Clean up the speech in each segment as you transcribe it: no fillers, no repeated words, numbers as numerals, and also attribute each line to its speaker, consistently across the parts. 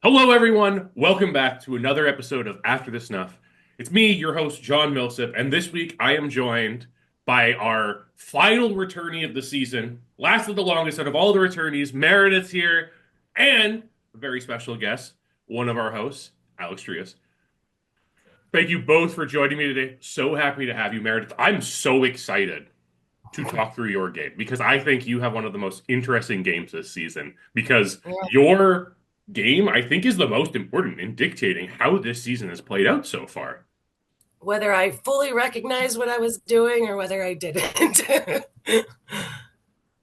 Speaker 1: Hello, everyone. Welcome back to another episode of After the Snuff. It's me, your host, John Millsip, and this week I am joined by our final returnee of the season, lasted the longest out of all the returnees. Meredith's here, and a very special guest, one of our hosts, Alex Trias. Thank you both for joining me today. So happy to have you, Meredith. I'm so excited to talk through your game because I think you have one of the most interesting games this season because
Speaker 2: Yeah.
Speaker 1: your game, I think, is the most important in dictating how this season has played out so far.
Speaker 2: Whether I fully recognized what I was doing or whether I didn't.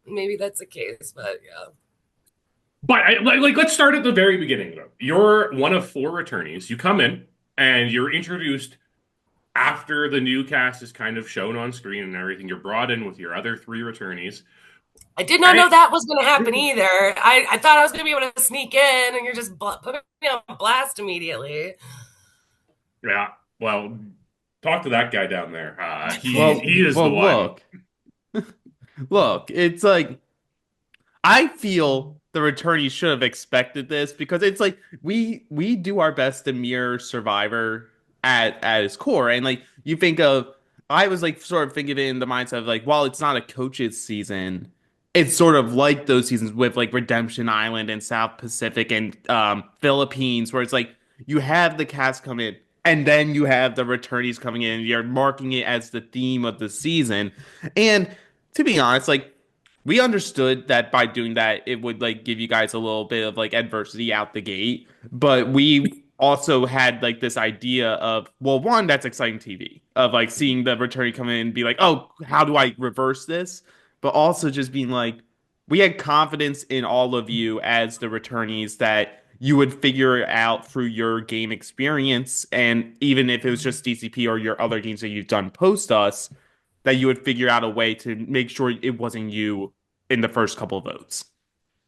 Speaker 2: Maybe that's the case, but yeah.
Speaker 1: But let's start at the very beginning, though. You're one of four returnees. You come in and you're introduced after the new cast is kind of shown on screen and everything. You're brought in with your other three returnees.
Speaker 2: I did not
Speaker 1: And
Speaker 2: know that was going to happen either. I thought I was going to be able to sneak in and you're just putting me on blast immediately.
Speaker 1: yeah, well, talk to that guy down there. He
Speaker 3: Well,
Speaker 1: he is the
Speaker 3: well,
Speaker 1: one.
Speaker 3: look, it's like I feel the returnees should have expected this because it's like we do our best to mirror Survivor at its core, and like you think of, I was like sort of thinking of it in the mindset of like, while it's not a coach's season, it's sort of like those seasons with like Redemption Island and South Pacific and Philippines, where it's like you have the cast come in. And then you have the returnees coming in. You're marking it as the theme of the season. And to be honest, like we understood that by doing that, it would like give you guys a little bit of like adversity out the gate. But we also had like this idea of, well, one, that's exciting TV of like seeing the returnee come in and be like, oh, how do I reverse this? But also just being like, we had confidence in all of you as the returnees that you would figure it out through your game experience. And even if it was just DCP or your other games that you've done post us, that you would figure out a way to make sure it wasn't you in the first couple of votes.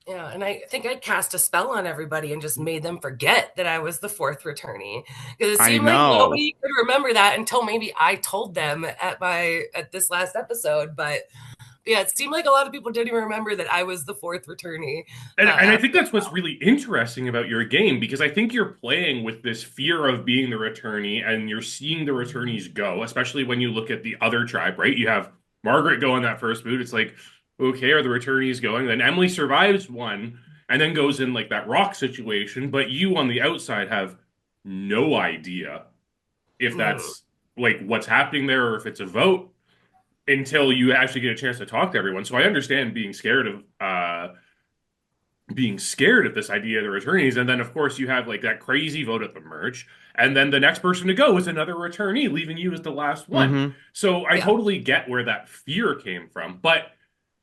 Speaker 2: Yeah, and I think I cast a spell on everybody and just made them forget that I was the fourth returnee. Because it
Speaker 3: I
Speaker 2: seemed like
Speaker 3: know.
Speaker 2: nobody could remember that until maybe I told them at this last episode. But yeah, it seemed like a lot of people didn't even remember that I was the fourth returnee
Speaker 1: And I
Speaker 2: after
Speaker 1: think
Speaker 2: a
Speaker 1: that's what's
Speaker 2: while.
Speaker 1: really interesting about your game because I think you're playing with this fear of being the returnee and you're seeing the returnees go, especially when you look at the other tribe, right? You have Margret go on that first boot. It's like, okay, are the returnees going? Then Emily survives one and then goes in like that rock situation, but you on the outside have no idea if
Speaker 2: Mm.
Speaker 1: that's like what's happening there or if it's a vote until you actually get a chance to talk to everyone. So I understand being scared of this idea of the returnees. And then, of course, you have like that crazy vote at the merge. And then the next person to go is another returnee, leaving you as the last one.
Speaker 3: Mm-hmm.
Speaker 1: So I
Speaker 2: Yeah.
Speaker 1: totally get where that fear came from. But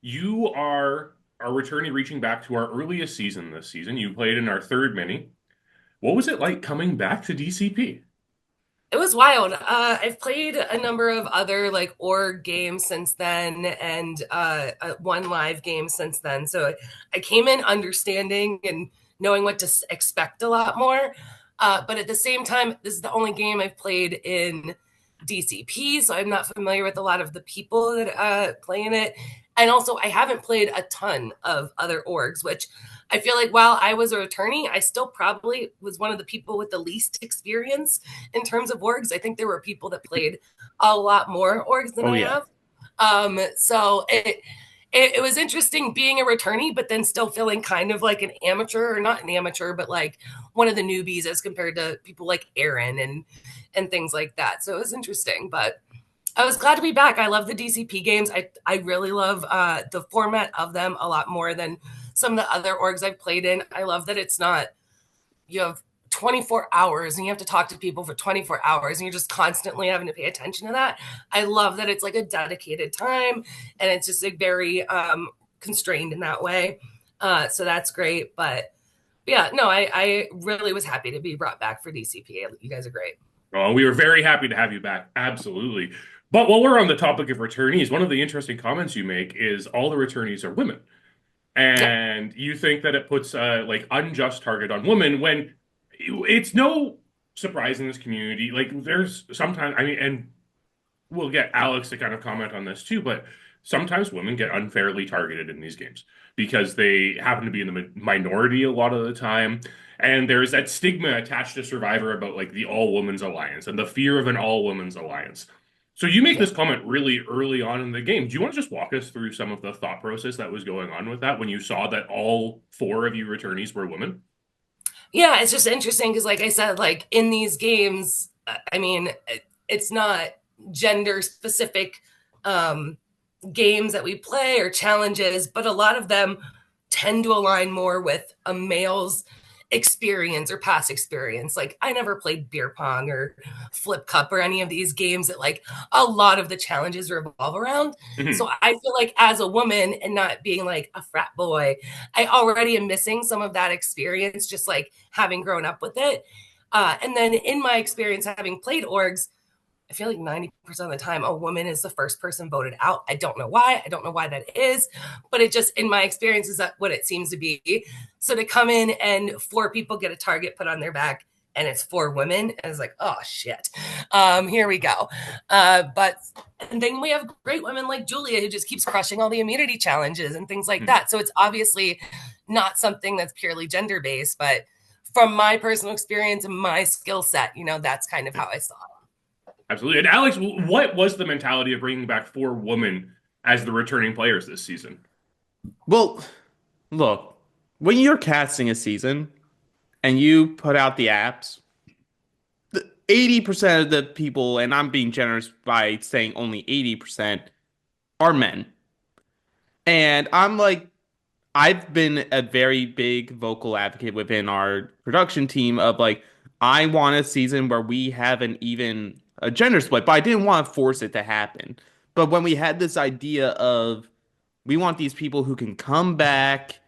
Speaker 1: you are a returnee reaching back to our earliest season this season. You played in our third mini. What was it like coming back to DCP?
Speaker 2: It was wild. I've played a number of other like org games since then, and one live game since then. So I came in understanding and knowing what to expect a lot more. But at the same time, this is the only game I've played in DCP, so I'm not familiar with a lot of the people that play in it. And also, I haven't played a ton of other orgs, which I feel like while I was a attorney, I still probably was one of the people with the least experience in terms of orgs. I think there were people that played a lot more orgs than
Speaker 3: Oh
Speaker 2: I
Speaker 3: yeah.
Speaker 2: have. So it was interesting being a returnee, but then still feeling kind of like an amateur, or not an amateur, but like one of the newbies as compared to people like Erin and things like that. So it was interesting, but I was glad to be back. I love the DCP games. I really love the format of them a lot more than some of the other orgs I've played in. I love that it's not, you have 24 hours and you have to talk to people for 24 hours and you're just constantly having to pay attention to that. I love that it's like a dedicated time and it's just like very constrained in that way. So that's great. But yeah, no, I really was happy to be brought back for DCP. You guys are great.
Speaker 1: Oh, we were very happy to have you back. Absolutely. But while we're on the topic of returnees, one of the interesting comments you make is all the returnees are women.
Speaker 2: Yeah.
Speaker 1: And you think that it puts a like unjust target on women when it's no surprise in this community. Like there's sometimes, I mean, and we'll get Alex to kind of comment on this too, but sometimes women get unfairly targeted in these games because they happen to be in the minority a lot of the time. And there's that stigma attached to Survivor about like the all women's alliance and the fear of an all women's alliance. So you make
Speaker 2: Yeah.
Speaker 1: this comment really early on in the game. Do you want to just walk us through some of the thought process that was going on with that when you saw that all four of you returnees were women?
Speaker 2: Yeah, it's just interesting because, like I said, like in these games, I mean, it's not gender specific games that we play or challenges, but a lot of them tend to align more with a male's experience or past experience. Like I never played beer pong or flip cup or any of these games that like a lot of the challenges revolve around. So
Speaker 1: Mhm.
Speaker 2: I feel like as a woman and not being like a frat boy, I already am missing some of that experience, just like having grown up with it. And then in my experience having played orgs, I feel like 90% of the time a woman is the first person voted out. I don't know why. I don't know why that is, but it just, in my experience, is that what it seems to be. So to come in and four people get a target put on their back and it's four women, and it's like, oh shit, here we go. But and then we have great women like Julia who just keeps crushing all the immunity challenges and things like that. So it's obviously not something that's purely gender based, but from my personal experience and my skill set, that's kind of how I saw it.
Speaker 1: Absolutely. And Alex, what was the mentality of bringing back four women as the returning players this season?
Speaker 3: Well, look, when you're casting a season and you put out the apps, 80% of the people, and I'm being generous by saying only 80%, are men. And I'm like, I've been a very big vocal advocate within our production team of like, I want a season where we have an even a gender split, but I didn't want to force it to happen. But when we had this idea of we want these people who can come back,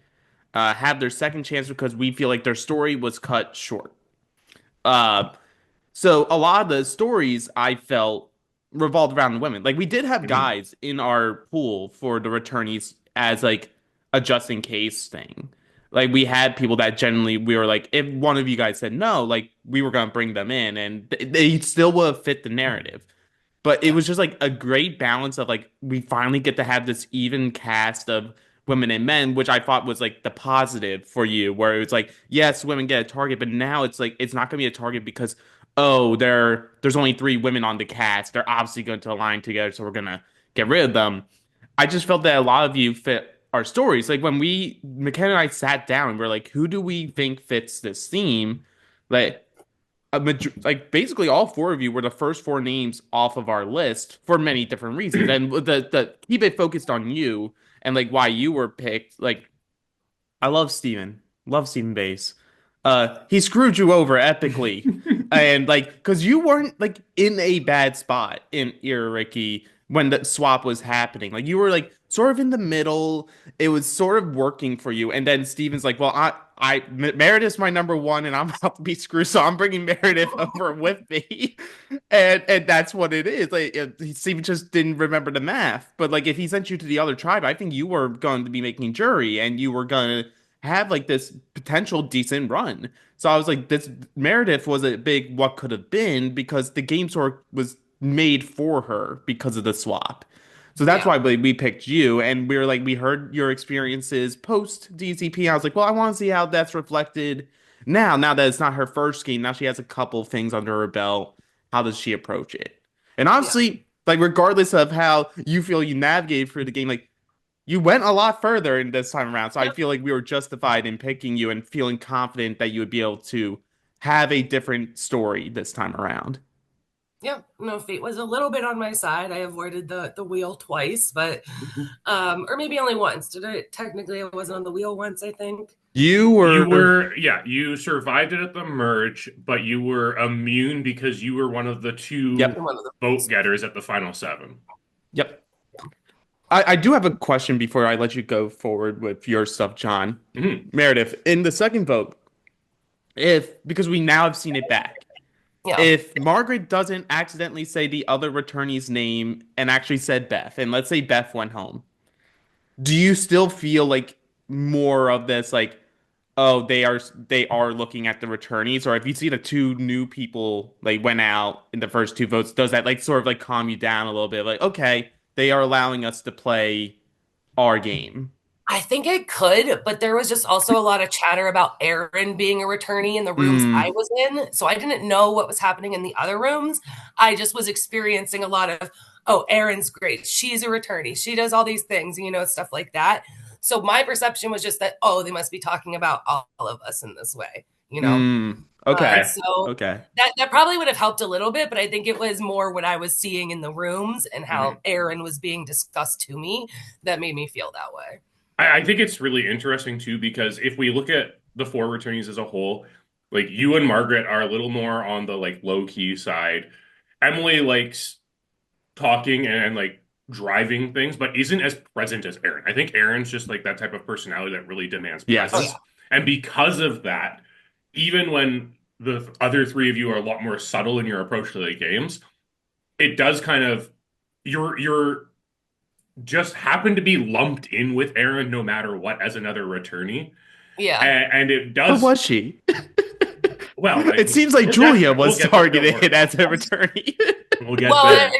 Speaker 3: have their second chance because we feel like their story was cut short. Uh, so a lot of the stories I felt revolved around the women. Like we did have
Speaker 1: Mhm.
Speaker 3: guys in our pool for the returnees as like a just in case thing. Like we had people that generally we were like, if one of you guys said no, like we were gonna bring them in, and they still would have fit the narrative. But it
Speaker 2: Yeah.
Speaker 3: was just like a great balance of like we finally get to have this even cast of women and men, which I thought was like the positive for you, where it was like, yes, women get a target, but now it's like it's not gonna be a target because oh, there's only three women on the cast. They're obviously going to align together, so we're gonna get rid of them. I just felt that a lot of you fit our stories. Like when McKenna and I sat down and we're like, who do we think fits this theme? Like like basically all four of you were the first four names off of our list for many different reasons. And the keep it focused on you and like why you were picked. Like I love Steven. Love Steven Bass. He screwed you over epically. And like because you weren't like in a bad spot in Ricky when the swap was happening. Like you were like sort of in the middle. It was sort of working for you. And then Steven's like, well, Meredith's my number one, and I'm about to be screwed, so I'm bringing Meredith over with me, and that's what it is. Like Steven just didn't remember the math, but like if he sent you to the other tribe, I think you were going to be making jury, and you were going to have like this potential decent run. So I was like, this Meredith was a big what could have been because the game sort of was made for her because of the swap. So that's
Speaker 2: Yeah.
Speaker 3: why we picked you, and we were like, we heard your experiences post DCP. I was like, well, I want to see how that's reflected now. Now that it's not her first game, now she has a couple things under her belt. How does she approach it? And
Speaker 2: Yeah.
Speaker 3: honestly, like regardless of how you feel you navigated through the game, like you went a lot further in this time around. So I
Speaker 2: Yep.
Speaker 3: feel like we were justified in picking you and feeling confident that you would be able to have a different story this time around.
Speaker 2: Yeah, no, fate was a little bit on my side. I avoided the wheel twice, but or maybe only once. Did I technically I wasn't on the wheel once, I think.
Speaker 3: You
Speaker 1: You
Speaker 3: were,
Speaker 1: were, yeah, you survived it at the merge, but you were immune because you were one of the two
Speaker 3: yep,
Speaker 2: One of
Speaker 1: vote
Speaker 2: those.
Speaker 1: getters at the final seven.
Speaker 3: yep. I do have a question before I let you go forward with your stuff, John.
Speaker 1: Mhm.
Speaker 3: Meredith, in the second vote, if because we now have seen it back,
Speaker 2: Yeah.
Speaker 3: if Margaret doesn't accidentally say the other returnee's name and actually said Beth, and let's say Beth went home, do you still feel like more of this like oh they are looking at the returnees, or if you see the two new people like went out in the first two votes, does that like sort of like calm you down a little bit like okay they are allowing us to play our game.
Speaker 2: I think it could, but there was just also a lot of chatter about Erin being a returnee in the rooms I was in. So I didn't know what was happening in the other rooms. I just was experiencing a lot of, oh, Erin's great. She's a returnee. She does all these things, stuff like that. So my perception was just that, oh, they must be talking about all of us in this way,
Speaker 3: Okay.
Speaker 2: So
Speaker 3: okay.
Speaker 2: That probably would have helped a little bit, but I think it was more what I was seeing in the rooms and how Erin was being discussed to me that made me feel that way.
Speaker 1: I think it's really interesting too, because if we look at the 4 returnees as a whole, like you and Margret are a little more on the like low key side. Emily likes talking and like driving things, but isn't as present as Erin. I think Erin's just like that type of personality that really demands presence. And because of that, even when the other 3 of you are a lot more subtle in your approach to the games, it does kind of you're just happen to be lumped in with Erin no matter what as another returnee.
Speaker 2: Yeah.
Speaker 1: And it does.
Speaker 3: Who was she?
Speaker 1: Well,
Speaker 3: it seems like Julia was targeted as a returnee.
Speaker 1: We'll get there.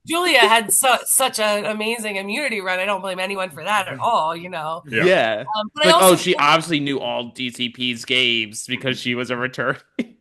Speaker 2: Julia had such an amazing immunity run. I don't blame anyone for that at all,
Speaker 3: Yeah. But she obviously knew all DCP's games because she was a returnee.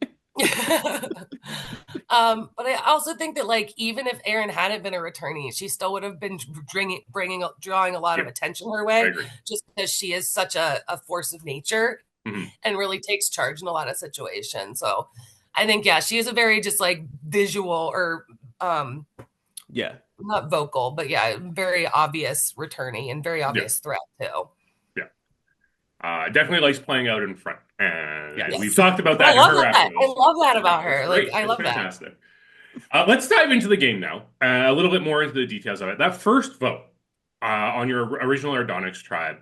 Speaker 2: But I also think that like even if Erin hadn't been a returnee, she still would have been drawing a lot of attention her way, just because she is such a force of nature and really takes charge in a lot of situations. So I think she is a very just like visual or not vocal, but very obvious returnee and very obvious threat too.
Speaker 1: Definitely likes playing out in front. And we've talked about that.
Speaker 2: I love that about her. Like, I love
Speaker 1: fantastic. That. Let's dive into the game now. A little bit more into the details of it. That first vote on your original Ardonix tribe,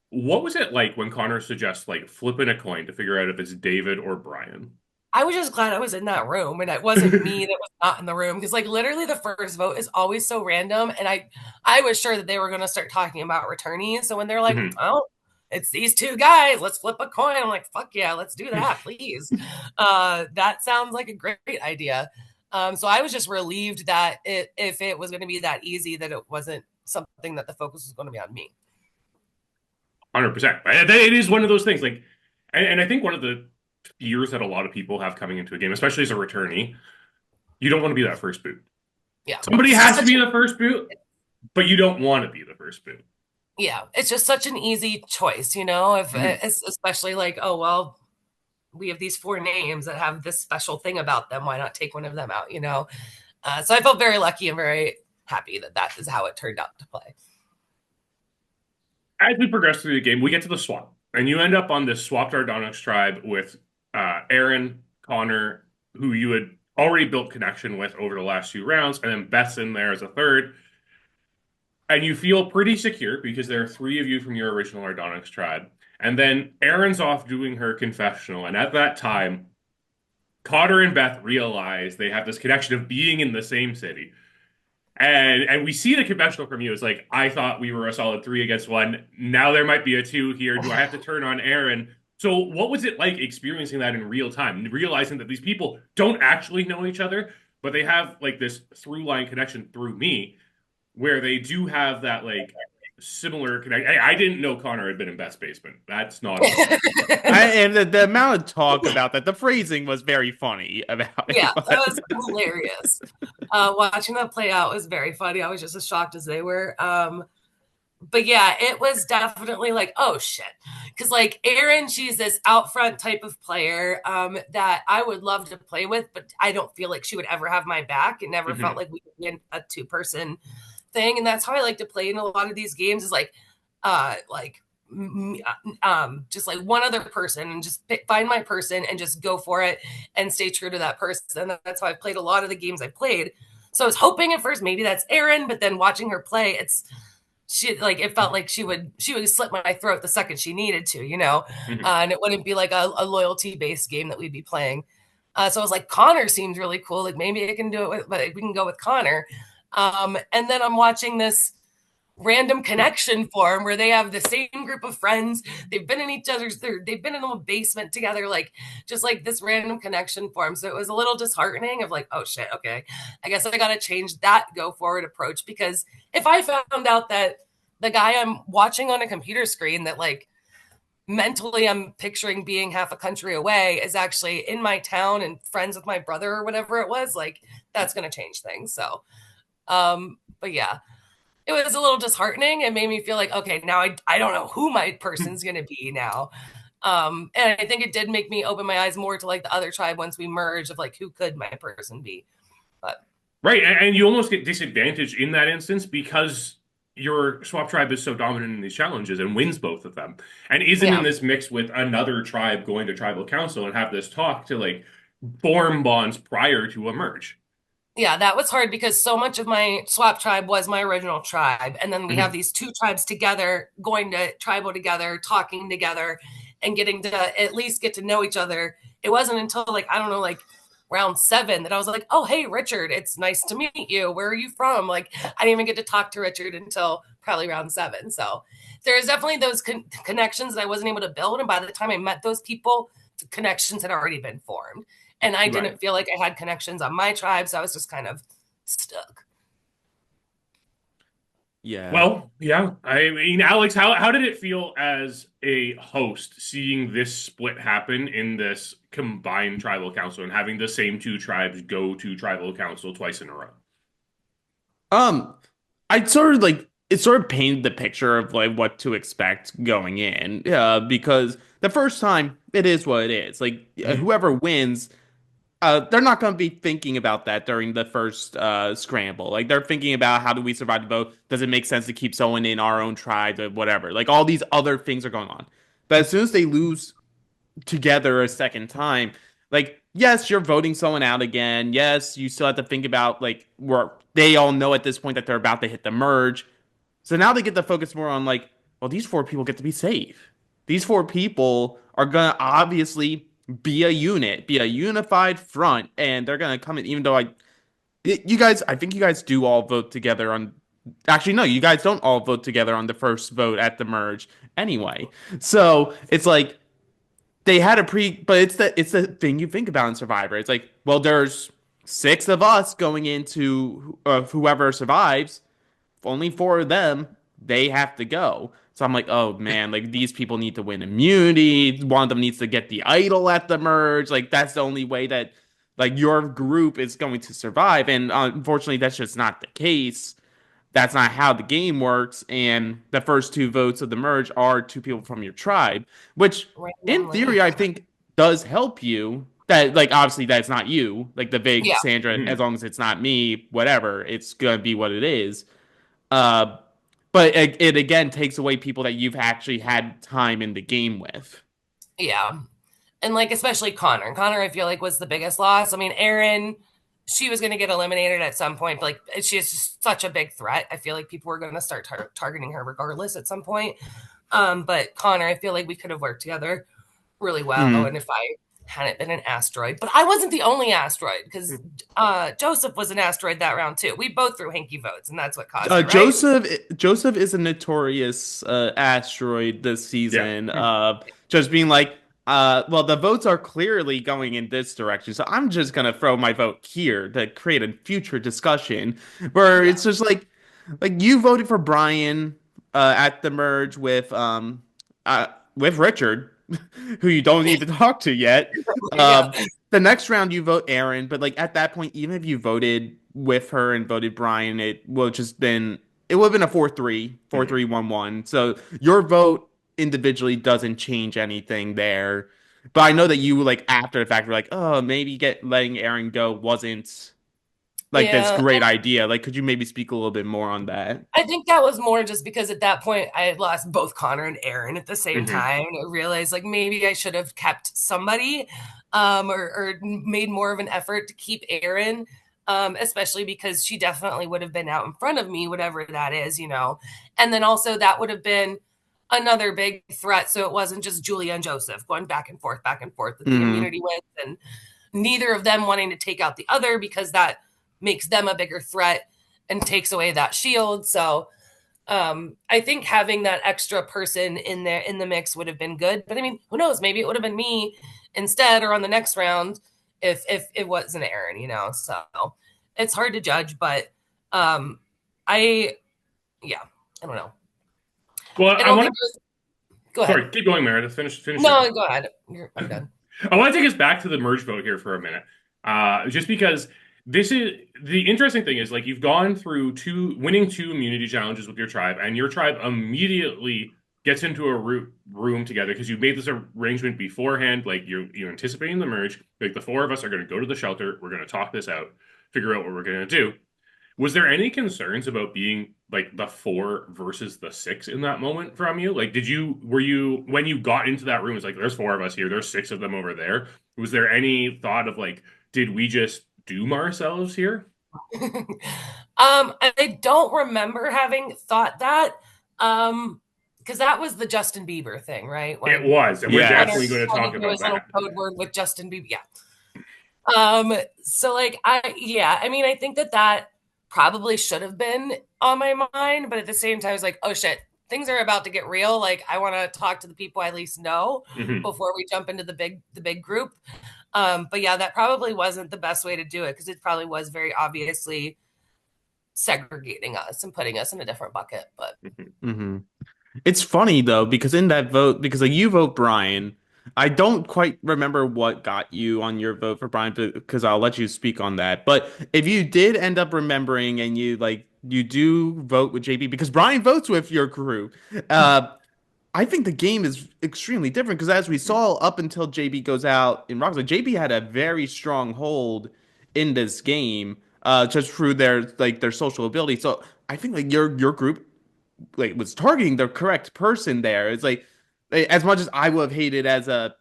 Speaker 1: what was it like when Connor suggests like flipping a coin to figure out if it's David or Brien?
Speaker 2: I was just glad I was in that room and it wasn't me that was not in the room, because like literally the first vote is always so random, and I was sure that they were going to start talking about returnees. So when they're like, oh, it's these 2 guys, let's flip a coin, I'm like, fuck yeah, let's do that, please. That sounds like a great idea. So I was just relieved that if it was going to be that easy, that it wasn't something that the focus was going to be on me.
Speaker 1: 100%. It is one of those things, like, and I think one of the fears that a lot of people have coming into a game, especially as a returnee, you don't want to be that first boot. Yeah, somebody has to be the first boot, but you don't want to be the first boot.
Speaker 2: Yeah, it's just such an easy choice, if especially like, oh, well, we have these 4 names that have this special thing about them. Why not take one of them out, So I felt very lucky and very happy that is how it turned out to play.
Speaker 1: As we progress through the game, we get to the swap, and you end up on this swapped Ardonix tribe with Erin, Connor, who you had already built connection with over the last 2 rounds, and then Beth's in there as a third. And you feel pretty secure because there are 3 of you from your original Ardonix tribe. And then Erin's off doing her confessional. And at that time, Connor and Beth realize they have this connection of being in the same city. And we see the confessional from you. It's like, I thought we were a solid 3 against 1. Now there might be a 2 here. Do I have to turn on Erin? So what was it like experiencing that in real time? Realizing that these people don't actually know each other, but they have like this through line connection through me, where they do have that like similar connection. I didn't know Connor had been in Beth's basement. That's not.
Speaker 3: And the amount of talk about that, the phrasing was very funny about it.
Speaker 2: Yeah, that was hilarious. Watching that play out was very funny. I was just as shocked as they were. But yeah, it was definitely like, oh shit. Because like Erin, she's this out front type of player that I would love to play with, but I don't feel like she would ever have my back. It never felt like we could win a 2-person thing. And that's how I like to play in a lot of these games, is like just like one other person and just find my person and just go for it and stay true to that person. And that's how I've played a lot of the games I played. So I was hoping at first maybe that's Erin, but then watching her play, it felt like she would slit my throat the second she needed to, and it wouldn't be like a loyalty based game that we'd be playing. So I was like, Connor seems really cool. Like maybe I can do it, but we can go with Connor. And then I'm watching this random connection form where they have the same group of friends. They've been in each other's, they've been in a basement together, like just like this random connection form. So it was a little disheartening of like, oh shit, okay, I guess I got to change that go forward approach, because if I found out that the guy I'm watching on a computer screen that like mentally I'm picturing being half a country away is actually in my town and friends with my brother or whatever it was, like that's going to change things. So, but yeah, it was a little disheartening. It made me feel like, okay, now I don't know who my person's going to be now. And I think it did make me open my eyes more to like the other tribe once we merged of like, who could my person be? But
Speaker 1: Right, and you almost get disadvantaged in that instance because your swap tribe is so dominant in these challenges and wins both of them, and isn't in this mix with another tribe going to tribal council and have this talk to like form bonds prior to a merge.
Speaker 2: Yeah, that was hard because so much of my swap tribe was my original tribe. And then we have these two tribes together, going to tribal together, talking together, and getting to at least get to know each other. It wasn't until like, I don't know, like round 7 that I was like, oh, hey, Richard, it's nice to meet you. Where are you from? Like, I didn't even get to talk to Richard until probably round 7. So there's definitely those connections that I wasn't able to build. And by the time I met those people, the connections had already been formed. And I didn't feel like I had connections on my tribe, so I was just kind of stuck.
Speaker 3: Yeah.
Speaker 1: Well, yeah. I mean, Alex, how did it feel as a host seeing this split happen in this combined tribal council and having the same two tribes go to tribal council twice in a row?
Speaker 3: I'd sort of like it sort of painted the picture of like what to expect going in. Because the first time it is what it is. Like whoever wins, they're not going to be thinking about that during the first scramble. Like they're thinking about how do we survive the vote? Does it make sense to keep someone in our own tribe or whatever? Like all these other things are going on. But as soon as they lose together a second time, like yes, you're voting someone out again. Yes, you still have to think about like where they all know at this point that they're about to hit the merge. So now they get to focus more on like, well, these 4 people get to be safe. These 4 people are gonna obviously be a unit, be a unified front, and they're gonna come in. Even though I think you guys do all vote together on. Actually, no, you guys don't all vote together on the first vote at the merge anyway. So it's like they had but it's the thing you think about in Survivor. It's like, well, there's 6 of us going into whoever survives. Only 4 of them, they have to go. So I'm like, oh man, like these people need to win immunity. One of them needs to get the idol at the merge. Like that's the only way that like your group is going to survive. And unfortunately, that's just not the case. That's not how the game works. And the first 2 votes of the merge are 2 people from your tribe, which in theory, I think does help you. That like obviously that's not you. Like the big Sandra, as long as it's not me, whatever, it's gonna be what it is. But it again takes away people that you've actually had time in the game with.
Speaker 2: Yeah. And like, especially Connor. Connor, I feel like, was the biggest loss. I mean, Erin, she was going to get eliminated at some point. But like, she's just such a big threat. I feel like people were going to start targeting her regardless at some point. But Connor, I feel like we could have worked together really well. And if I hadn't been an asteroid, but I wasn't the only asteroid because Joseph was an asteroid that round too. We both threw hanky votes, and that's what caused it, right?
Speaker 3: Joseph is a notorious asteroid this season. Just being like, well, the votes are clearly going in this direction, so I'm just gonna throw my vote here to create a future discussion where it's just like you voted for Brien at the merge with Richard. Who you don't need to talk to yet. The next round you vote Erin, but like at that point, even if you voted with her and voted Brien, it would have been a 4-3, 4-3-1-1. So your vote individually doesn't change anything there. But I know that you like after the fact were like, oh, maybe letting Erin go wasn't like this great idea. Like, could you maybe speak a little bit more on that?
Speaker 2: I think that was more just because at that point I had lost both Connor and Erin at the same time. I realized like maybe I should have kept somebody or made more of an effort to keep Erin, especially because she definitely would have been out in front of me, whatever that is, you know. And then also that would have been another big threat. So it wasn't just Julia and Joseph going back and forth with the immunity with, and neither of them wanting to take out the other because that makes them a bigger threat and takes away that shield. So I think having that extra person in there in the mix would have been good. But I mean, who knows? Maybe it would have been me instead or on the next round if it wasn't Erin, you know. So it's hard to judge, but I don't know.
Speaker 1: Well,
Speaker 2: I don't think it was, go ahead.
Speaker 1: Sorry, keep going, Meredith. Finish.
Speaker 2: No, go ahead. I'm done.
Speaker 1: I want to take us back to the merge vote here for a minute, just because this is the interesting thing is like you've gone through winning two immunity challenges with your tribe, and your tribe immediately gets into a room together because you made this arrangement beforehand. Like you're anticipating the merge. Like the four of us are going to go to the shelter. We're going to talk this out, figure out what we're going to do. Was there any concerns about being like the 4 versus the 6 in that moment from you? Like, were you, when you got into that room, it's like, there's 4 of us here, there's 6 of them over there. Was there any thought of like, did we just doom ourselves here?
Speaker 2: I don't remember having thought that. Because that was the Justin Bieber thing, right?
Speaker 1: It was, and we're definitely going to talk about that.
Speaker 2: Code word with Justin Bieber, So like, I mean, I think that probably should have been on my mind, but at the same time, I was like, oh shit, things are about to get real. Like, I want to talk to the people I at least know before we jump into the big group. But yeah, that probably wasn't the best way to do it because it probably was very obviously segregating us and putting us in a different bucket. But
Speaker 3: It's funny though, because in that vote, because like you vote Brien, I don't quite remember what got you on your vote for Brien, because I'll let you speak on that. But if you did end up remembering and you do vote with JB, because Brien votes with your crew, I think the game is extremely different because as we saw up until JB goes out in Rock's, like JB had a very strong hold in this game, just through their social ability. So I think like your group like was targeting the correct person there. It's like as much as I would have hated as a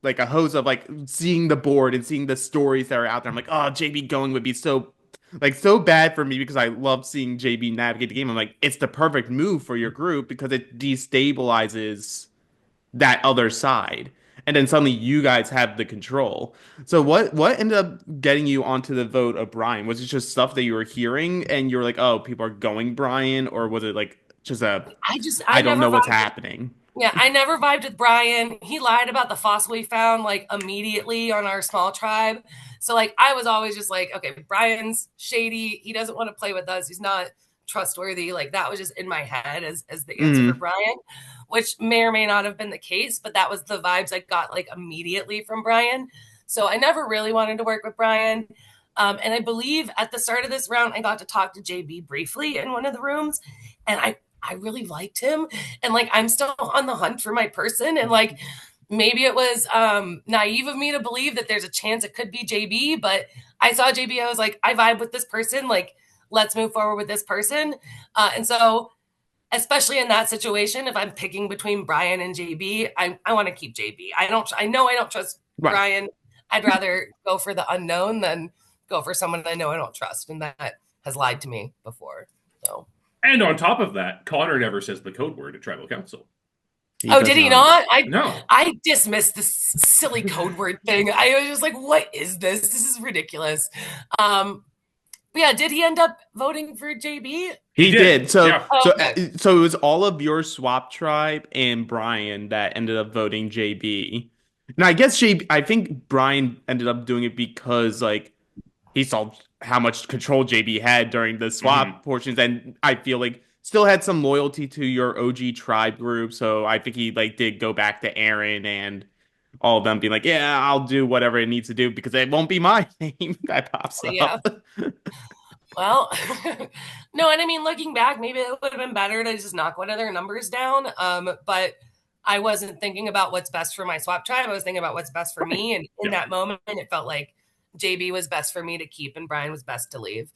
Speaker 3: host of like seeing the board and seeing the stories that are out there, I'm like, oh, JB going would be so bad for me because I love seeing JB navigate the game. I'm like, it's the perfect move for your group because it destabilizes that other side. And then suddenly you guys have the control. So what ended up getting you onto the vote of Brien? Was it just stuff that you were hearing and you were like, oh, people are going Brien? Or was it like just I don't know what's happening?
Speaker 2: Yeah, I never vibed with Brien. He lied about the fossil we found like immediately on our small tribe. So like I was always just like, okay, Brien's shady. He doesn't want to play with us. He's not trustworthy. Like that was just in my head as the answer for Brien, which may or may not have been the case, but that was the vibes I got like immediately from Brien. So I never really wanted to work with Brien. And I believe at the start of this round, I got to talk to JB briefly in one of the rooms, and I really liked him. And like, I'm still on the hunt for my person. And like, maybe it was naive of me to believe that there's a chance it could be JB, but I saw JB. I was like, I vibe with this person. Like, let's move forward with this person. And so, especially in that situation, if I'm picking between Brien and JB, I want to keep JB. I know I don't trust Brien. I'd rather go for the unknown than go for someone I know I don't trust. And that has lied to me before. So.
Speaker 1: And on top of that, Connor never says the code word at tribal council.
Speaker 2: Did he not?
Speaker 1: No.
Speaker 2: I dismissed this silly code word thing. I was just like, what is this? This is ridiculous. But yeah, did he end up voting for JB?
Speaker 3: He did. So,
Speaker 1: yeah.
Speaker 3: So it was all of your swap tribe and Brien that ended up voting JB. Now, I think Brien ended up doing it because like he saw how much control JB had during the swap portions, and I feel like still had some loyalty to your OG tribe group. So I think he like did go back to Erin and all of them being like, yeah, I'll do whatever it needs to do because it won't be my name that pops up.
Speaker 2: Well, no, and I mean, looking back, maybe it would have been better to just knock one of their numbers down. But I wasn't thinking about what's best for my swap tribe. I was thinking about what's best for me. And in that moment, it felt like JB was best for me to keep and Brien was best to leave.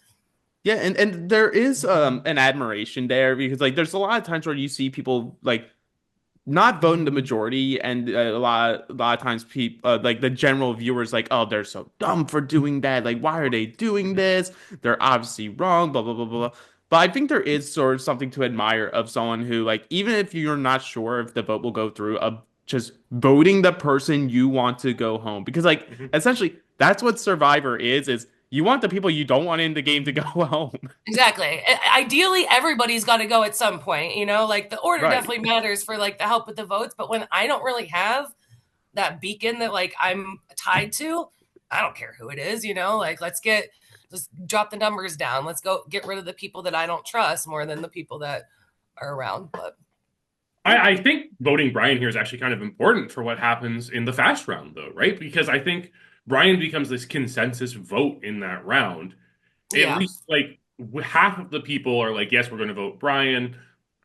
Speaker 3: Yeah, and there is an admiration there because like there's a lot of times where you see people like not voting the majority, and a lot of times people like the general viewers like, oh, they're so dumb for doing that. Like, why are they doing this? They're obviously wrong. Blah blah blah blah. But I think there is sort of something to admire of someone who like even if you're not sure if the vote will go through, just voting the person you want to go home because like essentially that's what Survivor is you want the people you don't want in the game to go home.
Speaker 2: Exactly. Ideally, everybody's got to go at some point, like the order
Speaker 3: Right.
Speaker 2: definitely matters for like the help with the votes. But when I don't really have that beacon that like I'm tied to, I don't care who it is, like just drop the numbers down. Let's go get rid of the people that I don't trust more than the people that are around. But
Speaker 1: I think voting Brien here is actually kind of important for what happens in the fast round, though, right? Because I think Brien becomes this consensus vote in that round. At
Speaker 2: yeah,
Speaker 1: least like half of the people are like, yes, we're going to vote Brien.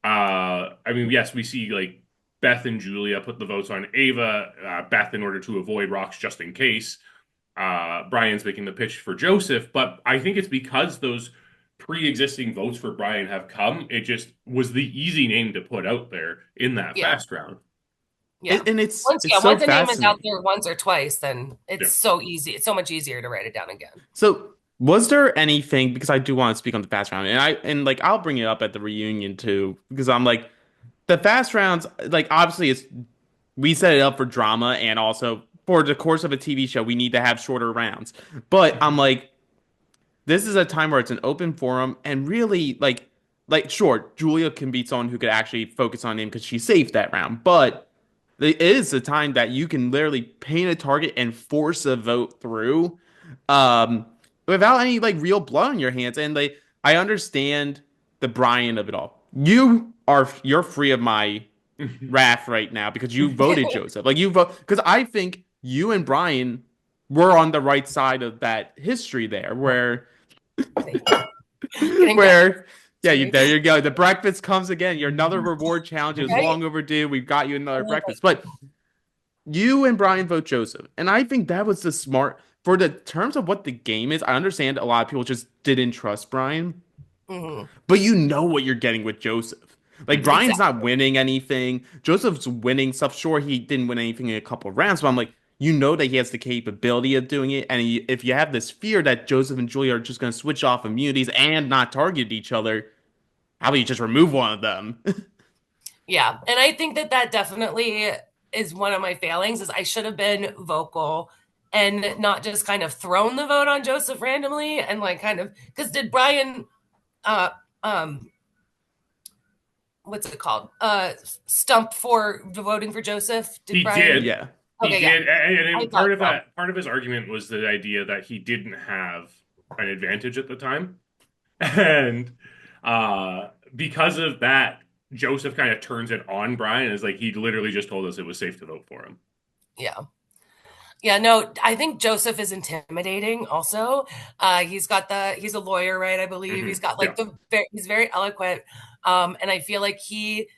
Speaker 1: I mean, yes, we see like Beth and Julia put the votes on Ava. Beth, in order to avoid rocks just in case. Brian's making the pitch for Joseph, but I think it's because those pre-existing votes for Brien have come. It just was the easy name to put out there in that
Speaker 2: yeah,
Speaker 1: fast round.
Speaker 2: yeah.
Speaker 3: And it's so
Speaker 2: Once a name is out
Speaker 3: fascinating.
Speaker 2: there once or twice, then it's
Speaker 1: Yeah.
Speaker 2: so easy. It's so much easier to write it down again.
Speaker 3: So was there anything, because I do want to speak on the fast round, and like I'll bring it up at the reunion too, because I'm like the fast rounds, like obviously it's we set it up for drama and also for the course of a TV show, we need to have shorter rounds. But I'm like, this is a time where it's an open forum and really like sure, Julia can be someone who could actually focus on him because she's safe that round. But it is a time that you can literally paint a target and force a vote through um without any like real blood on your hands. And like I understand the Brien of it all. You're free of my wrath right now because you voted Joseph. Like you vote because I think you and Brien were on the right side of that history there, where where yeah, there you go. The breakfast comes again. Your another reward challenge is long overdue. We've got you another breakfast, but you and Brien vote Joseph, and I think that was the smart for the terms of what the game is. I understand a lot of people just didn't trust Brien, but you know what you're getting with Joseph. Like Brian's not winning anything. Joseph's winning stuff. Sure, he didn't win anything in a couple of rounds, but I'm like, you know that he has the capability of doing it. And if you have this fear that Joseph and Julia are just going to switch off immunities and not target each other, how about you just remove one of them?
Speaker 2: Yeah, and I think that definitely is one of my failings. Is I should have been vocal and not just kind of thrown the vote on Joseph randomly and like kind of because did Brien uh what's it called? Stump for voting for Joseph?
Speaker 1: He
Speaker 2: Brien?
Speaker 1: did.
Speaker 3: Yeah.
Speaker 1: He
Speaker 2: Okay,
Speaker 1: did,
Speaker 2: yeah.
Speaker 1: and part of that, part of his argument was the idea that he didn't have an advantage at the time, and because of that, Joseph kind of turns it on Brien. Is like he literally just told us it was safe to vote for him.
Speaker 2: Yeah. Yeah, no, I think Joseph is intimidating also. He's a lawyer, right? I believe he's got like he's very eloquent. And I feel like he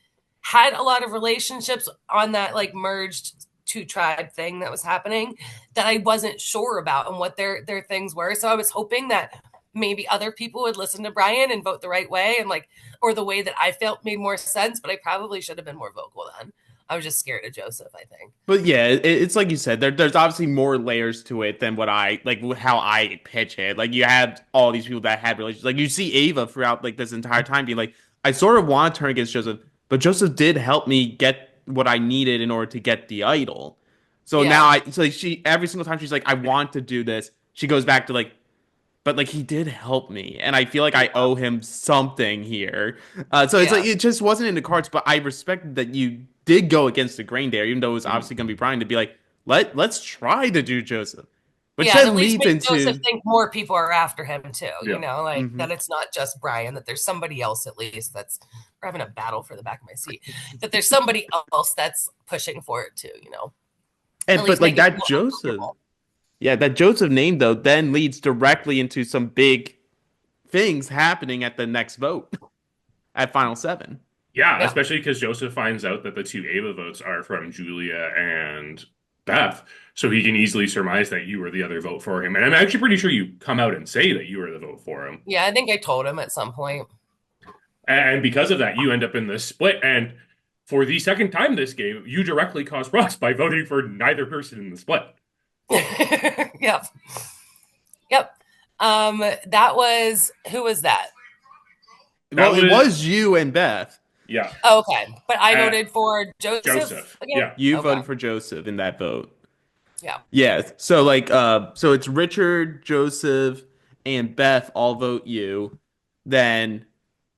Speaker 2: had a lot of relationships on that like merged two tribe thing that was happening that I wasn't sure about and what their things were. So I was hoping that maybe other people would listen to Brien and vote the right way and like, or the way that I felt made more sense, but I probably should have been more vocal then. I was just scared of Joseph, I think.
Speaker 3: But yeah, it's like you said, there's obviously more layers to it than what I like how I pitch it. Like you had all these people that had relations. Like you see Ava throughout like this entire time being like, I sort of want to turn against Joseph, but Joseph did help me get what I needed in order to get the idol. So now so like, she every single time she's like, I want to do this, she goes back to like, but like he did help me, and I feel like I owe him something here. So it's like it just wasn't in the cards, but I respect that you did go against the grain there, even though it was obviously going to be Brien to be like, let's try to do Joseph, which then
Speaker 2: at least
Speaker 3: leads
Speaker 2: make
Speaker 3: into
Speaker 2: Joseph think more people are after him too.
Speaker 1: Yeah.
Speaker 2: Like that it's not just Brien, that there's somebody else at least that's we're having a battle for the back of my seat. That there's somebody else that's pushing for it too.
Speaker 3: And but like that Joseph. Yeah, that Joseph name, though, then leads directly into some big things happening at the next vote at Final Seven.
Speaker 1: Yeah, especially because Joseph finds out that the two Ava votes are from Julia and Beth, so he can easily surmise that you were the other vote for him. And I'm actually pretty sure you come out and say that you were the vote for him.
Speaker 2: Yeah, I think I told him at some point.
Speaker 1: And because of that, you end up in this split. And for the second time this game, you directly caused rocks by voting for neither person in the split.
Speaker 2: Yep. That was who was that?
Speaker 3: Well, it was you and Beth.
Speaker 1: Yeah.
Speaker 2: Okay, but I voted for Joseph. Again?
Speaker 1: Yeah.
Speaker 3: You voted for Joseph in that vote.
Speaker 2: Yeah.
Speaker 3: Yeah. So like, so it's Richard, Joseph, and Beth all vote you, then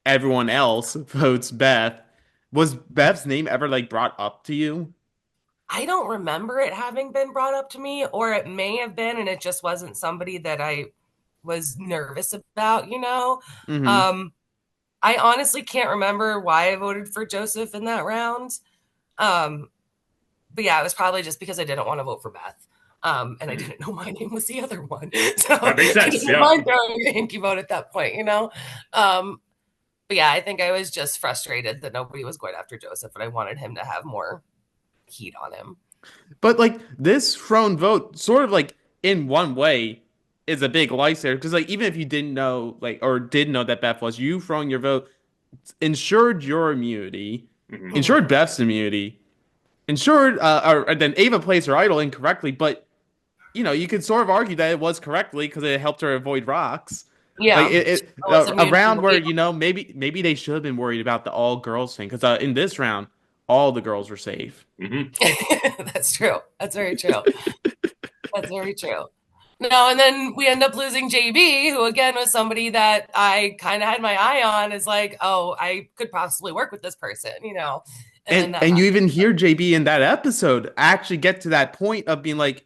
Speaker 3: everyone else votes Beth. Was Beth's name ever like brought up to you?
Speaker 2: I don't remember it having been brought up to me, or it may have been, and it just wasn't somebody that I was nervous about,
Speaker 3: Mm-hmm.
Speaker 2: I honestly can't remember why I voted for Joseph in that round. But yeah, it was probably just because I didn't want to vote for Beth. And I didn't know my name was the other one. So
Speaker 1: That makes sense.
Speaker 2: I didn't mind throwing a hinky vote at that point, But yeah, I think I was just frustrated that nobody was going after Joseph, and I wanted him to have more heat on him.
Speaker 3: But like this thrown vote, sort of like in one way, is a big life there because like even if you didn't know like or did know that Beth was, you throwing your vote ensured your immunity,
Speaker 1: Mm-hmm.
Speaker 3: ensured Beth's immunity, ensured or then Ava plays her idol incorrectly, but you could sort of argue that it was correctly because it helped her avoid rocks.
Speaker 2: Yeah,
Speaker 3: Like a round where maybe they should have been worried about the all girls thing because in this round all the girls were safe.
Speaker 1: Mm-hmm.
Speaker 2: That's true. That's very true. That's very true. No, and then we end up losing JB, who again was somebody that I kind of had my eye on as like, oh, I could possibly work with this person,
Speaker 3: And you even hear JB in that episode actually get to that point of being like,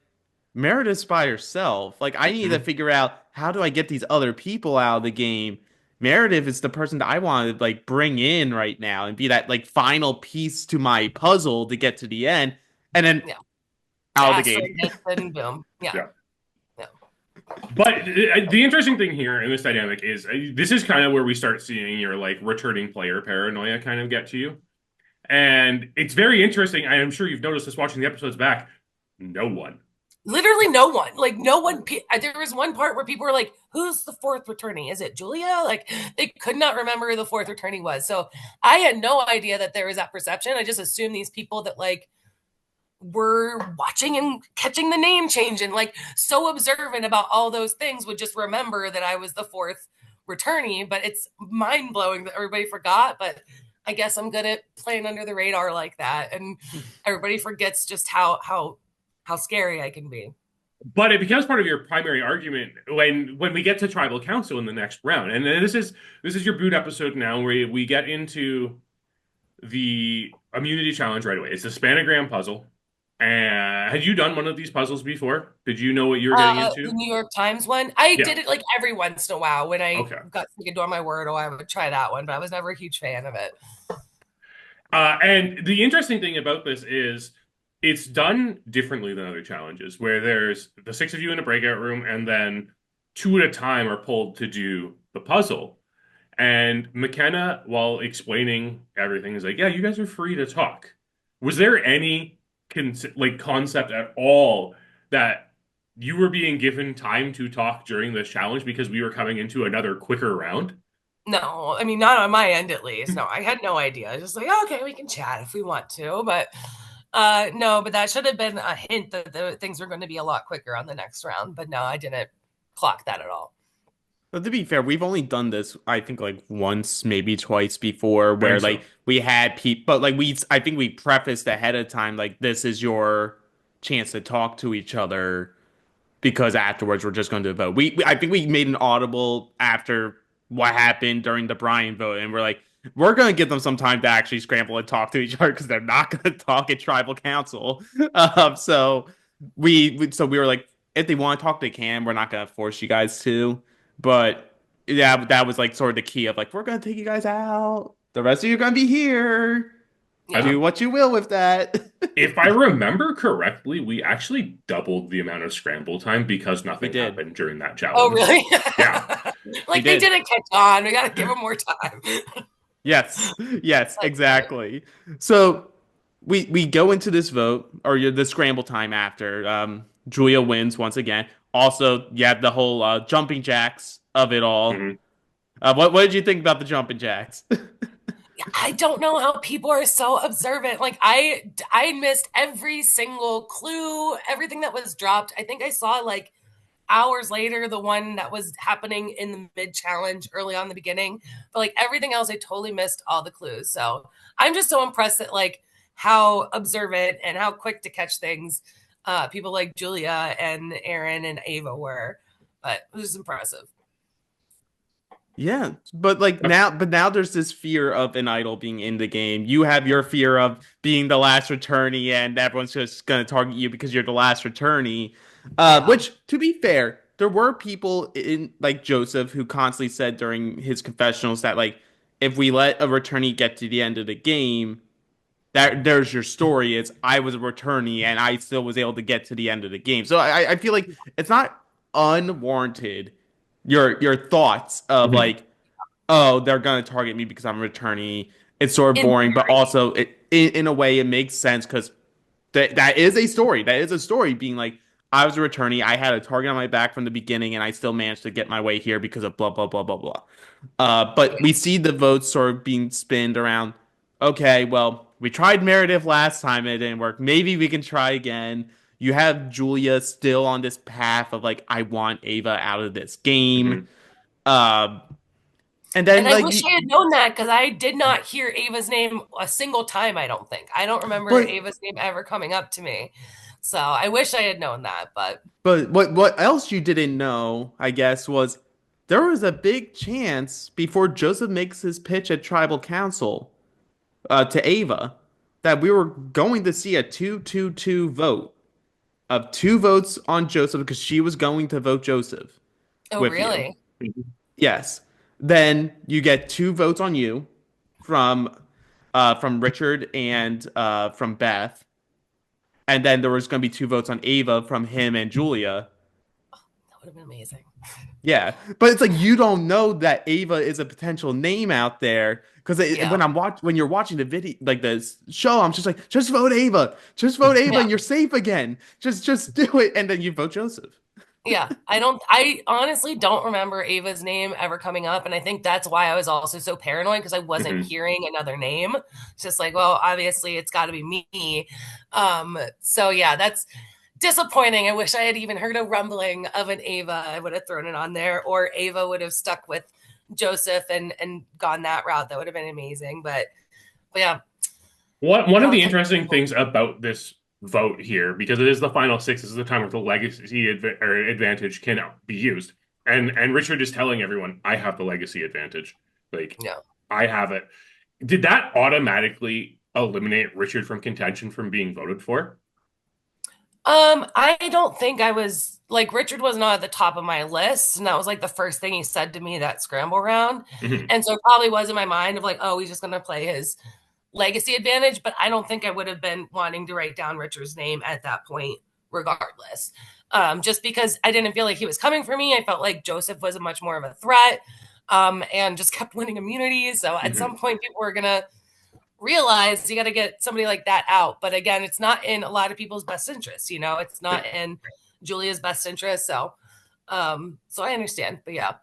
Speaker 3: Meredith's by herself. Like, I need to figure out how do I get these other people out of the game. Meredith is the person that I want to like bring in right now and be that like final piece to my puzzle to get to the end, and then out of the game.
Speaker 2: And boom. Yeah.
Speaker 1: But the interesting thing here in this dynamic is this is kind of where we start seeing your like returning player paranoia kind of get to you. And it's very interesting. I am sure you've noticed this watching the episodes back. No one.
Speaker 2: Literally no one. Like no one. There was one part where people were like, who's the fourth returning? Is it Julia? Like they could not remember who the fourth returning was. So I had no idea that there was that perception. I just assumed these people that like were watching and catching the name change and like so observant about all those things would just remember that I was the fourth returnee. But it's mind blowing that everybody forgot. But I guess I'm good at playing under the radar like that, and everybody forgets just how scary I can be.
Speaker 1: But it becomes part of your primary argument when we get to tribal council in the next round. And this is your boot episode now where we get into the immunity challenge right away. It's a spanogram puzzle. And had you done one of these puzzles before? Did you know what you were getting into?
Speaker 2: The New York Times one. I did it like every once in a while when I got to do my word, or I would try that one, but I was never a huge fan of it.
Speaker 1: And the interesting thing about this is it's done differently than other challenges, where there's the 6 of you in a breakout room, and then 2 at a time are pulled to do the puzzle. And McKenna, while explaining everything, is like, yeah, you guys are free to talk. Was there any concept at all that you were being given time to talk during this challenge because we were coming into another quicker round?
Speaker 2: No, I mean, not on my end, at least. No, I had no idea. I was just like, oh, okay, we can chat if we want to, but no, but that should have been a hint that the things were going to be a lot quicker on the next round. But no, I didn't clock that at all.
Speaker 3: But to be fair, we've only done this, I think, like once, maybe twice before, where like we had people, but like I think we prefaced ahead of time, like this is your chance to talk to each other, because afterwards we're just going to vote. I think we made an audible after what happened during the Brien vote, and we're like, we're going to give them some time to actually scramble and talk to each other because they're not going to talk at tribal council. So we were like, if they want to talk, they can. We're not going to force you guys to. But yeah, that was like sort of the key of like, we're going to take you guys out. The rest of you are going to be here. Yeah. Do what you will with that.
Speaker 1: If I remember correctly, we actually doubled the amount of scramble time because nothing happened during that challenge.
Speaker 2: Oh, really?
Speaker 1: Yeah.
Speaker 2: Like they didn't catch on. We got to give them more time.
Speaker 3: Yes, exactly. So we go into this vote, or the scramble time after. Julia wins once again. Also, you have the whole jumping jacks of it all. Mm-hmm. What did you think about the jumping jacks?
Speaker 2: I don't know how people are so observant. Like I missed every single clue, everything that was dropped. I think I saw like hours later the one that was happening in the mid challenge early on in the beginning, but like everything else I totally missed all the clues. So I'm just so impressed at like how observant and how quick to catch things people like Julia and Erin and Ava were. But it was impressive.
Speaker 3: Yeah, but now there's this fear of an idol being in the game. You have your fear of being the last returnee, and everyone's just gonna target you because you're the last returnee.
Speaker 2: Yeah.
Speaker 3: Which, to be fair, there were people in like Joseph who constantly said during his confessionals that like if we let a returnee get to the end of the game, that there's your story. It's I was a returnee and I still was able to get to the end of the game. So I feel like it's not unwarranted your thoughts of
Speaker 1: Mhm.
Speaker 3: like, oh, they're gonna target me because I'm a returnee. It's sort of
Speaker 2: In
Speaker 3: boring, but
Speaker 2: theory.
Speaker 3: also in a way it makes sense because that is a story. That is a story being like, I was a returnee. I had a target on my back from the beginning, and I still managed to get my way here because of blah blah blah blah blah. But we see the votes sort of being spinned around. Okay, well, we tried Meredith last time, it didn't work. Maybe we can try again. You have Julia still on this path of like, I want Ava out of this game.
Speaker 1: Mhm.
Speaker 3: Um, and
Speaker 2: And
Speaker 3: then
Speaker 2: I
Speaker 3: like,
Speaker 2: wish I had known that because I did not hear Ava's name a single time, I don't think. I don't remember
Speaker 3: but
Speaker 2: Ava's name ever coming up to me. So I wish I had known that, but
Speaker 3: what else you didn't know, I guess, was there was a big chance before Joseph makes his pitch at tribal council to Ava that we were going to see a 2-2-2 vote of two votes on Joseph because she was going to vote Joseph
Speaker 2: oh,
Speaker 3: with you.
Speaker 2: really?
Speaker 3: Yes. Then you get two votes on you from from Richard and from Beth. And then there was going to be two votes on Ava from him and Julia.
Speaker 2: That would have been amazing.
Speaker 3: Yeah, but it's like you don't know that Ava is a potential name out there because
Speaker 2: Yeah.
Speaker 3: when you're watching the video like this show, I'm just like, just vote Ava,
Speaker 2: Yeah.
Speaker 3: and you're safe again. Just do it, and then you vote Joseph.
Speaker 2: Yeah. I honestly don't remember Ava's name ever coming up. And I think that's why I was also so paranoid because I wasn't
Speaker 1: Mhm.
Speaker 2: hearing another name. It's just like, well, obviously it's got to be me. So yeah, that's disappointing. I wish I had even heard a rumbling of an Ava. I would have thrown it on there, or Ava would have stuck with Joseph and gone that route. That would have been amazing. But yeah,
Speaker 1: One of the
Speaker 2: unfortunately.
Speaker 1: interesting things about this vote here, because it is the final six, this is the time where the legacy advantage can be used. And Richard is telling everyone, I have the legacy advantage. Like,
Speaker 2: Yeah.
Speaker 1: I have it. Did that automatically eliminate Richard from contention from being voted for?
Speaker 2: I don't think I was like Richard was not at the top of my list, and that was like the first thing he said to me that scramble round.
Speaker 1: Mhm.
Speaker 2: And so it probably was in my mind of like, oh, he's just gonna play his legacy advantage, but I don't think I would have been wanting to write down Richard's name at that point, regardless. Just because I didn't feel like he was coming for me. I felt like Joseph was a much more of a threat, and just kept winning immunities. So at
Speaker 1: Mhm.
Speaker 2: some point, people were gonna realize you got to get somebody like that out. But again, it's not in a lot of people's best interest. It's
Speaker 1: Yeah.
Speaker 2: not in Julia's best interest. So I understand. But yeah,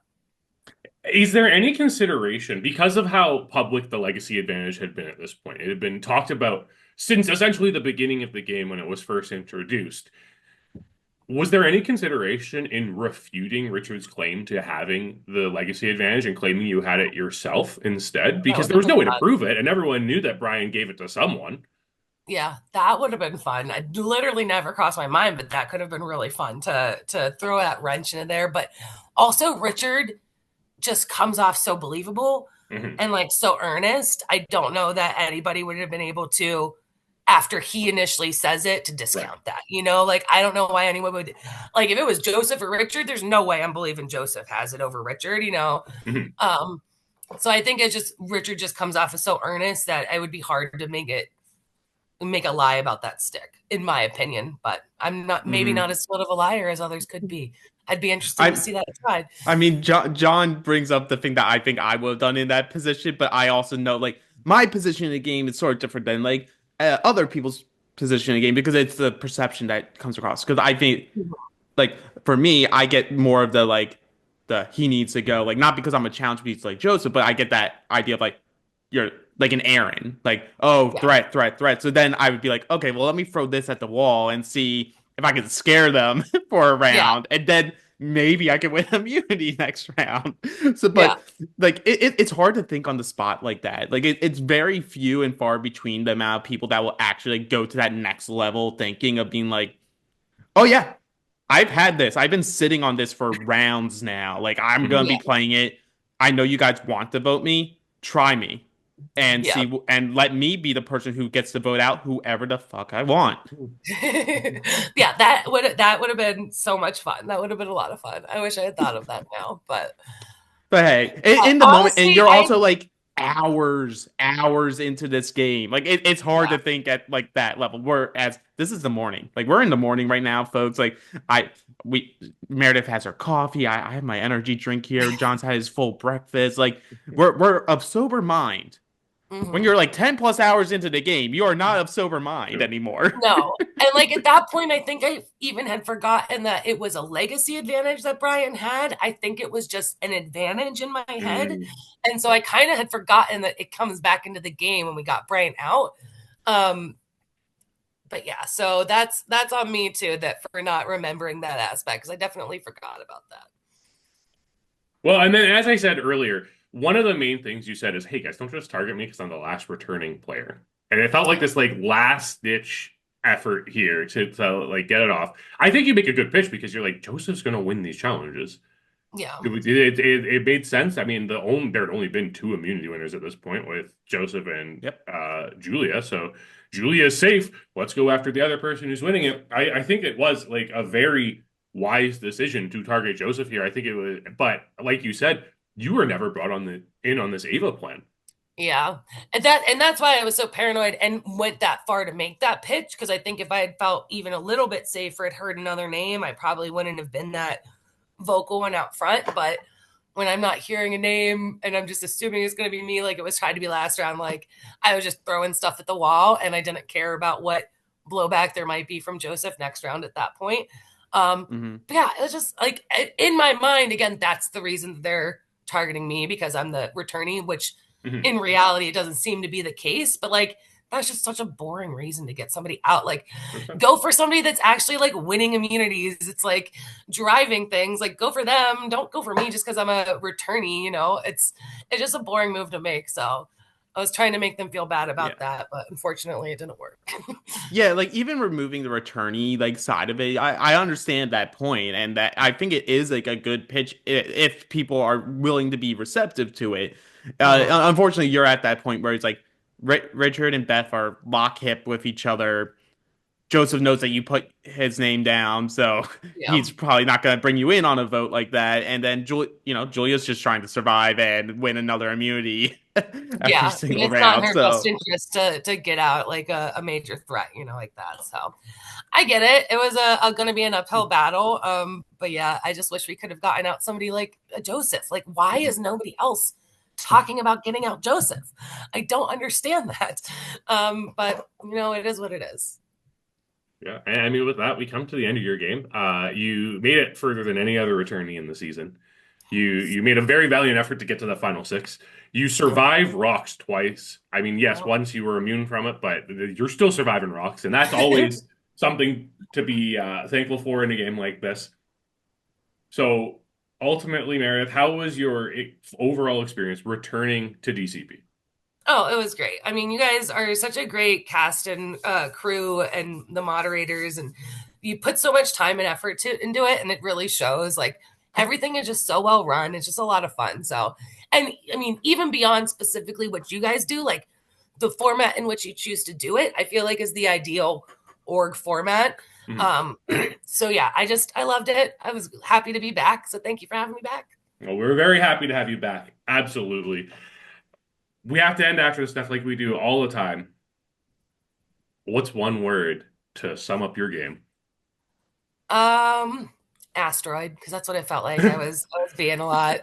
Speaker 1: Is there any consideration, because of how public the legacy advantage had been at this point, it had been talked about since essentially the beginning of the game when it was first introduced. Was there any consideration in refuting Richard's claim to having the legacy advantage and claiming you had it yourself instead?
Speaker 2: that
Speaker 1: Because
Speaker 2: would
Speaker 1: there
Speaker 2: have
Speaker 1: was
Speaker 2: been
Speaker 1: no way to
Speaker 2: fun.
Speaker 1: prove it, and everyone knew that Brien gave it to someone.
Speaker 2: Yeah, that would have been fun. I literally never crossed my mind, but that could have been really fun to throw that wrench into there. But also, Richard just comes off so believable
Speaker 1: Mhm.
Speaker 2: and like so earnest. I don't know that anybody would have been able to, after he initially says it, to
Speaker 1: Right.
Speaker 2: discount that. Like I don't know why anyone would, like, if it was Joseph or Richard, there's no way I'm believing Joseph has it over Richard.
Speaker 1: Mhm.
Speaker 2: Um, so I think it's just Richard just comes off as so earnest that it would be hard to make a lie about that stick, in my opinion. But I'm not maybe not
Speaker 3: Hmm.
Speaker 2: as split of a liar as others could be. I'd be interested to
Speaker 3: I
Speaker 2: see that tried.
Speaker 3: I mean, John brings up the thing that I think I would have done in that position, but I also know like my position in the game is sort of different than like other people's position in the game because it's the perception that comes across. Because I think like for me, I get more of the like the he needs to go, like not because I'm a challenge piece like Joseph, but I get that idea of like you're like an Aaron, like oh
Speaker 2: Yeah,
Speaker 3: threat. So then I would be like, okay, well let me throw this at the wall and see if I can scare them for a
Speaker 2: yeah,
Speaker 3: round, and then maybe I can win immunity next round. So,
Speaker 2: yeah.
Speaker 3: but like it's hard to think on the spot like that. Like it's very few and far between the amount of people that will actually like, go to that next level thinking of being like, oh yeah, I've had this. I've been sitting on this for rounds now. Like I'm gonna
Speaker 1: Mhm.
Speaker 3: be
Speaker 2: Yeah.
Speaker 3: playing it. I know you guys want to vote me. Try me and
Speaker 2: Yeah.
Speaker 3: see, and let me be the person who gets to vote out whoever the fuck I want.
Speaker 2: Yeah, that would have been so much fun. That would have been a lot of fun. I wish I had thought of that now, but
Speaker 3: hey, in the moment, and
Speaker 2: honestly,
Speaker 3: you're also like hours into this game. Like it's hard
Speaker 2: yeah.
Speaker 3: to think at like that level. Whereas this is the morning. Like we're in the morning right now, folks. Like we Meredith has her coffee. I have my energy drink here. John's had his full breakfast. Like we're of sober mind. When you're like 10 plus hours into the game, you are not of sober mind anymore.
Speaker 2: No. And like at that point, I think I even had forgotten that it was a legacy advantage that Brien had. I think it was just an advantage in my head. And so I kind of had forgotten that it comes back into the game when we got Brien out. But yeah, so that's on me too, that for not remembering that aspect, because I definitely forgot about that.
Speaker 1: Well, and then as I said earlier, one of the main things you said is, "Hey guys, don't just target me because I'm the last returning player." And it felt like this like last ditch effort here to like get it off. I think you make a good pitch because you're like, Joseph's going to win these challenges.
Speaker 2: Yeah.
Speaker 1: It made sense. I mean, there had only been 2 immunity winners at this point with Joseph and Julia. So Julia is safe. Let's go after the other person who's winning it. I think it was like a very wise decision to target Joseph here. I think it was, but like you said, you were never brought in on this Ava plan.
Speaker 2: Yeah. And that's why I was so paranoid and went that far to make that pitch. Because I think if I had felt even a little bit safer, had heard another name, I probably wouldn't have been that vocal one out front. But when I'm not hearing a name and I'm just assuming it's going to be me, like it was trying to be last round, like I was just throwing stuff at the wall and I didn't care about what blowback there might be from Joseph next round at that point. But yeah, it was just like in my mind, again, that's the reason they're targeting me, because I'm the returnee, which in reality, it doesn't seem to be the case. But like, that's just such a boring reason to get somebody out. Like, go for somebody that's actually like winning immunities. It's like driving things. Like, go for them. Don't go for me just because I'm a returnee. You know, it's just a boring move to make. So I was trying to make them feel bad about that, but unfortunately, it didn't work.
Speaker 3: Yeah, like even removing the returnee like side of it, I understand that point, and that I think it is like a good pitch if people are willing to be receptive to it. Unfortunately, you're at that point where it's like Richard and Beth are lock hip with each other. Joseph knows that you put his name down, so he's probably not going to bring you in on a vote like that. And then Julia's just trying to survive and win another immunity every single
Speaker 2: it's
Speaker 3: round.
Speaker 2: not her best interest to get out like a major threat, like that. So I get it. It was going to be an uphill battle. But yeah, I just wish we could have gotten out somebody like Joseph. Like, why is nobody else talking about getting out Joseph? I don't understand that. But it is what it is.
Speaker 1: Yeah, and I mean, with that, we come to the end of your game. You made it further than any other returnee in the season. You made a very valiant effort to get to the final 6. You survived rocks twice. I mean, yes, once you were immune from it, but you're still surviving rocks, and that's always something to be thankful for in a game like this. So, ultimately, Meredith, how was your overall experience returning to DCP?
Speaker 2: Oh, it was great. I mean, you guys are such a great cast and crew, and the moderators, and you put so much time and effort into it, and it really shows. Like, everything is just so well run. It's just a lot of fun. So, and I mean, even beyond specifically what you guys do, like the format in which you choose to do it, I feel like is the ideal org format. So yeah, I loved it. I was happy to be back. So thank you for having me back.
Speaker 1: Well, we're very happy to have you back. Absolutely. We have to end after stuff like we do all the time. What's one word to sum up your game?
Speaker 2: Asteroid, because that's what it felt like. I was being a lot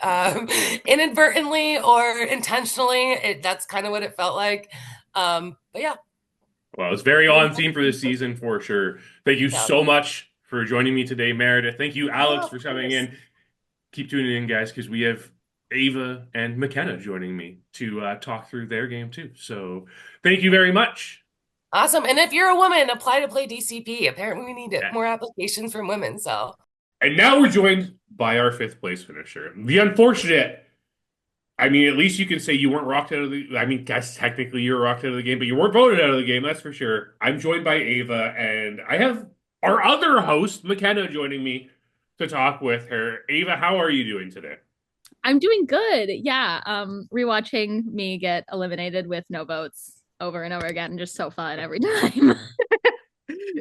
Speaker 2: inadvertently or intentionally. That's kind of what it felt like. But yeah.
Speaker 1: Well, it's very on theme for this season for sure. Thank you so much for joining me today, Meredith. Thank you, Alex, for coming in. Keep tuning in, guys, because we have Ava and McKenna joining me to talk through their game too. So thank you very much.
Speaker 2: Awesome. And if you're a woman, apply to play DCP. Apparently we need more applications from women. So.
Speaker 1: And now we're joined by our 5th place finisher. The unfortunate, I mean, at least you can say you weren't rocked out of the, I mean, guys, technically you were rocked out of the game, but you weren't voted out of the game, that's for sure. I'm joined by Ava, and I have our other host, McKenna, joining me to talk with her. Ava, how are you doing today?
Speaker 4: I'm doing good. Yeah. Rewatching me get eliminated with no votes over and over again, just so fun every time.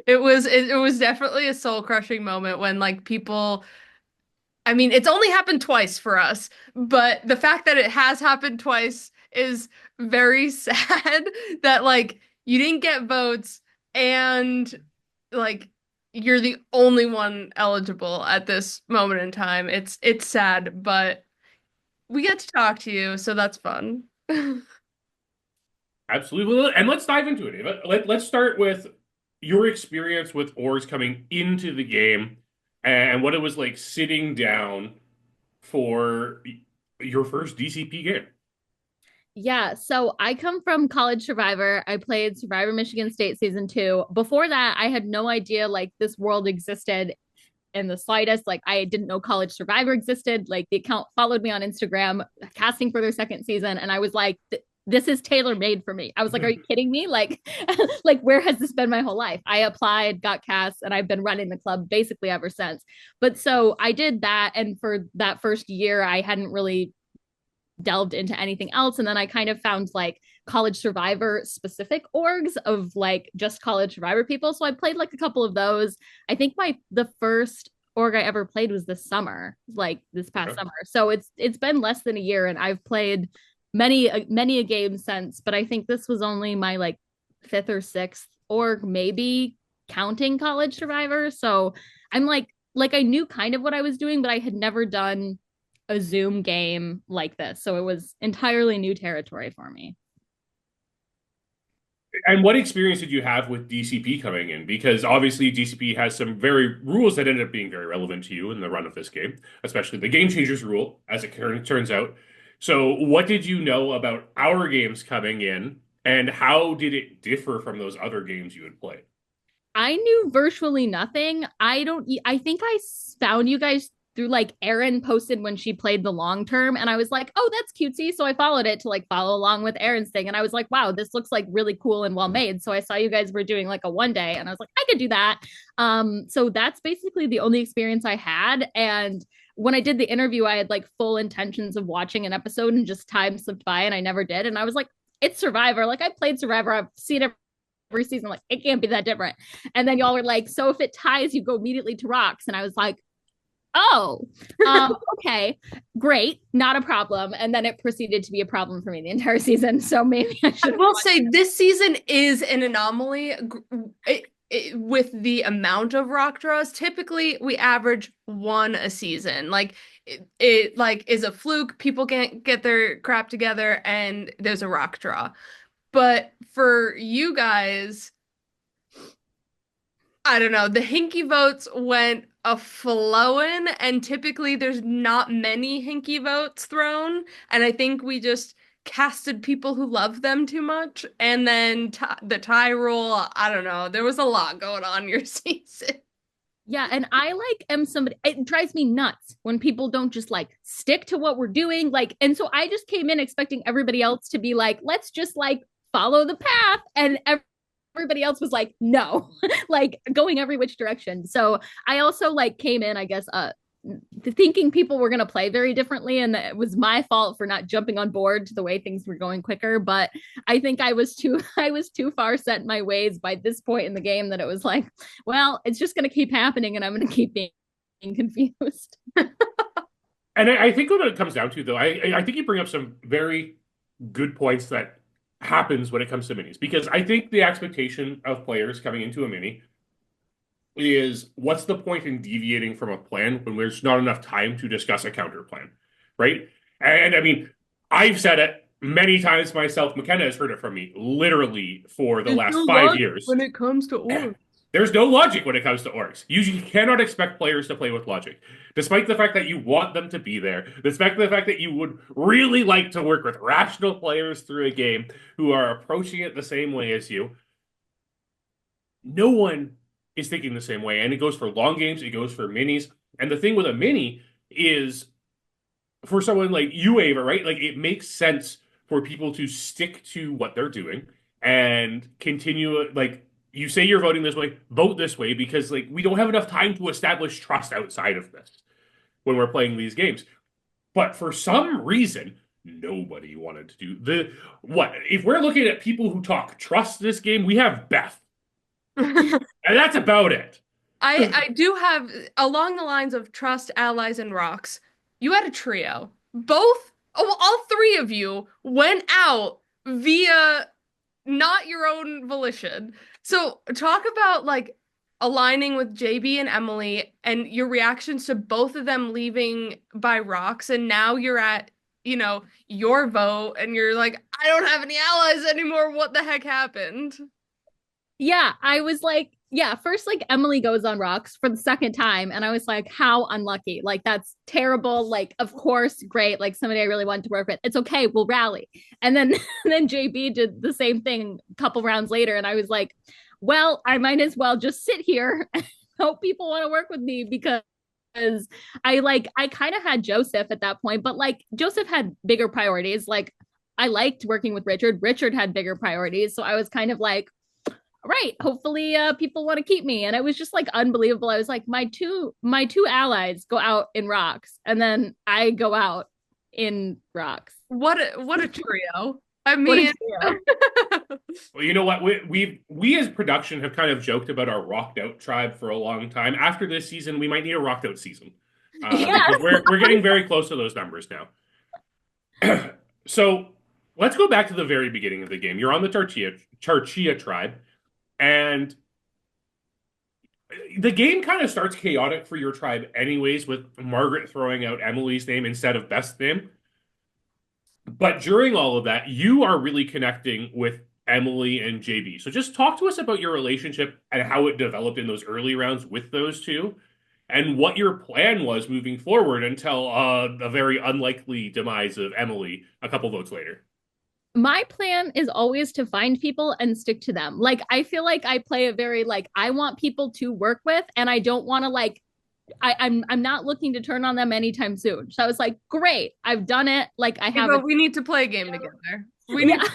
Speaker 5: It was definitely a soul crushing moment when like people. I mean, it's only happened twice for us, but the fact that it has happened twice is very sad that like you didn't get votes and like you're the only one eligible at this moment in time. It's sad, but we get to talk to you, so that's fun.
Speaker 1: Absolutely. And let's dive into it, Ava. Let's start with your experience with orgs coming into the game and what it was like sitting down for your first DCP game.
Speaker 4: Yeah, so I come from College Survivor. I played Survivor Michigan State season 2. Before that, I had no idea like this world existed in the slightest. Like I didn't know College Survivor existed. Like the account followed me on Instagram, casting for their second season, and I was like, this is tailor made for me. I was like, are you kidding me? Like, like where has this been my whole life? I applied, got cast, and I've been running the club basically ever since. But so I did that, and for that first year, I hadn't really delved into anything else. And then I kind of found like College Survivor specific orgs of like just College Survivor people. So I played like a couple of those. I think the first org I ever played was this summer, like this past summer. So it's been less than a year, and I've played many a game since. But I think this was only my like fifth or sixth org, maybe counting College Survivor. So I'm like I knew kind of what I was doing, but I had never done a Zoom game like this. So it was entirely new territory for me.
Speaker 1: And what experience did you have with DCP coming in? Because obviously DCP has some very rules that ended up being very relevant to you in the run of this game, especially the Game Changers rule, as it turns out. So what did you know about our games coming in, and how did it differ from those other games you had played?
Speaker 4: I knew virtually nothing. I think I found you guys through like Erin posted when she played the long term, and I was like, oh, that's cutesy. So I followed it to like follow along with Erin's thing. And I was like, wow, this looks like really cool and well made. So I saw you guys were doing like a 1 day, and I was like, I could do that. So that's basically the only experience I had. And when I did the interview, I had like full intentions of watching an episode, and just time slipped by and I never did. And I was like, it's Survivor. Like I played Survivor. I've seen it every season. Like it can't be that different. And then y'all were like, so if it ties, you go immediately to rocks. And I was like, oh, okay, great, not a problem. And then it proceeded to be a problem for me the entire season. So maybe I
Speaker 5: will say this season is an anomaly with the amount of rock draws. Typically, we average one a season. Like it like is a fluke. People can't get their crap together, and there's a rock draw. But for you guys, I don't know. The hinky votes went a-flowing, and typically there's not many hinky votes thrown. And I think we just casted people who love them too much. And then the tie rule, I don't know. There was a lot going on your season.
Speaker 4: Yeah, and I like am somebody, it drives me nuts when people don't just like stick to what we're doing. Like, and so I just came in expecting everybody else to be like, let's just like follow the path. And everybody else was like, no, like going every which direction. So I also like came in, I guess, thinking people were going to play very differently, and it was my fault for not jumping on board to the way things were going quicker. But I think I was too far set in my ways by this point in the game that it was like, well, it's just going to keep happening, and I'm going to keep being confused.
Speaker 1: And I think what it comes down to, though, I think you bring up some very good points that happens when it comes to minis, because I think the expectation of players coming into a mini is, what's the point in deviating from a plan when there's not enough time to discuss a counter plan, right? And I mean, I've said it many times myself. McKenna has heard it from me literally for the last 5 years.
Speaker 5: When it comes to orgs.
Speaker 1: There's no logic when it comes to orgs. You cannot expect players to play with logic. Despite the fact that you want them to be there, despite the fact that you would really like to work with rational players through a game who are approaching it the same way as you, no one is thinking the same way. And it goes for long games, it goes for minis. And the thing with a mini is, for someone like you, Ava, right? Like, it makes sense for people to stick to what they're doing and continue, like, you say you're voting this way, vote this way, because like we don't have enough time to establish trust outside of this when we're playing these games. But for some reason, nobody wanted to do the what? If we're looking at people who talk trust this game, we have Beth. And that's about it.
Speaker 5: I do have, along the lines of trust, allies, and rocks, you had a trio. All three of you went out via not your own volition. So talk about like aligning with JB and Emily and your reactions to both of them leaving by rocks. And now you're at, your vote and you're like, I don't have any allies anymore. What the heck happened?
Speaker 4: Yeah, I was like, yeah, first like Emily goes on rocks for the second time and I was like, how unlucky. Like that's terrible. Like of course, great. Like somebody I really wanted to work with. It's okay, we'll rally. And then then JB did the same thing a couple rounds later and I was like, well, I might as well just sit here and hope people want to work with me because I kind of had Joseph at that point, but like Joseph had bigger priorities. Like I liked working with Richard. Richard had bigger priorities. So I was kind of like, right, hopefully people want to keep me. And it was just like unbelievable. I was like, my two allies go out in rocks and then I go out in rocks.
Speaker 5: What a trio. I mean,
Speaker 1: well, you know what? We as production have kind of joked about our rocked out tribe for a long time. After this season, we might need a rocked out season. Because we're getting very close to those numbers now. So let's go back to the very beginning of the game. You're on the Tarchia tribe, and the game kind of starts chaotic for your tribe anyways, with Margret throwing out Emily's name instead of Beth's name. But during all of that, you are really connecting with Emily and JB. So just talk to us about your relationship and how it developed in those early rounds with those two and what your plan was moving forward until the very unlikely demise of Emily a couple votes later.
Speaker 4: My plan is always to find people and stick to them. Like, I feel like I play a very, like, I want people to work with and I don't want to like, I'm not looking to turn on them anytime soon. So I was like, great, I've done it. Like I have.
Speaker 5: But we need to play a game together. We need
Speaker 4: all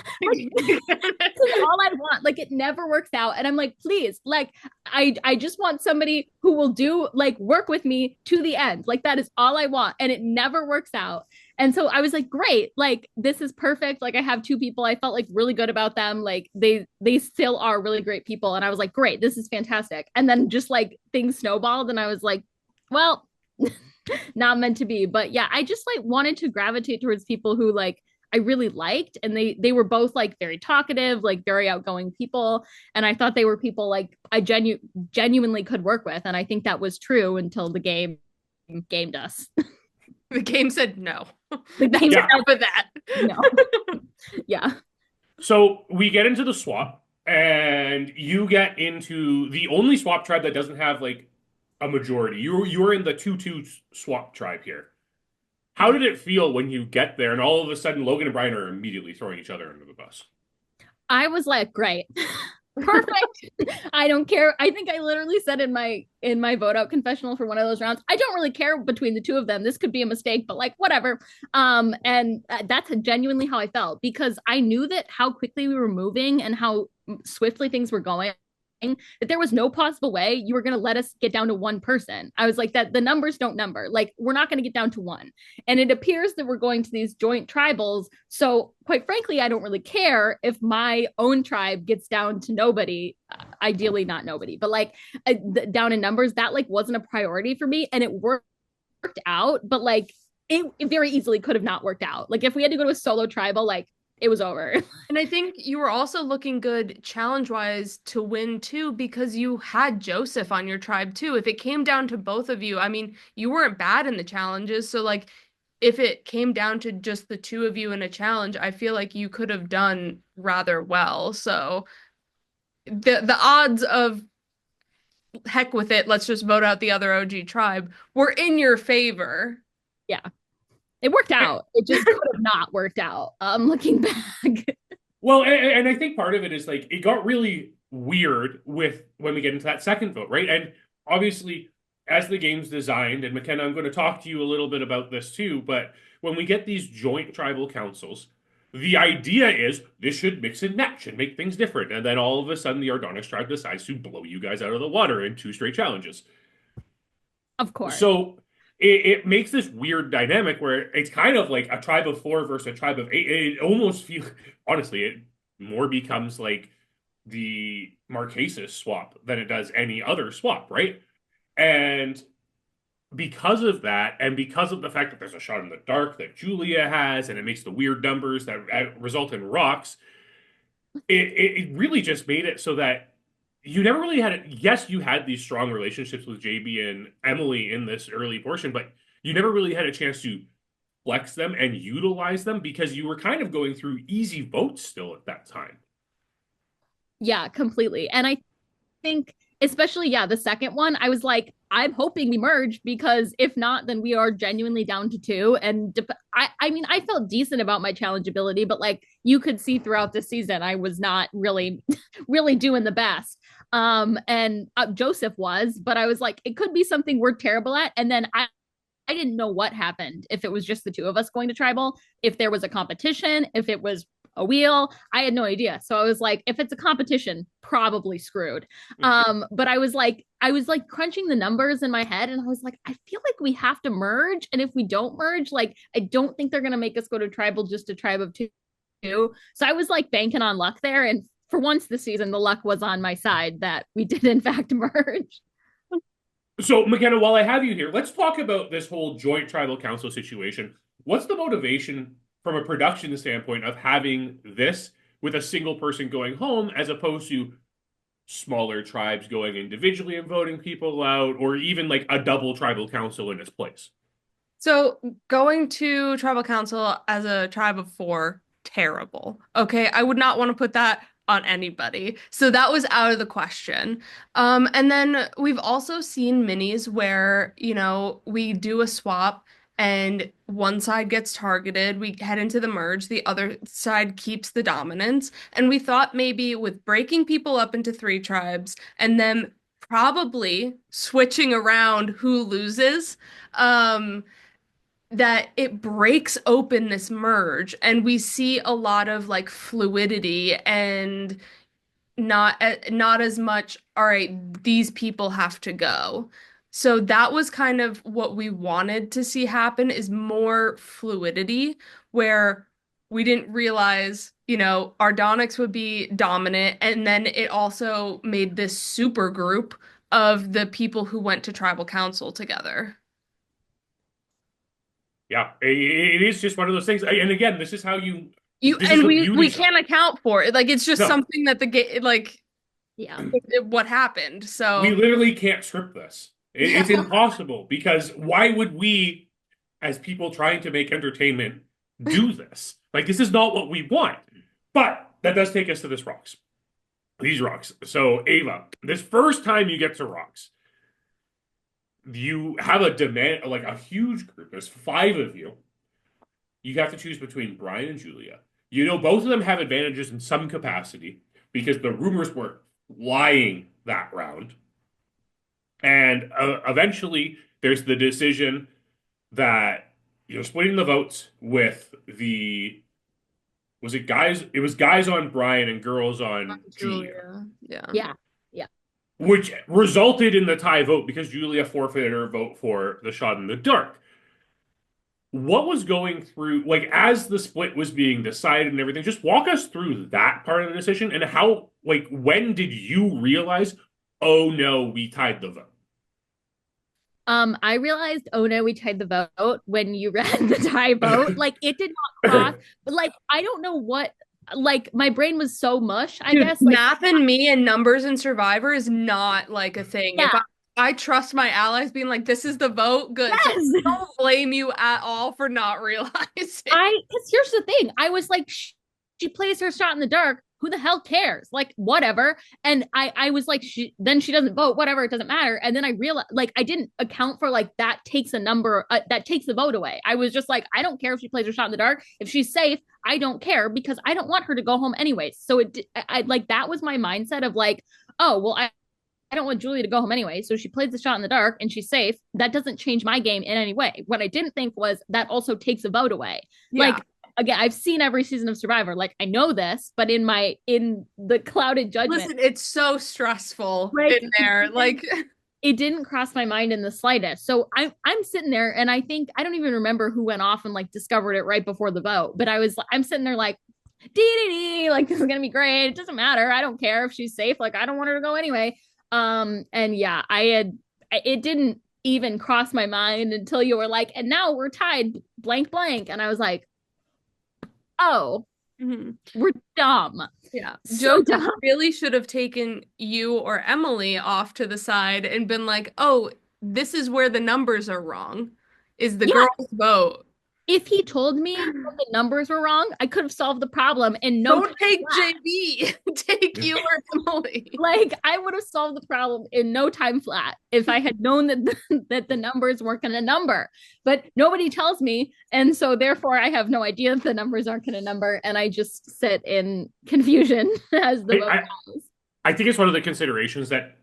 Speaker 4: I want. Like it never works out, and I'm like, please, like I just want somebody who will do like work with me to the end. Like that is all I want, and it never works out. And so I was like, great, like this is perfect. Like I have two people. I felt like really good about them. Like they still are really great people, and I was like, great, this is fantastic. And then just like things snowballed, and I was like, well, not meant to be. But yeah, I just like wanted to gravitate towards people who like I really liked, and they were both like very talkative, like very outgoing people, and I thought they were people like I genuinely could work with, and I think that was true until the game gamed us.
Speaker 5: The game said no.
Speaker 4: The game
Speaker 5: said no for that.
Speaker 4: No. Yeah.
Speaker 1: So we get into the swap, and you get into the only swap tribe that doesn't have like a majority. You're in the 2-2 swap tribe here. How did it feel when you get there and all of a sudden Logan and Brien are immediately throwing each other under the bus?
Speaker 4: I was like, great. Perfect. I don't care. I think I literally said in my vote out confessional for one of those rounds, I don't really care between the two of them. This could be a mistake, but like whatever. And that's genuinely how I felt, because I knew that how quickly we were moving and how swiftly things were going, that there was no possible way you were going to let us get down to one person. I was like, that the numbers don't number. Like, we're not going to get down to one. And it appears that we're going to these joint tribals. So quite frankly, I don't really care if my own tribe gets down to nobody, ideally not nobody, but like down in numbers, that like wasn't a priority for me. And it worked out, but like it very easily could have not worked out. Like if we had to go to a solo tribal, like it was over.
Speaker 5: And I think you were also looking good challenge-wise to win too, because you had Joseph on your tribe too. If it came down to both of you, I mean, you weren't bad in the challenges. So like if it came down to just the two of you in a challenge, I feel like you could have done rather well. So the odds of heck with it, let's just vote out the other OG tribe, were in your favor.
Speaker 4: Yeah. It worked out. It just could have not worked out. Looking back.
Speaker 1: Well, and I think part of it is like it got really weird with when we get into that second vote, right? And obviously, as the game's designed, and McKenna, I'm going to talk to you a little bit about this too, but when we get these joint tribal councils, the idea is this should mix and match and make things different. And then all of a sudden, the Ardonis tribe decides to blow you guys out of the water in 2 straight challenges.
Speaker 4: Of course.
Speaker 1: So it makes this weird dynamic where it's kind of like a tribe of 4 versus a tribe of 8. It almost feels, honestly, it more becomes like the Marquesas swap than it does any other swap, right? And because of that, and because of the fact that there's a shot in the dark that Julia has, and it makes the weird numbers that result in rocks, it really just made it so that you never really had it. Yes, you had these strong relationships with JB and Emily in this early portion, but you never really had a chance to flex them and utilize them because you were kind of going through easy votes still at that time.
Speaker 4: Yeah, completely. And I think, especially, the second one, I was like, I'm hoping we merge, because if not, then we are genuinely down to 2. And I mean, I felt decent about my challengeability, but like you could see throughout the season, I was not really, really doing the best. And Joseph was, but I was like, it could be something we're terrible at. And then I didn't know what happened, if it was just the 2 of us going to tribal, if there was a competition, if it was a wheel. I had no idea. So I was like, if it's a competition, probably screwed. But I was like crunching the numbers in my head, and I was like, I feel like we have to merge. And if we don't merge, like, I don't think they're going to make us go to tribal, just a tribe of 2. So I was like banking on luck there. And for once this season, the luck was on my side that we did in fact merge.
Speaker 1: So, McKenna, while I have you here, let's talk about this whole joint tribal council situation. What's the motivation from a production standpoint of having this with a single person going home, as opposed to smaller tribes going individually and voting people out, or even like a double tribal council in its place?
Speaker 5: So going to tribal council as a tribe of 4, terrible. Okay, I would not want to put that on anybody. So that was out of the question. And then we've also seen minis where, we do a swap and one side gets targeted, we head into the merge, the other side keeps the dominance. And we thought maybe with breaking people up into 3 tribes and then probably switching around who loses, that it breaks open this merge and we see a lot of like fluidity and not as much, all right, these people have to go. So that was kind of what we wanted to see happen, is more fluidity, where we didn't realize, Ardonics would be dominant, and then it also made this super group of the people who went to tribal council together.
Speaker 1: Yeah, it is just one of those things. And again, this is how
Speaker 5: we can't account for it. Like, it's just something that the game, like, what happened. So
Speaker 1: we literally can't script this. It's impossible, because why would we, as people trying to make entertainment, do this? Like, this is not what we want. But that does take us to this rocks. These rocks. So, Ava, this first time you get to rocks, you have a demand, like a huge group. There's 5 of you. You have to choose between Brien and Julia. Both of them have advantages in some capacity, because the rumors were lying that round. And eventually, there's the decision that you're splitting the votes with the... Was it guys? It was guys on Brien and girls on Julia.
Speaker 4: Yeah.
Speaker 1: Which resulted in the tie vote, because Julia forfeited her vote for the shot in the dark. What was going through, like, as the split was being decided and everything? Just walk us through that part of the decision, and how, like, when did you realize, oh no, we tied the vote?
Speaker 4: I realized, oh no, we tied the vote when you read the tie vote. Like, it did not cross, but like, I don't know what, like, my brain was so mush, I guess. Like,
Speaker 5: math and me and numbers and Survivor is not like a thing.
Speaker 4: Yeah.
Speaker 5: If I trust my allies being like, this is the vote, good.
Speaker 4: Yes.
Speaker 5: So I don't blame you at all for not realizing.
Speaker 4: Because here's the thing. I was like, she plays her shot in the dark. Who the hell cares? Like, whatever. And I was like, then she doesn't vote, whatever, it doesn't matter. And then I realized, like, I didn't account for, like, that takes a number, that takes the vote away. I was just like, I don't care if she plays her shot in the dark. If she's safe, I don't care, because I don't want her to go home anyways. So I like, that was my mindset of like, oh, well, I don't want Julia to go home anyway. So she plays the shot in the dark and she's safe. That doesn't change my game in any way. What I didn't think was that also takes a vote away.
Speaker 5: Yeah.
Speaker 4: Like, again, I've seen every season of Survivor. Like, I know this, but in the clouded judgment.
Speaker 5: Listen, it's so stressful in there. Like,
Speaker 4: it didn't cross my mind in the slightest. So I'm sitting there, and I think I don't even remember who went off and like discovered it right before the vote. But I'm sitting there like, dee, like this is gonna be great. It doesn't matter. I don't care if she's safe. Like I don't want her to go anyway. And yeah, it didn't even cross my mind until you were like, and now we're tied blank blank, and I was like, oh, we're dumb.
Speaker 5: Yeah.
Speaker 4: So
Speaker 5: Joe
Speaker 4: dumb.
Speaker 5: really should have taken you or Emily off to the side and been like, oh, this is where the numbers are wrong, is the girls' vote.
Speaker 4: If he told me the numbers were wrong, I could have solved the problem in no
Speaker 5: Don't take JB. Take you or Emily.
Speaker 4: Like I would have solved the problem in no time flat if I had known that the numbers weren't going to number. But nobody tells me, and so therefore I have no idea that the numbers aren't going to number, and I just sit in confusion as the vote goes.
Speaker 1: I think it's one of the considerations that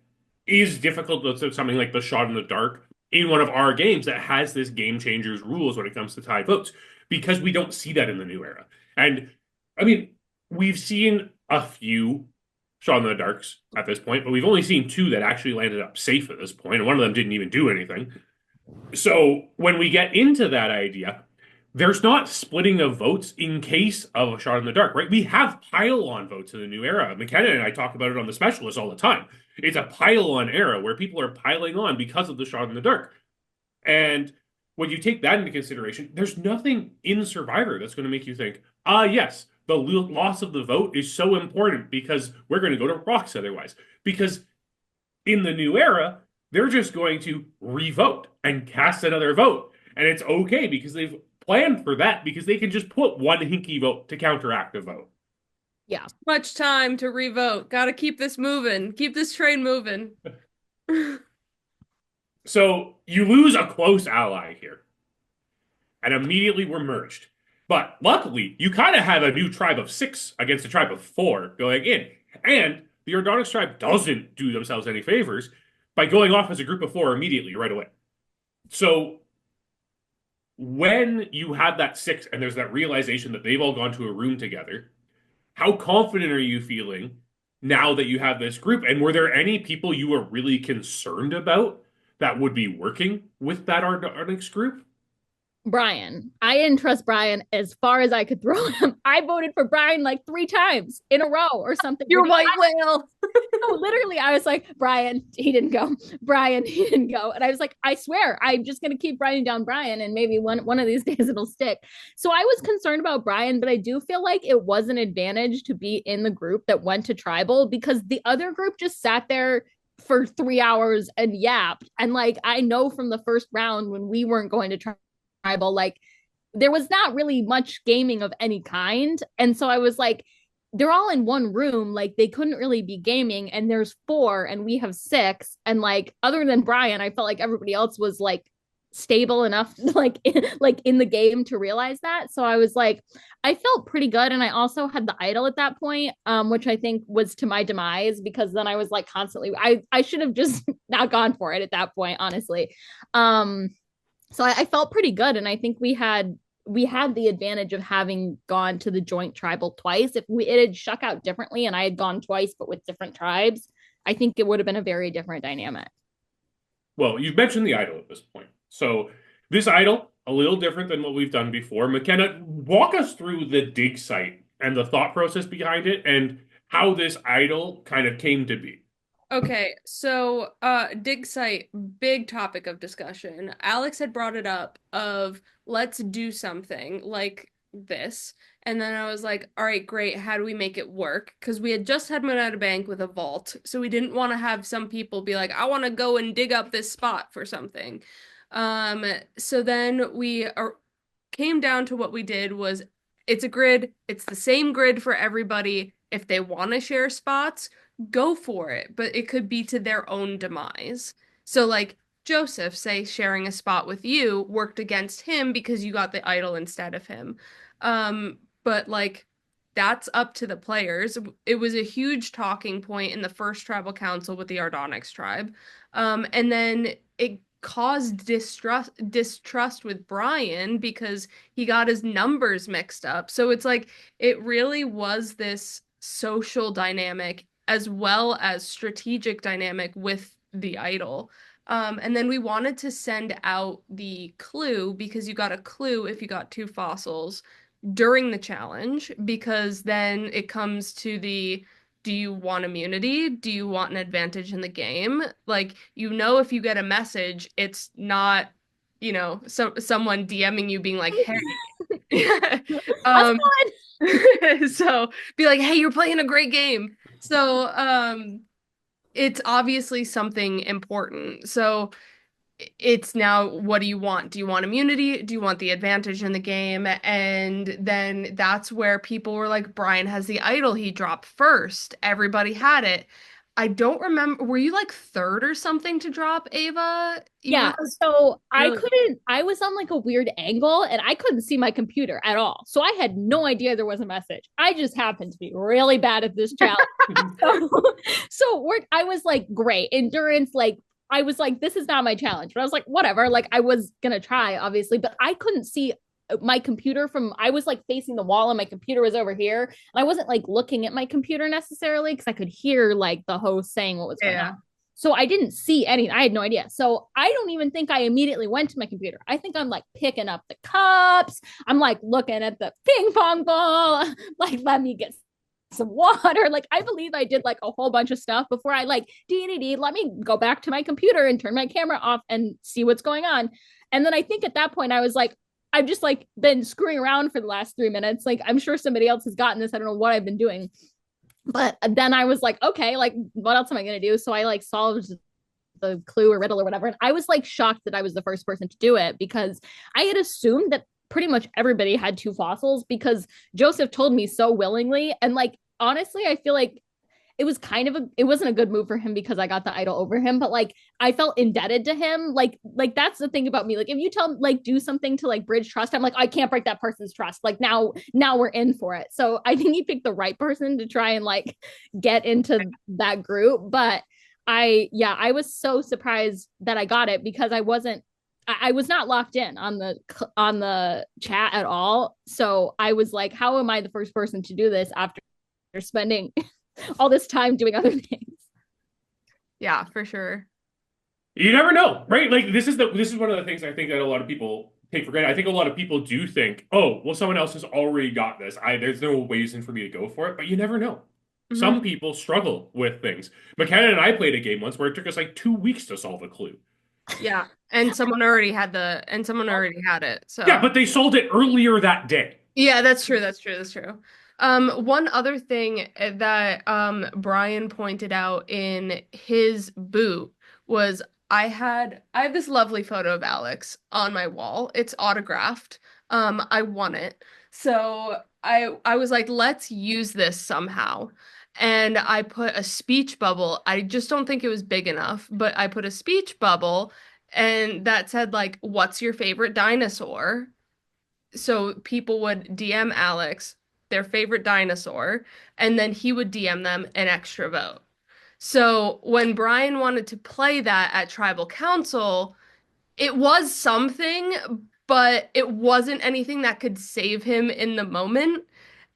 Speaker 1: is difficult with something like the shot in the dark in one of our games that has this game changers rules when it comes to tie votes, because we don't see that in the new era. And I mean, we've seen a few shot in the darks at this point, but we've only seen 2 that actually landed up safe at this point, and one of them didn't even do anything. So when we get into that idea, there's not splitting of votes in case of a shot in the dark, right? We have pile-on votes in the new era. McKenna and I talk about it on the Specialist all the time. It's a pile-on era where people are piling on because of the shot in the dark. And when you take that into consideration, there's nothing in Survivor that's going to make you think, yes, the loss of the vote is so important because we're going to go to rocks otherwise. Because in the new era, they're just going to re-vote and cast another vote. And it's okay because they've planned for that, because they can just put one hinky vote to counteract a vote.
Speaker 4: Yeah.
Speaker 5: Much time to revote. Gotta keep this moving. Keep this train moving.
Speaker 1: So you lose a close ally here. And immediately we're merged. But luckily, you kind of have a new tribe of 6 against a tribe of 4 going in. And the Ordonix tribe doesn't do themselves any favors by going off as a group of 4 immediately, right away. So when you have that 6 and there's that realization that they've all gone to a room together, how confident are you feeling now that you have this group? And were there any people you were really concerned about that would be working with that Ordonix group?
Speaker 4: Brien. I didn't trust Brien as far as I could throw him. I voted for Brien like 3 times in a row or something.
Speaker 5: You're white whale.
Speaker 4: No, literally, I was like, Brien, he didn't go. Brien, he didn't go. And I was like, I swear, I'm just going to keep writing down Brien, and maybe one of these days it'll stick. So I was concerned about Brien, but I do feel like it was an advantage to be in the group that went to tribal, because the other group just sat there for 3 hours and yapped. And like, I know from the first round when we weren't going to tribal, like there was not really much gaming of any kind. And so I was like, they're all in one room, like they couldn't really be gaming, and there's 4 and we have 6, and like other than Brien, I felt like everybody else was like stable enough like in the game to realize that. So I was like, I felt pretty good. And I also had the idol at that point, which I think was to my demise, because then I was like constantly, I should have just not gone for it at that point, honestly. So I felt pretty good, and I think we had the advantage of having gone to the joint tribal twice. If it had shook out differently and I had gone twice but with different tribes, I think it would have been a very different dynamic.
Speaker 1: Well, you've mentioned the idol at this point. So this idol, a little different than what we've done before. McKenna, walk us through the dig site and the thought process behind it and how this idol kind of came to be.
Speaker 5: Okay, so dig site, big topic of discussion. Alex had brought it up of let's do something like this. And then I was like, all right, great. How do we make it work? Because we had just had Moneta Bank with a vault. So we didn't want to have some people be like, I want to go and dig up this spot for something. So then we came down to what we did was it's a grid. It's the same grid for everybody. If they want to share spots, go for it, but it could be to their own demise. So like Joseph, say sharing a spot with you worked against him because you got the idol instead of him. But like that's up to the players. It was a huge talking point in the first tribal council with the Ordonix tribe. And then it caused distrust with Brien because he got his numbers mixed up. So it's like it really was this social dynamic as well as strategic dynamic with the idol. And then we wanted to send out the clue because you got a clue if you got 2 fossils during the challenge, because then it comes to the, do you want immunity? Do you want an advantage in the game? Like, if you get a message, it's not, someone DMing you being like, hey. So be like, hey, you're playing a great game. So it's obviously something important. So it's now, what do you want? Do you want immunity? Do you want the advantage in the game? And then that's where people were like, Brien has the idol. He dropped first. Everybody had it. I don't remember. Were you like third or something to drop, Ava?
Speaker 4: Yeah. So I was on like a weird angle and I couldn't see my computer at all. So I had no idea there was a message. I just happened to be really bad at this challenge. I was like, great. Endurance, like, I was like, this is not my challenge. But I was like, whatever. Like, I was going to try, obviously, but I couldn't see my computer I was like facing the wall and my computer was over here. And I wasn't like looking at my computer necessarily because I could hear like the host saying what was going on. So I didn't see anything. I had no idea. So I don't even think I immediately went to my computer. I think I'm like picking up the cups. I'm like looking at the ping pong ball. Like, let me get some water. Like, I believe I did like a whole bunch of stuff before I like, let me go back to my computer and turn my camera off and see what's going on. And then I think at that point I was like, I've just like been screwing around for the last 3 minutes. Like, I'm sure somebody else has gotten this. I don't know what I've been doing. But then I was like, okay, like, what else am I going to do? So I like solved the clue or riddle or whatever. And I was like shocked that I was the first person to do it because I had assumed that pretty much everybody had 2 fossils because Joseph told me so willingly. And like, honestly, I feel like it was it wasn't a good move for him because I got the idol over him, but like I felt indebted to him. Like that's the thing about me. Like, if you do something to like bridge trust, I'm like, I can't break that person's trust. Like now we're in for it. So I think he picked the right person to try and like get into that group. But I was so surprised that I got it because I was not locked in on the chat at all. So I was like, how am I the first person to do this after spending all this time doing other things?
Speaker 5: Yeah, for sure.
Speaker 1: You never know, right? Like, this is one of the things I think that a lot of people take for granted. I think a lot of people do think, oh, well, someone else has already got this. There's no reason for me to go for it, but you never know. Mm-hmm. Some people struggle with things. McKenna and I played a game once where it took us like 2 weeks to solve a clue.
Speaker 5: Yeah, and someone already had it. So
Speaker 1: yeah, but they sold it earlier that day.
Speaker 5: Yeah, that's true. One other thing that Brien pointed out in his boot was I have this lovely photo of Alex on my wall. It's autographed. I won it. So I was like, let's use this somehow. And I put a speech bubble. I just don't think it was big enough, but I put a speech bubble and that said like, what's your favorite dinosaur? So people would DM Alex their favorite dinosaur, and then he would DM them an extra vote. So when Brien wanted to play that at Tribal Council, it was something, but it wasn't anything that could save him in the moment.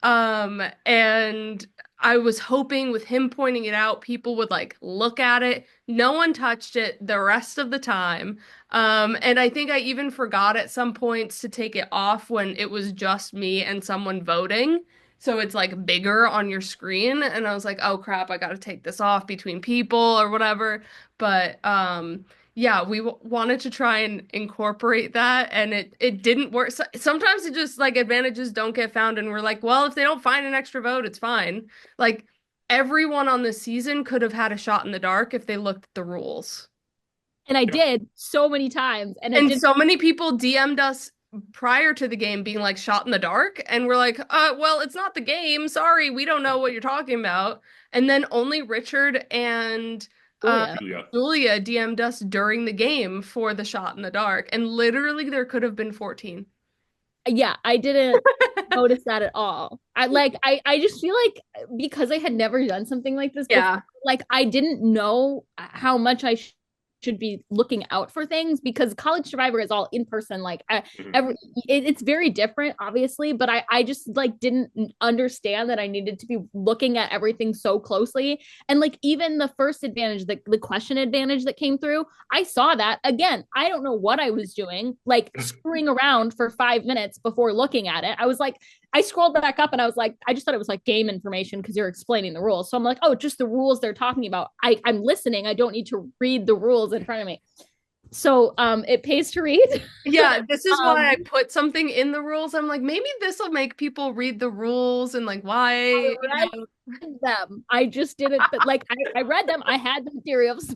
Speaker 5: And I was hoping with him pointing it out, people would like look at it. No one touched it the rest of the time. And I think I even forgot at some points to take it off when it was just me and someone voting. So it's like bigger on your screen. And I was like, oh crap, I got to take this off between people or whatever. But yeah, we wanted to try and incorporate that, and it didn't work. Sometimes it just like advantages don't get found, and we're like, well, if they don't find an extra vote, it's fine. Like, everyone on this season could have had a shot in the dark if they looked at the rules.
Speaker 4: And I did so many times.
Speaker 5: And so many people DM'd us prior to the game being like, shot in the dark, and we're like, well, it's not the game. Sorry, we don't know what you're talking about. And then only Richard and Julia DM'd us during the game for the shot in the dark, and literally there could have been 14.
Speaker 4: Yeah, I didn't notice that at all. I just feel like because I had never done something like this before, like I didn't know how much I should be looking out for things, because College Survivor is all in person. Like it's very different, obviously, but I just like didn't understand that I needed to be looking at everything so closely. And like even the first advantage, the question advantage that came through, I saw that again. I don't know what I was doing, like screwing around for 5 minutes before looking at it. I was like, I scrolled back up and I was like, I just thought it was like game information because you're explaining the rules. So I'm like, oh, just the rules they're talking about. I'm listening. I don't need to read the rules in front of me. So it pays to read.
Speaker 5: Yeah, this is why I put something in the rules. I'm like, maybe this will make people read the rules and like why.
Speaker 4: I read them. I just didn't, but like I read them. I had the materials.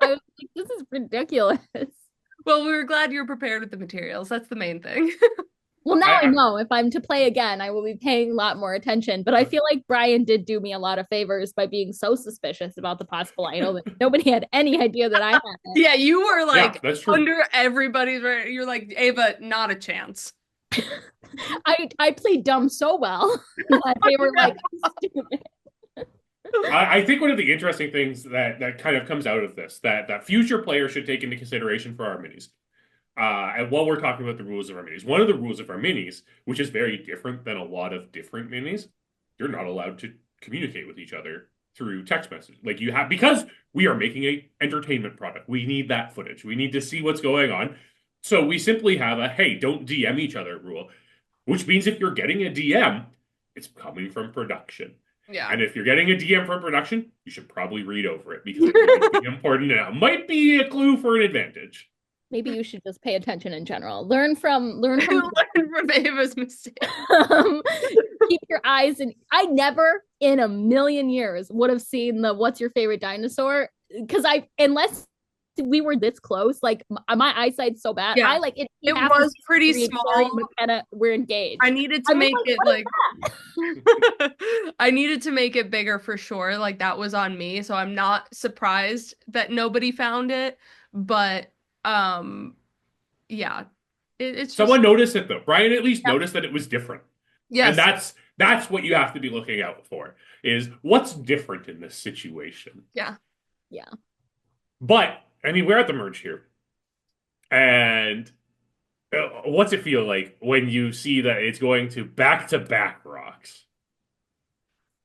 Speaker 4: I was like, this is ridiculous.
Speaker 5: Well, we were glad you were prepared with the materials. That's the main thing.
Speaker 4: Well, now I know if I'm to play again, I will be paying a lot more attention. But I feel like Brien did do me a lot of favors by being so suspicious about the possible idol that nobody had any idea that I had it.
Speaker 5: Yeah, you were like
Speaker 1: under
Speaker 5: everybody's. You're like, Ava, not a chance.
Speaker 4: I played dumb so well that they were like stupid.
Speaker 1: I think one of the interesting things that kind of comes out of this that future players should take into consideration for our minis. And while we're talking about the rules of our minis, one of the rules of our minis, which is very different than a lot of different minis, you're not allowed to communicate with each other through text message. Like you have, because we are making a entertainment product. We need that footage. We need to see what's going on. So we simply have a, hey, don't DM each other rule, which means if you're getting a DM, it's coming from production.
Speaker 5: Yeah.
Speaker 1: And if you're getting a DM from production, you should probably read over it because it might be important and it might be a clue for an advantage.
Speaker 4: Maybe you should just pay attention in general. Learn from
Speaker 5: Ava's mistake.
Speaker 4: Keep your eyes in. I never in a million years would have seen the "What's your favorite dinosaur?" because unless we were this close, like my eyesight's so bad.
Speaker 5: Yeah.
Speaker 4: I like it.
Speaker 5: It was pretty small.
Speaker 4: McKenna, we're engaged.
Speaker 5: I needed to make it like I needed to make it bigger for sure. Like that was on me, so I'm not surprised that nobody found it. But yeah, it's
Speaker 1: someone noticed it though. Brien at least noticed that it was different.
Speaker 5: Yes,
Speaker 1: and that's what you have to be looking out for, is what's different in this situation.
Speaker 5: Yeah.
Speaker 1: But I mean, we're at the merge here, and what's it feel like when you see that it's going to back rocks?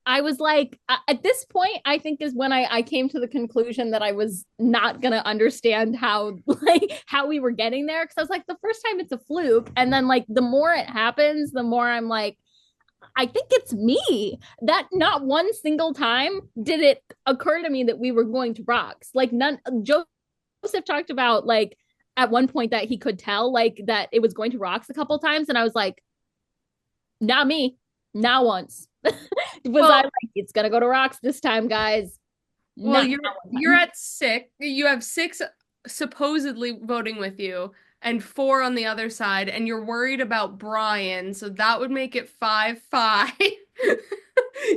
Speaker 4: I was like, at this point, I think is when I came to the conclusion that I was not going to understand how we were getting there. Cause I was like, the first time it's a fluke. And then like, the more it happens, the more I'm like, I think it's me. That not one single time did it occur to me that we were going to rocks. Like Joseph talked about like at one point that he could tell like that it was going to rocks a couple times. And I was like, not me, not once. I like, it's gonna go to rocks this time, guys?
Speaker 5: Well, you're at 6. You have 6 supposedly voting with you, and 4 on the other side, and you're worried about Brien, so that would make it 5-5.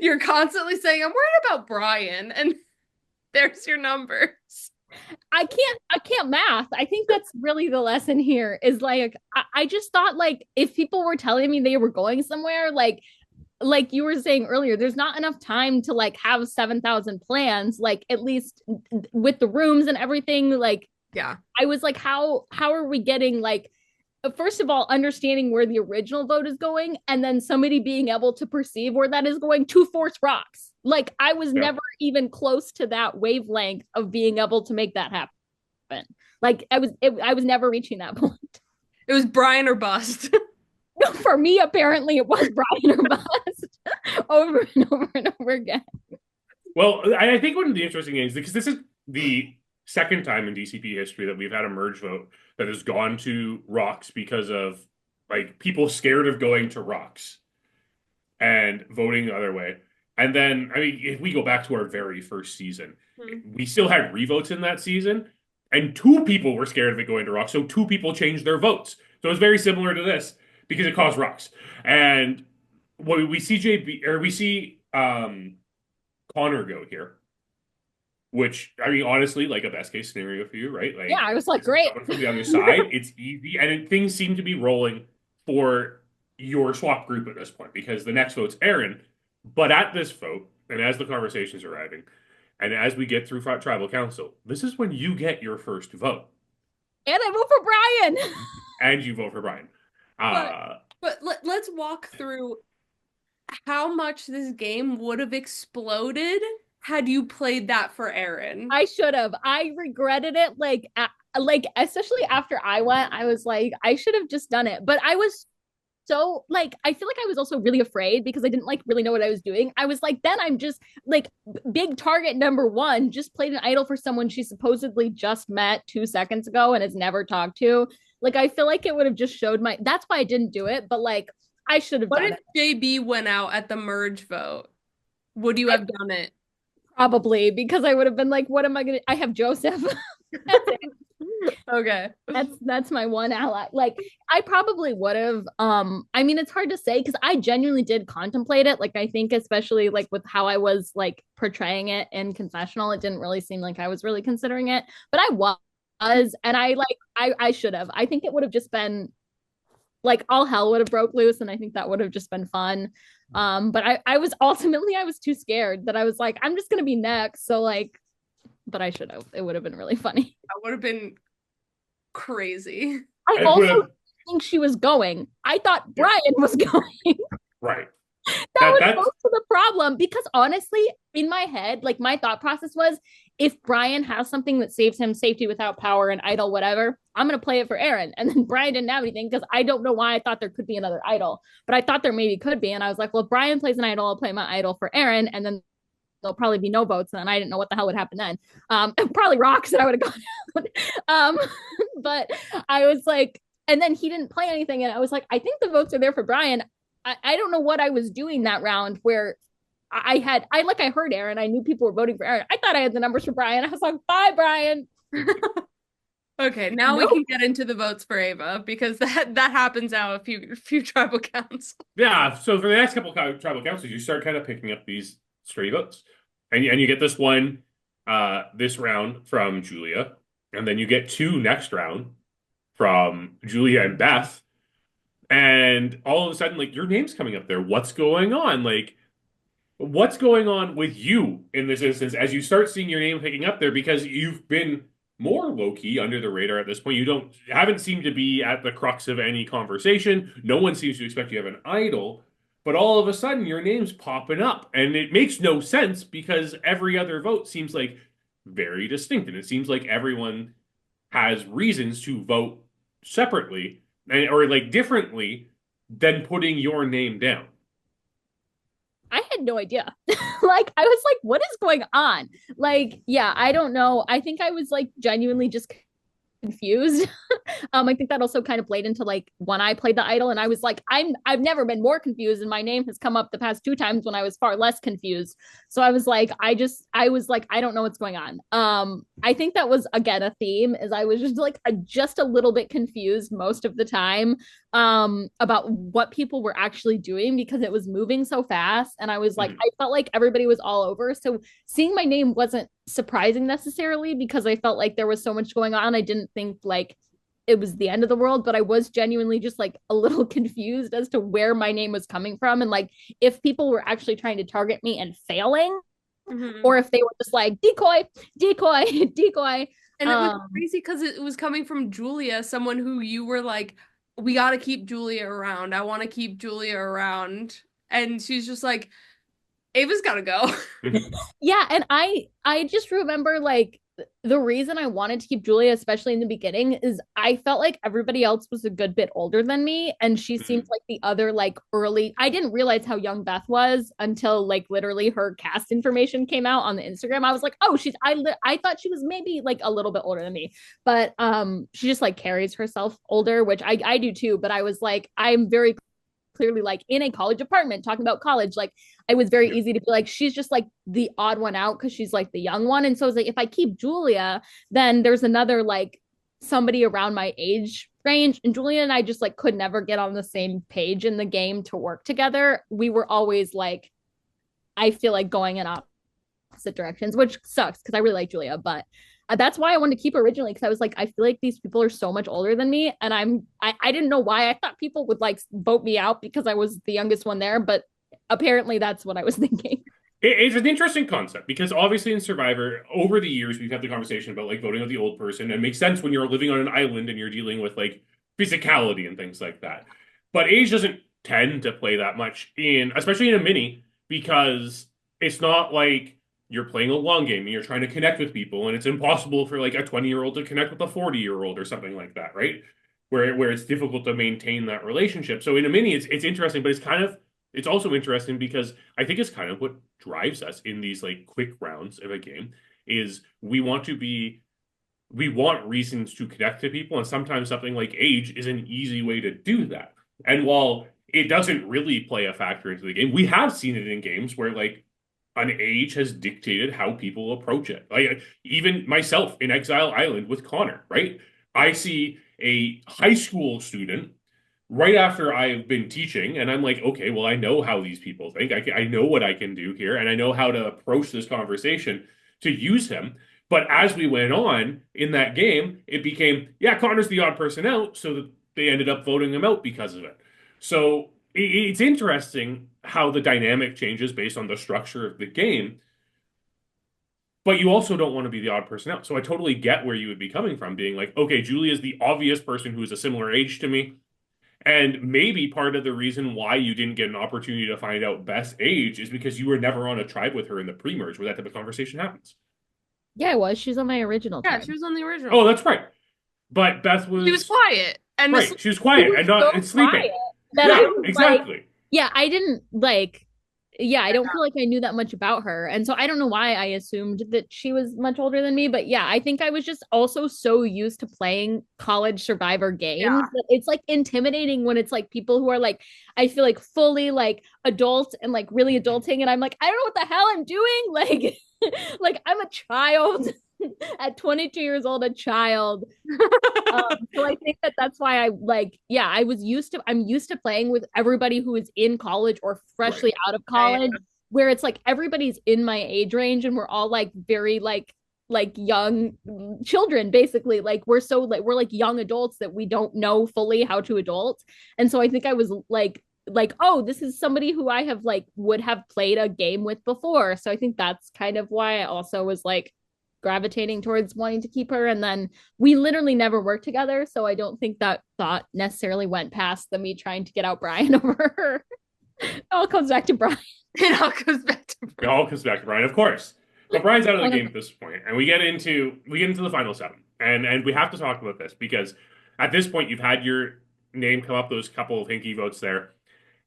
Speaker 5: You're constantly saying, "I'm worried about Brien," and there's your numbers.
Speaker 4: I can't math. I think that's really the lesson here. Is like I just thought like if people were telling me they were going somewhere, like you were saying earlier, there's not enough time to like have 7,000 plans, like at least with the rooms and everything. Like,
Speaker 5: yeah,
Speaker 4: I was like, how are we getting like, first of all, understanding where the original vote is going, and then somebody being able to perceive where that is going to force rocks. Like I was never even close to that wavelength of being able to make that happen. Like I was never reaching that point.
Speaker 5: It was Brien or bust.
Speaker 4: For me, apparently, it was Brien or bust over and over and over again.
Speaker 1: Well, I think one of the interesting things, because this is the second time in DCP history that we've had a merge vote that has gone to rocks because of like people scared of going to rocks and voting the other way. And then, I mean, if we go back to our very first season, we still had revotes in that season, and 2 people were scared of it going to rocks, so 2 people changed their votes. So it's very similar to this, because it caused rocks. And when we see Connor go here, which I mean, honestly, like a best case scenario for you, right? Like,
Speaker 4: yeah, I was like, great.
Speaker 1: From the other side, it's easy, and things seem to be rolling for your swap group at this point, because the next vote's Erin. But at this vote, and as the conversation's arriving, And as we get through tribal council, this is when you get your first vote.
Speaker 4: And I vote for Brien.
Speaker 1: And you vote for Brien.
Speaker 5: But let's walk through how much this game would have exploded had you played that for Erin.
Speaker 4: I should have. I regretted it. Like especially after I went, I was like, I should have just done it. But I was so like, I feel like I was also really afraid because I didn't like really know what I was doing. I was like, then I'm just like big target number one, just played an idol for someone she supposedly just met 2 seconds ago and has never talked to. Like, I feel like it would have just showed my, that's why I didn't do it. But like, I should have done it.
Speaker 5: What if JB went out at the merge vote? Would you have done it?
Speaker 4: Probably, because I would have been like, what am I gonna, I have Joseph.
Speaker 5: Okay.
Speaker 4: That's my one ally. Like, I probably would have. I mean, it's hard to say because I genuinely did contemplate it. Like, I think especially like with how I was like portraying it in confessional, it didn't really seem like I was really considering it. But I was, and I should have. I think it would have just been like all hell would have broke loose, and I think that would have just been fun. But I was ultimately I was too scared that I was like, I'm just gonna be next. So like, but I should have. It would have been really funny.
Speaker 5: That would have been crazy.
Speaker 4: I also think she was going. I thought Brien was going.
Speaker 1: Right.
Speaker 4: That was most of the problem because honestly, in my head, like my thought process was, if Brien has something that saves him safety without power and idol, whatever, I'm going to play it for Erin. And then Brien didn't have anything because I don't know why I thought there could be another idol, but I thought there maybe could be. And I was like, well, if Brien plays an idol, I'll play my idol for Erin. And then there'll probably be no votes. And I didn't know what the hell would happen then. Probably rocks that I would have gone out. But I was like, and then he didn't play anything. And I was like, I think the votes are there for Brien. I don't know what I was doing that round where I heard Erin. I knew people were voting for Erin. I thought I had the numbers for Brien. I was like, bye, Brien.
Speaker 5: Okay, now we can get into the votes for Ava because that happens now a few tribal counts.
Speaker 1: Yeah, so for the next couple of tribal councils, you start kind of picking up these stray votes. And you get this one this round from Julia, and then you get 2 next round from Julia and Beth. And all of a sudden, like, your name's coming up there. What's going on? Like, what's going on with you in this instance as you start seeing your name picking up there? Because you've been more low-key under the radar at this point. You haven't seemed to be at the crux of any conversation. No one seems to expect you have an idol. But all of a sudden, your name's popping up. And it makes no sense because every other vote seems like very distinct. And it seems like everyone has reasons to vote separately or like differently than putting your name down.
Speaker 4: I had no idea. Like, I was like, what is going on? Like, yeah, I don't know. I think I was like genuinely just confused. I think that also kind of played into like when I played the idol and I was like, I've never been more confused and my name has come up the past 2 times when I was far less confused. So I was like, I don't know what's going on. I think that was again a theme is I was just like just a little bit confused most of the time about what people were actually doing because it was moving so fast and I was like I felt like everybody was all over, so seeing my name wasn't surprising necessarily because I felt like there was so much going on. I didn't think like it was the end of the world, but I was genuinely just like a little confused as to where my name was coming from and like if people were actually trying to target me and failing or if they were just like decoy.
Speaker 5: And it was crazy because it was coming from Julia, someone who you were like, we got to keep Julia around. I want to keep Julia around. And she's just like, Ava's got to go.
Speaker 4: Yeah. And I just remember like the reason I wanted to keep Julia, especially in the beginning, is I felt like everybody else was a good bit older than me. And she seemed like the other like early, I didn't realize how young Beth was until like literally her cast information came out on the Instagram. I was like, oh, I thought she was maybe like a little bit older than me, but she just like carries herself older, which I do too. But I was like, I'm very clearly like in a college apartment talking about college. Like it was very easy to be like, she's just like the odd one out because she's like the young one. And so I was like, if I keep Julia, then there's another like somebody around my age range. And Julia and I just like could never get on the same page in the game to work together. We were always like, I feel like going in opposite directions, which sucks because I really like Julia, but that's why I wanted to keep her originally, because I was like, I feel like these people are so much older than me, and I didn't know why. I thought people would like vote me out because I was the youngest one there, but apparently that's what I was thinking.
Speaker 1: It's an interesting concept because obviously in Survivor, over the years, we've had the conversation about like voting with the old person, and it makes sense when you're living on an island and you're dealing with like physicality and things like that. But age doesn't tend to play that much especially in a mini, because it's not like you're playing a long game and you're trying to connect with people, and it's impossible for like a 20-year-old to connect with a 40-year-old or something like that, right? Where it's difficult to maintain that relationship. So in a mini, it's interesting, but it's also interesting because I think it's kind of what drives us in these like quick rounds of a game is we want reasons to connect to people, and sometimes something like age is an easy way to do that. And while it doesn't really play a factor into the game, we have seen it in games where like an age has dictated how people approach it. Like even myself in Exile Island with Connor, right? I see a high school student right after I've been teaching, and I'm like, okay, well, I know how these people think. I know what I can do here, and I know how to approach this conversation to use him. But as we went on in that game, it became, yeah, Connor's the odd person out, so that they ended up voting him out because of it. So it's interesting how the dynamic changes based on the structure of the game. But you also don't want to be the odd person out. So I totally get where you would be coming from, being like, okay, Julie is the obvious person who is a similar age to me. And maybe part of the reason why you didn't get an opportunity to find out Beth's age is because you were never on a tribe with her in the pre-merge where that type of conversation happens.
Speaker 4: Yeah, I was. She was on my original
Speaker 5: Yeah,
Speaker 4: tribe.
Speaker 5: she was on the original.
Speaker 1: Oh, that's right. But Beth was...
Speaker 5: She was quiet. And
Speaker 1: right, she was quiet and not and sleeping. Yeah, exactly.
Speaker 4: Like, yeah, I didn't like... Yeah, I don't feel like I knew that much about her. And so I don't know why I assumed that she was much older than me. But yeah, I think I was just also so used to playing college Survivor games that it's like intimidating when it's like people who are like, I feel like fully like adult and like really adulting. And I'm like, I don't know what the hell I'm doing. Like, like I'm a child at 22 years old, a child. So I think that's why I'm used to playing with everybody who is in college or freshly out of college, where it's like everybody's in my age range and we're all like very like young children, basically. Like we're like young adults that we don't know fully how to adult. And so I think I was like, oh, this is somebody who I have like would have played a game with before. So I think that's kind of why I also was like gravitating towards wanting to keep her. And then we literally never worked together, so I don't think that thought necessarily went past me trying to get out Brien over her. It all comes back to Brien.
Speaker 5: It all comes back to
Speaker 1: Brien, of course. But Brian's out of the game at this point, and we get into the final seven, and we have to talk about this because at this point you've had your name come up those couple of hinky votes there,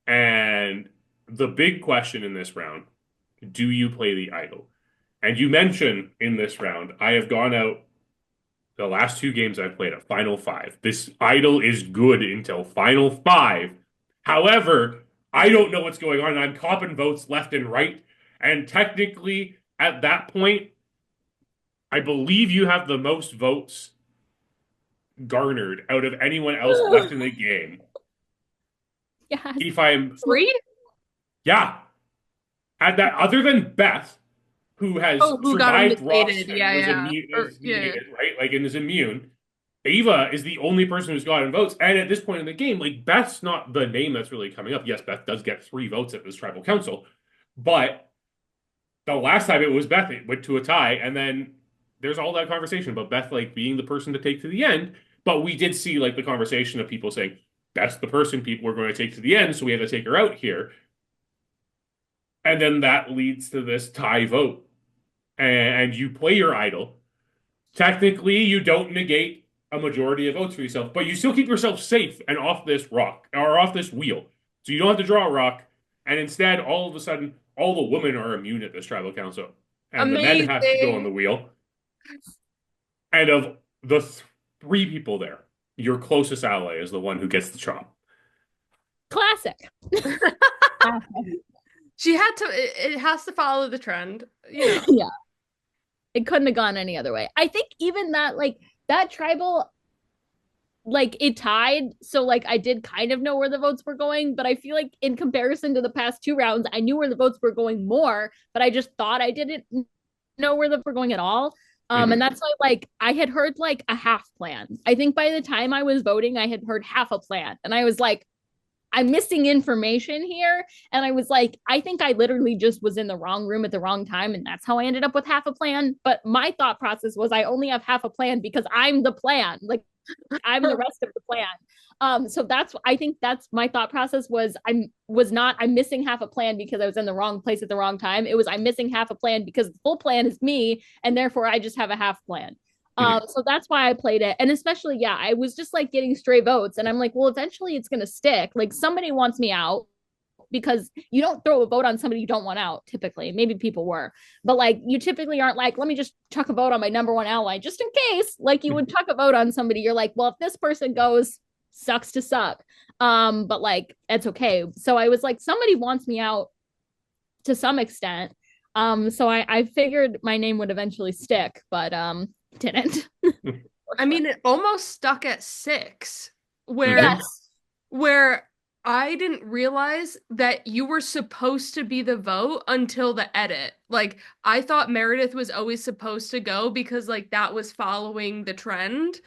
Speaker 1: and the big question in this round: do you play the idol? And you mentioned in this round, I have gone out the last two games I've played at Final 5. This idol is good until Final 5. However, I don't know what's going on. I'm copping votes left and right. And technically, at that point, I believe you have the most votes garnered out of anyone else left in the game.
Speaker 4: Yeah.
Speaker 1: If I'm...
Speaker 5: 3?
Speaker 1: Yeah. And that, other than Beth, who has survived Ross and was immune, right? Like, and is immune. Ava is the only person who's gotten votes. And at this point in the game, like, Beth's not the name that's really coming up. Yes, Beth does get 3 votes at this tribal council. But the last time it was Beth, it went to a tie. And then there's all that conversation about Beth, like, being the person to take to the end. But we did see, like, the conversation of people saying, that's the person people are going to take to the end, so we have to take her out here. And then that leads to this tie vote. And you play your idol. Technically, you don't negate a majority of votes for yourself, but you still keep yourself safe and off this rock, or off this wheel. So you don't have to draw a rock, and instead, all of a sudden, all the women are immune at this tribal council. And the men have to go on the wheel. And of the 3 people there, your closest ally is the one who gets the chop.
Speaker 4: Classic.
Speaker 5: She had to, it has to follow the trend. You know.
Speaker 4: Yeah. It couldn't have gone any other way. I think even that, like, that tribal, like, it tied. So, like, I did kind of know where the votes were going, but I feel like in comparison to the past 2 rounds, I knew where the votes were going more, but I just thought I didn't know where they were going at all. And that's why, like, I had heard, like, a half plan. I think by the time I was voting, I had heard half a plan. And I was like, I'm missing information here. And I was like, I think I literally just was in the wrong room at the wrong time. And that's how I ended up with half a plan. But my thought process was I only have half a plan because I'm the plan. Like I'm the rest of the plan. So I think that's my thought process was I'm missing half a plan because I was in the wrong place at the wrong time. It was I'm missing half a plan because the full plan is me. And therefore I just have a half plan. So that's why I played it. And especially, yeah, I was just like getting stray votes. And I'm like, well, eventually it's going to stick. Like somebody wants me out because you don't throw a vote on somebody you don't want out typically. Maybe people were. But like you typically aren't like, let me just chuck a vote on my number one ally just in case. Like you would chuck a vote on somebody. You're like, well, if this person goes, sucks to suck. But like, it's okay. So I was like, somebody wants me out to some extent. So I figured my name would eventually stick, but didn't.
Speaker 5: I mean, it almost stuck at 6, where I didn't realize that you were supposed to be the vote until the edit. Like, I thought Meredith was always supposed to go because, like, that was following the trend.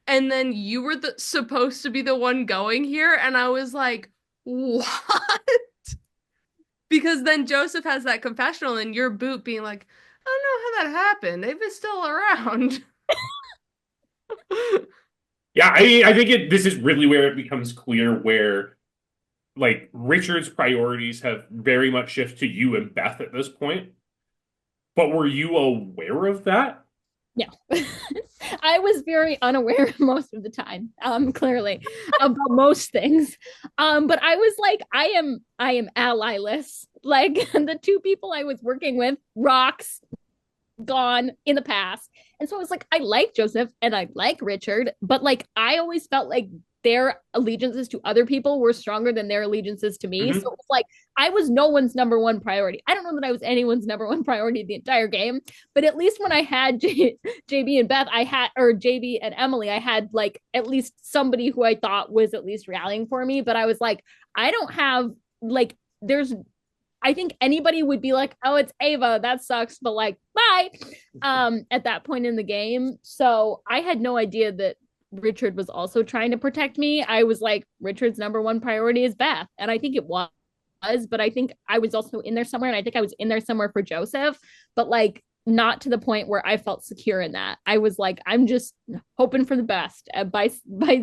Speaker 5: And then you were supposed to be the one going here. And I was like, what? Because then Joseph has that confessional and your boot being like, I don't know how that happened. Ava's still around.
Speaker 1: Yeah, I think this is really where it becomes clear where, like, Richard's priorities have very much shifted to you and Beth at this point. But were you aware of that?
Speaker 4: Yeah. I was very unaware most of the time, clearly, about most things. But I was like, I am ally-less. Like the 2 people I was working with, rocks, gone in the past. And so I was like, I like Joseph and I like Richard, but like I always felt like their allegiances to other people were stronger than their allegiances to me. So it was like I was no one's number one priority. I don't know that I was anyone's number one priority the entire game, but at least when I had JB and Beth, or JB and Emily, I had like at least somebody who I thought was at least rallying for me. But I was like, I don't have like I think anybody would be like, oh, it's Ava, that sucks, but like, bye, at that point in the game. So I had no idea that Richard was also trying to protect me. I was like, Richard's number one priority is Beth. And I think it was, but I think I was also in there somewhere. And I think I was in there somewhere for Joseph, but like not to the point where I felt secure in that. I was like, I'm just hoping for the best. By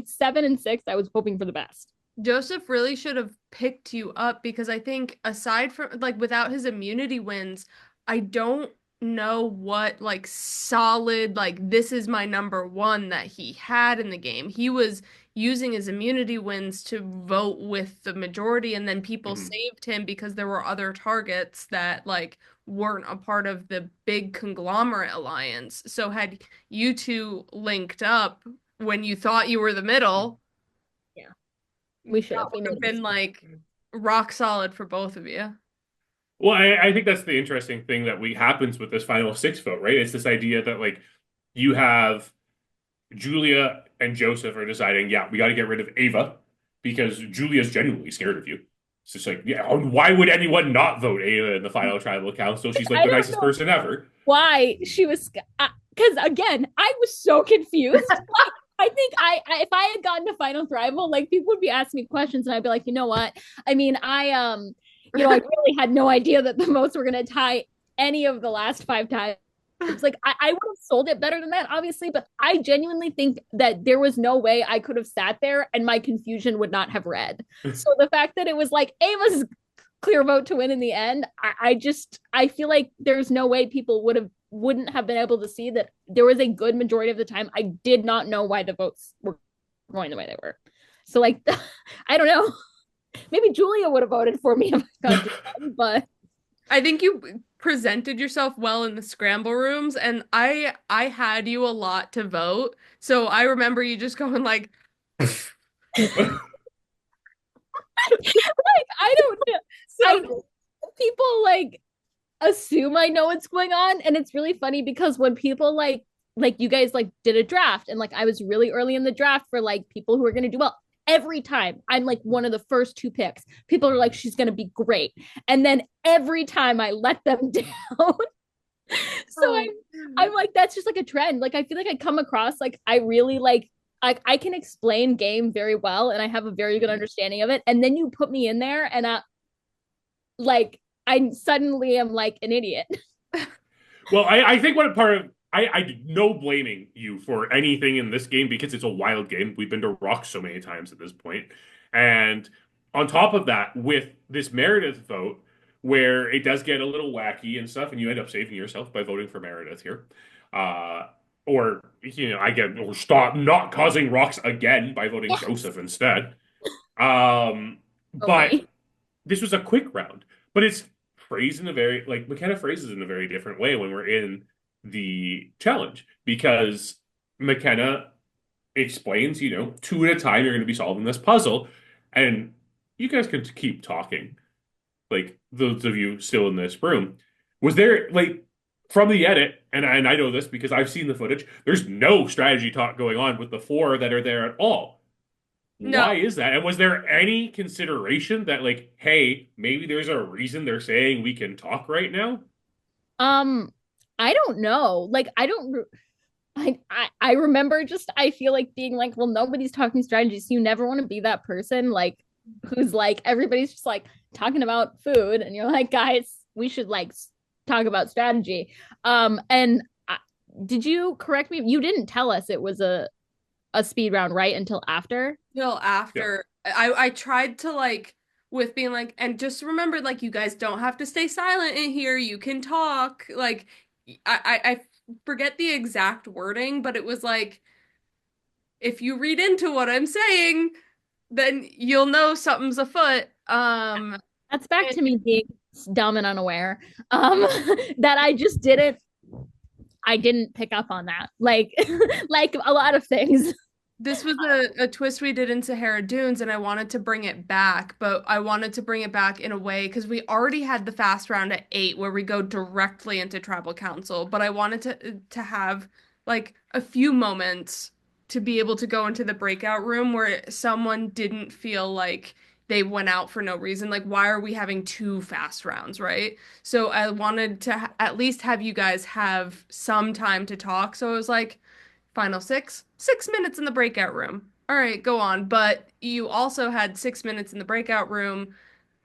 Speaker 4: 7 and 6, I was hoping for the best.
Speaker 5: Joseph really should have picked you up because I think aside from like without his immunity wins, I don't know what like solid like this is my number one that he had in the game. He was using his immunity wins to vote with the majority, and then people saved him because there were other targets that like weren't a part of the big conglomerate alliance. So had you 2 linked up when you thought you were the middle,
Speaker 4: we should have
Speaker 5: been like rock solid for both of you.
Speaker 1: Well, I think that's the interesting thing that happens with this final 6 vote, right? It's this idea that like you have Julia and Joseph are deciding, yeah, we got to get rid of Ava because Julia's genuinely scared of you. It's just like, yeah, why would anyone not vote Ava in the final tribal council? She's like the nicest person ever.
Speaker 4: Why she was, because again, I was so confused. I think if I had gotten to final thrival, like people would be asking me questions and I'd be like, you know what? I mean, I really had no idea that the votes were going to tie any of the last 5 times. It's like, I would have sold it better than that, obviously, but I genuinely think that there was no way I could have sat there and my confusion would not have read. So the fact that it was like Ava's clear vote to win in the end, I feel like there's no way people wouldn't have been able to see that there was a good majority of the time. I did not know why the votes were going the way they were. So like, I don't know. Maybe Julia would have voted for me if I got to, but
Speaker 5: I think you presented yourself well in the scramble rooms, and I had you a lot to vote. So I remember you just going like,
Speaker 4: like I don't know. So people like assume I know what's going on, and it's really funny because when people like you guys like did a draft, and like I was really early in the draft for like people who are going to do well. Every time I'm like one of the first 2 picks, people are like, she's going to be great. And then every time I let them down. So I'm like, that's just like a trend. Like, I feel like I come across like I really like I can explain game very well and I have a very good understanding of it. And then you put me in there and I suddenly am like an idiot.
Speaker 1: Well, I think what part of I no blaming you for anything in this game because it's a wild game. We've been to Rock so many times at this point. And on top of that, with this Meredith vote, where it does get a little wacky and stuff, and you end up saving yourself by voting for Meredith here. Or, or stop not causing rocks again by voting Joseph instead. But this was a quick round. But it's phrased in a very, like, McKenna phrases in a very different way when we're in the challenge. Because McKenna explains, two at a time, you're going to be solving this puzzle. And you guys can keep talking. Like, those of you still in this room. Was there, like, from the edit, and I know this because I've seen the footage, there's no strategy talk going on with the four that are there at all. No. Why is that? And was there any consideration that, like, hey, maybe there's a reason they're saying we can talk right now?
Speaker 4: I don't know. Like, I remember I feel like being like, well, nobody's talking strategy, so you never want to be that person, like, who's like, everybody's just like talking about food, and you're like, guys, we should like talk about strategy. Did you correct me? You didn't tell us it was a speed round, right? Until after?
Speaker 5: Till after. Yeah. I tried to like with being like, and just remember, like, you guys don't have to stay silent in here. You can talk. Like, I forget the exact wording, but it was like, if you read into what I'm saying, then you'll know something's afoot.
Speaker 4: That's back to me being dumb and unaware. That I didn't pick up on that. Like a lot of things.
Speaker 5: This was a twist we did in Sahara Dunes, and I wanted to bring it back, but I wanted to bring it back in a way because we already had the fast round at 8 where we go directly into tribal council, but I wanted to have like a few moments to be able to go into the breakout room where someone didn't feel like they went out for no reason. Like, why are we having 2 fast rounds, right? So I wanted to at least have you guys have some time to talk. So it was like, final 6 minutes in the breakout room. All right, go on. But you also had 6 minutes in the breakout room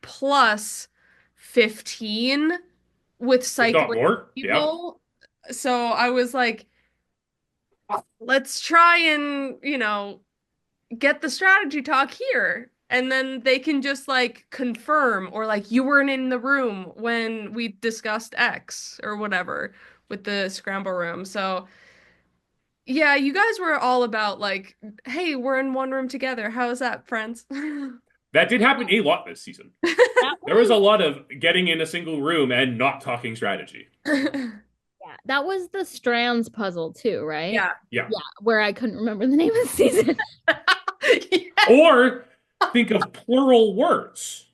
Speaker 5: plus 15 with cycling people. Yeah. So I was like, let's try and, get the strategy talk here. And then they can just like confirm, or like, you weren't in the room when we discussed X or whatever with the scramble room. So yeah, you guys were all about like, hey, we're in one room together. How is that, friends?
Speaker 1: That did happen a lot this season. There was a lot of getting in a single room and not talking strategy.
Speaker 4: Yeah, that was the Strands puzzle too, right?
Speaker 1: Yeah.
Speaker 4: Where I couldn't remember the name of the season.
Speaker 1: Yeah. Or think of plural words.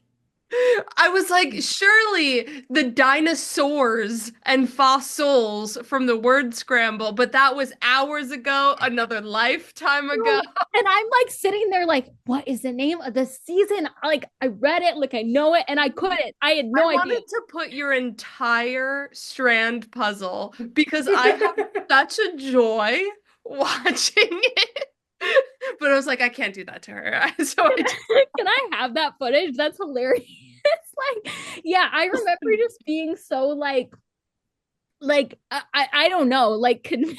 Speaker 5: I was like, surely the dinosaurs and fossils from the word scramble, but that was hours ago, another lifetime ago.
Speaker 4: And I'm like sitting there like, what is the name of the season? Like, I read it, like I know it, and I couldn't. I had no idea. I
Speaker 5: wanted to put your entire Strand puzzle because I have such a joy watching it. But I was like, I can't do that to her. So
Speaker 4: can I have that footage? That's hilarious. Like, yeah, I remember just being so like I don't know, like confused.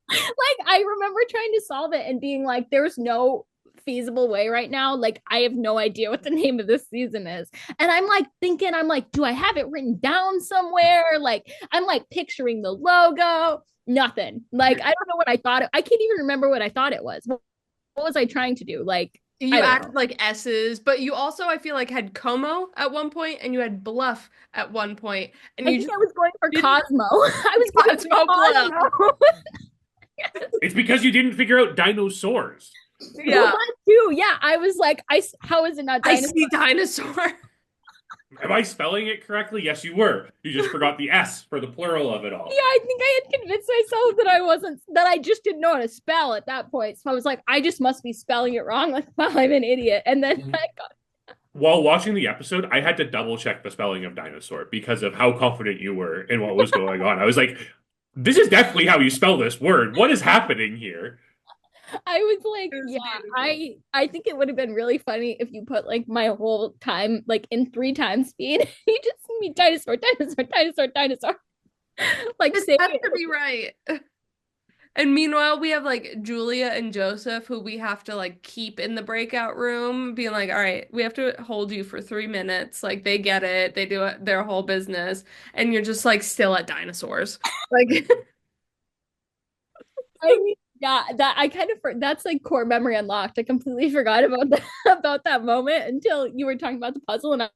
Speaker 4: Like, I remember trying to solve it and being like, there's no feasible way right now. Like, I have no idea what the name of this season is. And I'm like thinking, do I have it written down somewhere? Like, I'm like picturing the logo. Nothing. Like, I don't know what I thought. I can't even remember what I thought it was. What was I trying to do? Like,
Speaker 5: you acted like S's, but you also, I feel like, had Como at one point, and you had Bluff at one point, and
Speaker 4: I was going for Cosmo. I was going for Cosmo.
Speaker 1: It's because you didn't figure out dinosaurs.
Speaker 5: Yeah,
Speaker 4: well, that too. Yeah, I was like, how is it not dinosaur?
Speaker 5: I see dinosaur.
Speaker 1: Am I spelling it correctly? Yes, you were. You just forgot the S for the plural of it all.
Speaker 4: Yeah, I think I had convinced myself that I just didn't know how to spell at that point. So I was like, I just must be spelling it wrong. Like, wow, I'm an idiot. And then I got it.
Speaker 1: While watching the episode, I had to double check the spelling of dinosaur because of how confident you were in what was going on. I was like, this is definitely how you spell this word. What is happening here?
Speaker 4: I was like,
Speaker 5: It was
Speaker 4: yeah,
Speaker 5: beautiful.
Speaker 4: I think it would have been really funny if you put like my whole time like in 3 times speed. You just see me dinosaur, dinosaur, dinosaur, dinosaur. Like
Speaker 5: It
Speaker 4: saying
Speaker 5: has
Speaker 4: it.
Speaker 5: to be right. And meanwhile, we have like Julia and Joseph, who we have to like keep in the breakout room, being like, all right, we have to hold you for 3 minutes. Like they get it, they do it, their whole business, and you're just like still at dinosaurs. Like,
Speaker 4: I mean, yeah, that I kind of that's like core memory unlocked. I completely forgot about that about that moment until you were talking about the puzzle, and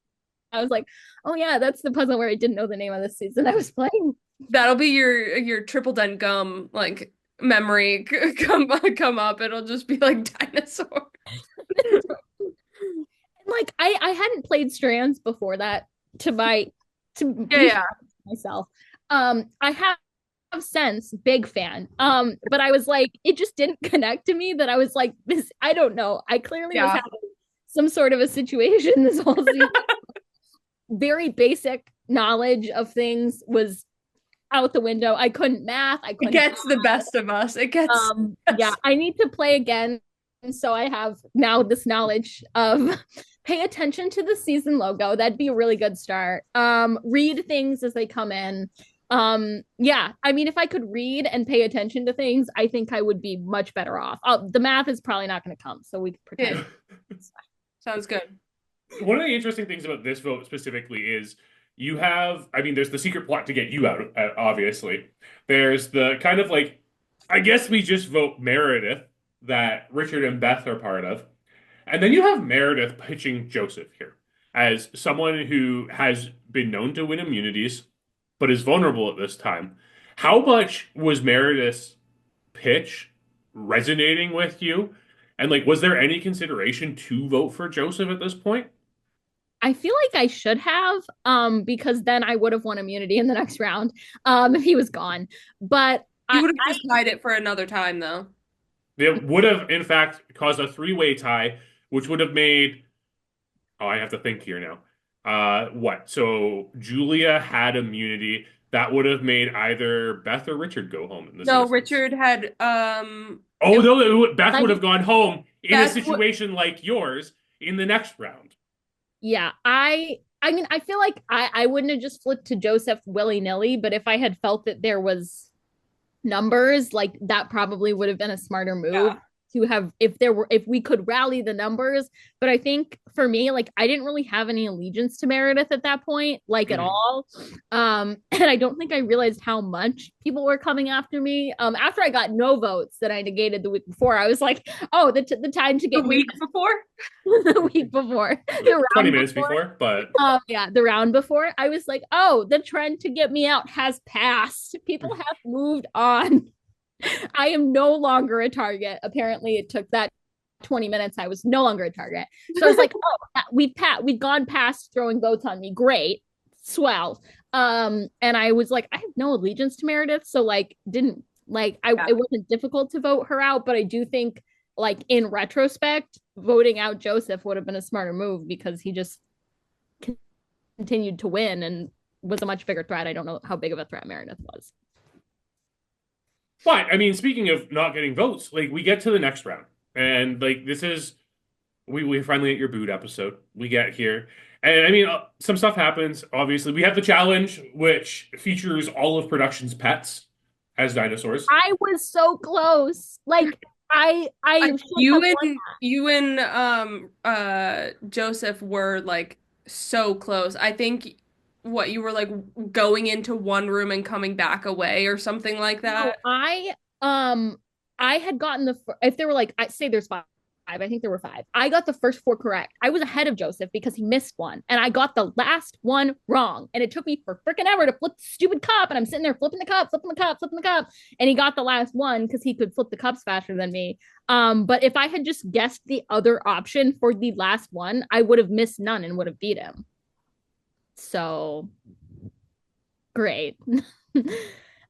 Speaker 4: I was like, oh yeah, that's the puzzle where I didn't know the name of the season I was playing.
Speaker 5: that'll be your triple dent gum like memory come up. It'll just be like dinosaur.
Speaker 4: Like I hadn't played Strands before that to
Speaker 5: Yeah,
Speaker 4: be
Speaker 5: yeah,
Speaker 4: myself. I have since big fan. But I was like, it just didn't connect to me that I was like this. I don't know. I clearly was
Speaker 5: yeah.
Speaker 4: having some sort of a situation this whole season. Very basic knowledge of things was out the window. I couldn't math. I
Speaker 5: It
Speaker 4: couldn't.
Speaker 5: gets the best of us. It gets.
Speaker 4: Yeah, I need to play again. And so I have now this knowledge of pay attention to the season logo. That'd be a really good start. Read things as they come in. Yeah, I mean, if I could read and pay attention to things, I think I would be much better off. The math is probably not going to come, so we can pretend.
Speaker 5: Yeah. Sounds good.
Speaker 1: One of the interesting things about this vote specifically is you have, I mean, there's the secret plot to get you out, obviously. There's the kind of like, I guess we just vote Meredith that Richard and Beth are part of. And then you have Meredith pitching Joseph here as someone who has been known to win immunities, but is vulnerable at this time. How much was Meredith's pitch resonating with you? And like, was there any consideration to vote for Joseph at this point?
Speaker 4: I feel like I should have, because then I would have won immunity in the next round, if he was gone. But
Speaker 5: You would have just tied it for another time, though.
Speaker 1: It would have, in fact, caused a three-way tie, which would have made. Oh, I have to think here now. What? So Julia had immunity. That would have made either Beth or Richard go home in this
Speaker 5: No,
Speaker 1: instance.
Speaker 5: Richard had
Speaker 1: Oh no, Beth would have gone home in a
Speaker 5: Beth
Speaker 1: situation like yours in the next round.
Speaker 4: yeah, I mean, I feel like I wouldn't have just flipped to Joseph willy-nilly, but if I had felt that there was numbers, like that probably would have been a smarter move.
Speaker 5: Yeah.
Speaker 4: To have if we could rally the numbers. But I think for me, like I didn't really have any allegiance to Meredith at that point, like at all. And I don't think I realized how much people were coming after me. After I got no votes that I negated the week before, I was like, oh, the time to get
Speaker 5: the week before.
Speaker 4: the week before, the
Speaker 1: 20 minutes before, but
Speaker 4: yeah, the round before, I was like, oh, the trend to get me out has passed. People have moved on. I am no longer a target. Apparently, it took that 20 minutes. I was no longer a target. So I was like, oh, we've gone past throwing votes on me. Great. Swell. And I was like, I have no allegiance to Meredith. So like didn't like it wasn't difficult to vote her out, but I do think like in retrospect, voting out Joseph would have been a smarter move because he just continued to win and was a much bigger threat. I don't know how big of a threat Meredith was.
Speaker 1: But I mean, speaking of not getting votes, like we get to the next round, and like this is we finally at your boot episode. We get here, and I mean, some stuff happens. Obviously, we have the challenge, which features all of production's pets as dinosaurs.
Speaker 4: I was so close. Like I
Speaker 5: you and Joseph were like so close. I think what you were like going into one room and coming back away or something like that.
Speaker 4: No, I had gotten if there were like I say there's five. I think there were five. I got the first four correct. I was ahead of Joseph because he missed one, and I got the last one wrong. And it took me for freaking ever to flip the stupid cup. And I'm sitting there flipping the cup, flipping the cup, flipping the cup, and he got the last one because he could flip the cups faster than me. But if I had just guessed the other option for the last one, I would have missed none and would have beat him. So great.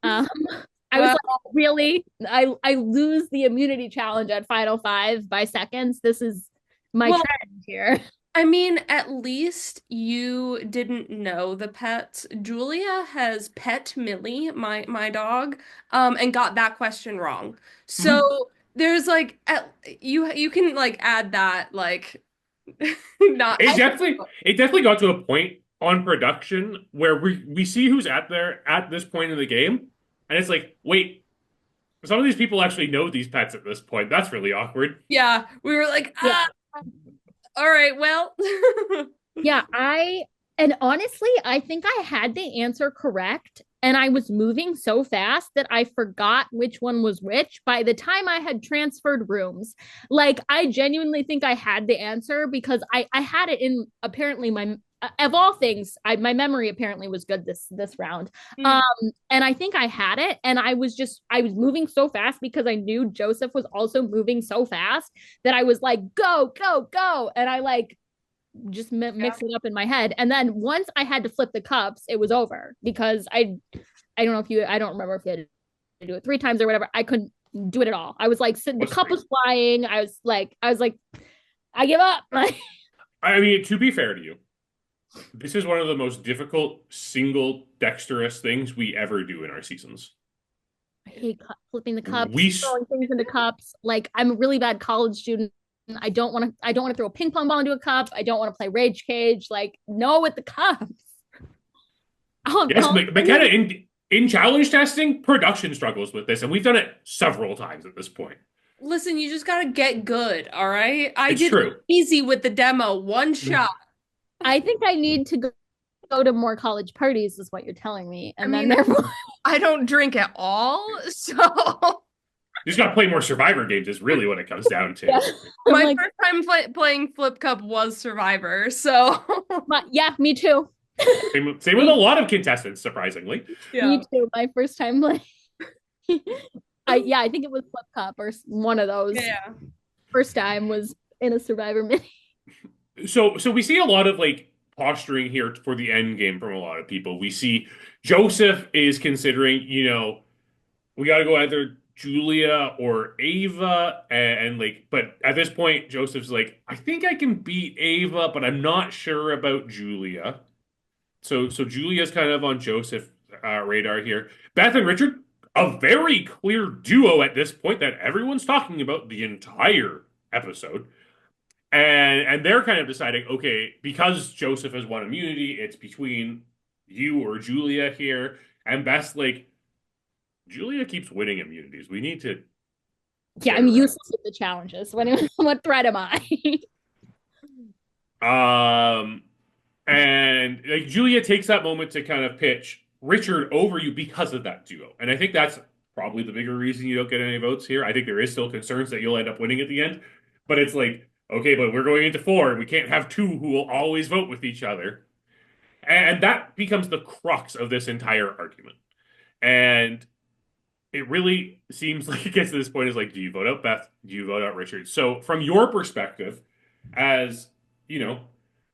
Speaker 4: I was like, really? I lose the immunity challenge at Final Five by seconds. This is my trend here.
Speaker 5: I mean, at least you didn't know the pets. Julia has pet Millie, my dog, and got that question wrong. So there's like you can like add that like not
Speaker 1: It definitely got to a point on production where we see who's at this point in the game, and it's like, wait, some of these people actually know these pets at this point. That's really awkward.
Speaker 5: yeah, we were like,
Speaker 4: Yeah.
Speaker 5: all right, well.
Speaker 4: Yeah, and honestly, I think I had the answer correct. And I was moving so fast that I forgot which one was which by the time I had transferred rooms. Like, I genuinely think I had the answer because I had it in apparently my of all things, my memory apparently was good this round. And I think I had it, and I was moving so fast because I knew Joseph was also moving so fast that I was like, go, go, go. And I like just mix it up in my head. And then once I had to flip the cups, it was over because I don't remember if you had to do it 3 times or whatever. I couldn't do it at all. I was like sitting, the cup was flying. I was like, I give up.
Speaker 1: I mean, to be fair to you, this is one of the most difficult single dexterous things we ever do in our seasons.
Speaker 4: I hate flipping the cups, throwing things into cups. Like, I'm a really bad college student. I don't want to throw a ping pong ball into a cup. I don't want to play Rage Cage. Like, no with the cups.
Speaker 1: Yes, McKenna, in challenge testing, production struggles with this, and we've done it several times at this point.
Speaker 5: Listen, you just gotta get good, all right? I
Speaker 1: It's
Speaker 5: did
Speaker 1: true.
Speaker 5: easy with the demo, one shot.
Speaker 4: I think I need to go to more college parties, is what you're telling me. And
Speaker 5: I
Speaker 4: then
Speaker 5: mean,
Speaker 4: therefore,
Speaker 5: I don't drink at all, so
Speaker 1: You just got to play more Survivor games is really what it comes down to.
Speaker 4: yeah.
Speaker 5: my
Speaker 4: Like,
Speaker 5: first time playing Flip Cup was Survivor, so
Speaker 4: yeah, me too.
Speaker 1: Same with a lot of contestants, surprisingly.
Speaker 5: yeah.
Speaker 4: Me too. My first time playing. I think it was Flip Cup or one of those.
Speaker 5: Yeah.
Speaker 4: First time was in a Survivor mini.
Speaker 1: So we see a lot of like posturing here for the end game from a lot of people. We see Joseph is considering, we got to go either Julia or Ava, and like, but at this point, Joseph's like, I think I can beat Ava, but I'm not sure about Julia. So Julia's kind of on Joseph's radar here. Beth and Richard, a very clear duo at this point that everyone's talking about the entire episode. And they're kind of deciding, okay, because Joseph has won immunity, it's between you or Julia here. And Beth's like, Julia keeps winning immunities. We need to.
Speaker 4: Yeah, I'm useless with the challenges. What threat am I?
Speaker 1: And like Julia takes that moment to kind of pitch Richard over you because of that duo. And I think that's probably the bigger reason you don't get any votes here. I think there is still concerns that you'll end up winning at the end. But it's like, okay, but we're going into 4, and we can't have 2 who will always vote with each other. And that becomes the crux of this entire argument. And it really seems like it gets to this point is like, do you vote out Beth? Do you vote out Richard? So from your perspective, as,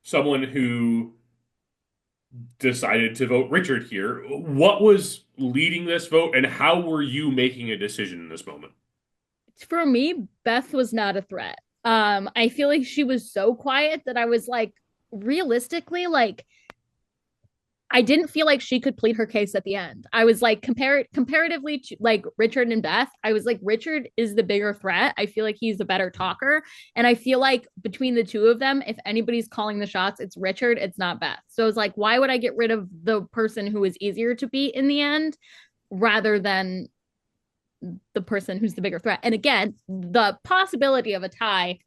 Speaker 1: someone who decided to vote Richard here, what was leading this vote, and how were you making a decision in this moment?
Speaker 4: For me, Beth was not a threat. I feel like she was so quiet that I was like, realistically, like, I didn't feel like she could plead her case at the end. I was like, comparatively to like Richard and Beth, I was like, Richard is the bigger threat. I feel like he's the better talker. And I feel like between the two of them, if anybody's calling the shots, it's Richard, it's not Beth. So it's like, why would I get rid of the person who is easier to beat in the end rather than the person who's the bigger threat? And again, the possibility of a tie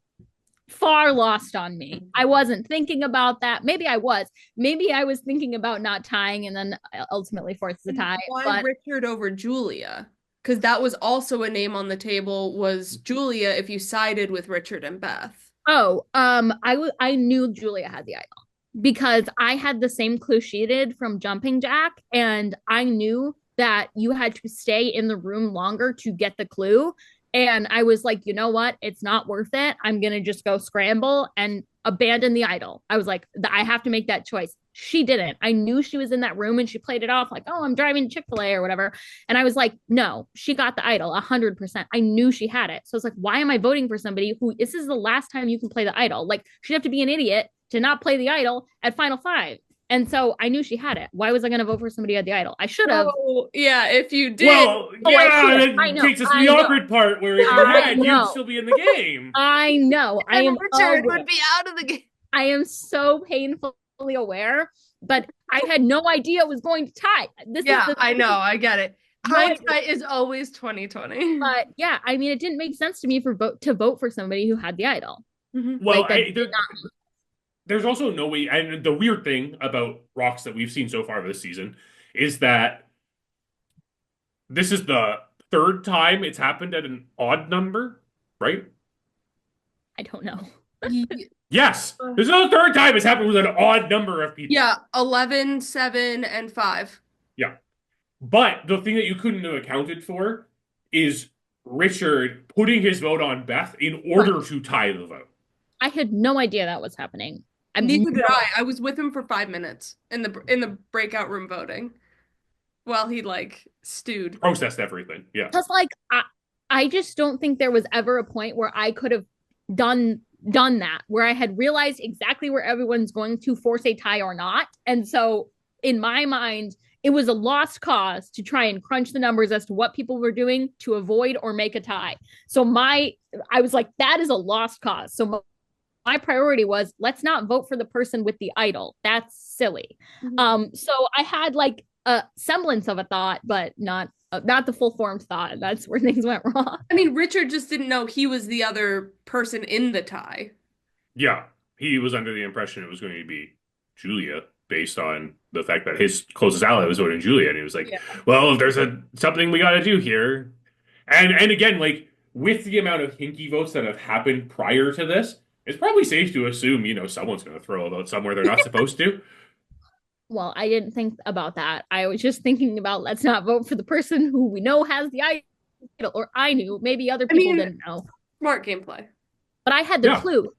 Speaker 4: far lost on me. I wasn't thinking about that. Maybe I was thinking about not tying and then ultimately forced the tie.
Speaker 5: Why Richard over Julia? Because that was also a name on the table, was Julia if you sided with Richard and Beth.
Speaker 4: I knew Julia had the idol because I had the same clue she did from Jumping Jack, and I knew that you had to stay in the room longer to get the clue. And I was like, you know what? It's not worth it. I'm going to just go scramble and abandon the idol. I was like, I have to make that choice. She didn't. I knew she was in that room and she played it off like, oh, I'm driving Chick-fil-A or whatever. And I was like, no, she got the idol 100%. I knew she had it. So I was like, why am I voting for somebody who this is the last time you can play the idol? Like, she'd have to be an idiot to not play the idol at Final 5. And so I knew she had it. Why was I going to vote for somebody who had the idol? I should have.
Speaker 5: Oh, yeah, if you did.
Speaker 1: Well, yeah,
Speaker 4: I
Speaker 1: that
Speaker 4: know,
Speaker 1: takes us to
Speaker 4: I
Speaker 1: the
Speaker 4: know.
Speaker 1: awkward part where if you
Speaker 4: I
Speaker 1: had,
Speaker 4: know.
Speaker 1: you'd still be in the game.
Speaker 4: I know. I am
Speaker 5: Richard
Speaker 4: aware.
Speaker 5: would be out of the game.
Speaker 4: I am so painfully aware, but I had no idea it was going to tie.
Speaker 5: I know. I get it. Hindsight is always 2020.
Speaker 4: But yeah, I mean, it didn't make sense to me to vote for somebody who had the idol.
Speaker 1: Well, there's also no way, and the weird thing about rocks that we've seen so far this season is that this is the third time it's happened at an odd number, right?
Speaker 4: I don't know.
Speaker 1: Yes, this is the third time it's happened with an odd number of people.
Speaker 5: Yeah, 11, 7, and 5.
Speaker 1: Yeah. But the thing that you couldn't have accounted for is Richard putting his vote on Beth in order to tie the vote.
Speaker 4: I had no idea that was happening.
Speaker 5: Neither did I. I was with him for 5 minutes in the breakout room voting while he stewed.
Speaker 1: Processed everything. Yeah.
Speaker 4: Because I just don't think there was ever a point where I could have done that, where I had realized exactly where everyone's going to force a tie or not. And so in my mind, it was a lost cause to try and crunch the numbers as to what people were doing to avoid or make a tie. So I was like, that is a lost cause. So my priority was, let's not vote for the person with the idol. That's silly. So I had a semblance of a thought, but not the full formed thought. That's where things went wrong.
Speaker 5: I mean, Richard just didn't know he was the other person in the tie.
Speaker 1: Yeah, he was under the impression it was going to be Julia based on the fact that his closest ally was voting Julia, and he was like, well, there's something we got to do here. And again, with the amount of hinky votes that have happened prior to this, it's probably safe to assume, someone's going to throw a vote somewhere they're not supposed to.
Speaker 4: Well, I didn't think about that. I was just thinking about, let's not vote for the person who we know has the idol, or I knew. Maybe other people didn't know.
Speaker 5: Smart gameplay.
Speaker 4: But I had the clue.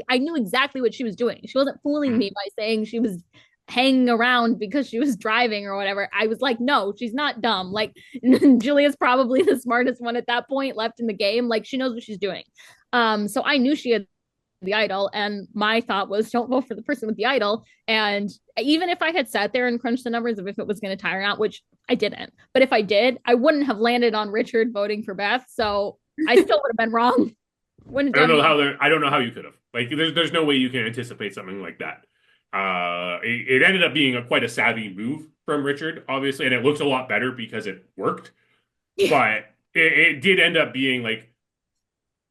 Speaker 4: I knew exactly what she was doing. She wasn't fooling me by saying she was hanging around because she was driving or whatever. I was like, no, she's not dumb. Julia's probably the smartest one at that point left in the game. She knows what she's doing. So I knew she had the idol, and my thought was, don't vote for the person with the idol. And even if I had sat there and crunched the numbers of if it was going to tie or not, which I didn't, but if I did, I wouldn't have landed on Richard voting for Beth, so I still would have been wrong.
Speaker 1: I don't know how you could have. There's no way you can anticipate something like that. It ended up being quite a savvy move from Richard, obviously, and it looks a lot better because it worked. Yeah. But it did end up being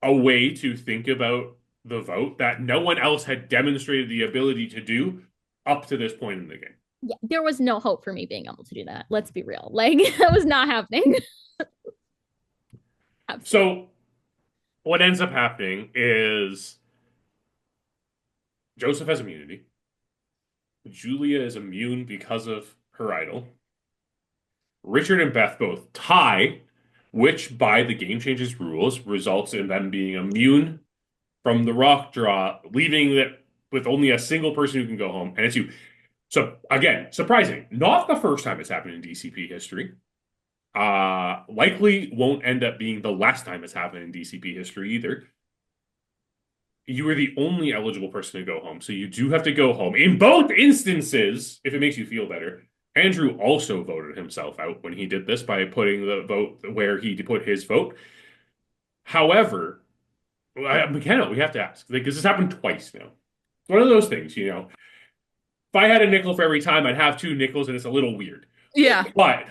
Speaker 1: a way to think about the vote that no one else had demonstrated the ability to do up to this point in the game.
Speaker 4: Yeah, there was no hope for me being able to do that. Let's be real. That was not happening.
Speaker 1: So what ends up happening is Joseph has immunity. Julia is immune because of her idol. Richard and Beth both tie, which by the Game Changes rules results in them being immune from the rock draw, leaving it with only a single person who can go home, and it's you. So again, surprising. Not the first time it's happened in DCP history. Likely won't end up being the last time it's happened in DCP history either. You are the only eligible person to go home, so you do have to go home. In both instances, if it makes you feel better, Andrew also voted himself out when he did this by putting the vote where he put his vote. However, McKenna, we have to ask, because this happened twice now. It's one of those things, If I had a nickel for every time, I'd have 2 nickels, and it's a little weird.
Speaker 5: Yeah.
Speaker 1: But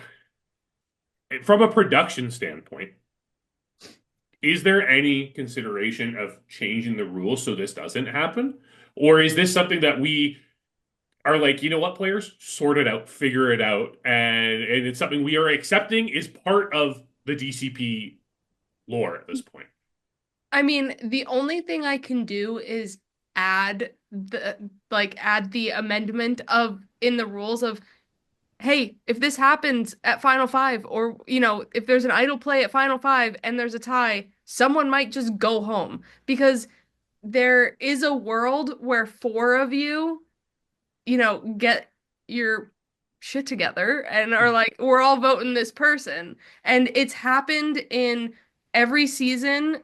Speaker 1: from a production standpoint, is there any consideration of changing the rules so this doesn't happen? Or is this something that we are what, players? Sort it out, figure it out, and it's something we are accepting is part of the DCP lore at this point?
Speaker 5: I mean, the only thing I can do is add the amendment in the rules of, hey, if this happens at Final 5, or, if there's an idle play at Final 5 and there's a tie, someone might just go home. Because there is a world where 4 of you, get your shit together and are we're all voting this person. And it's happened in every season.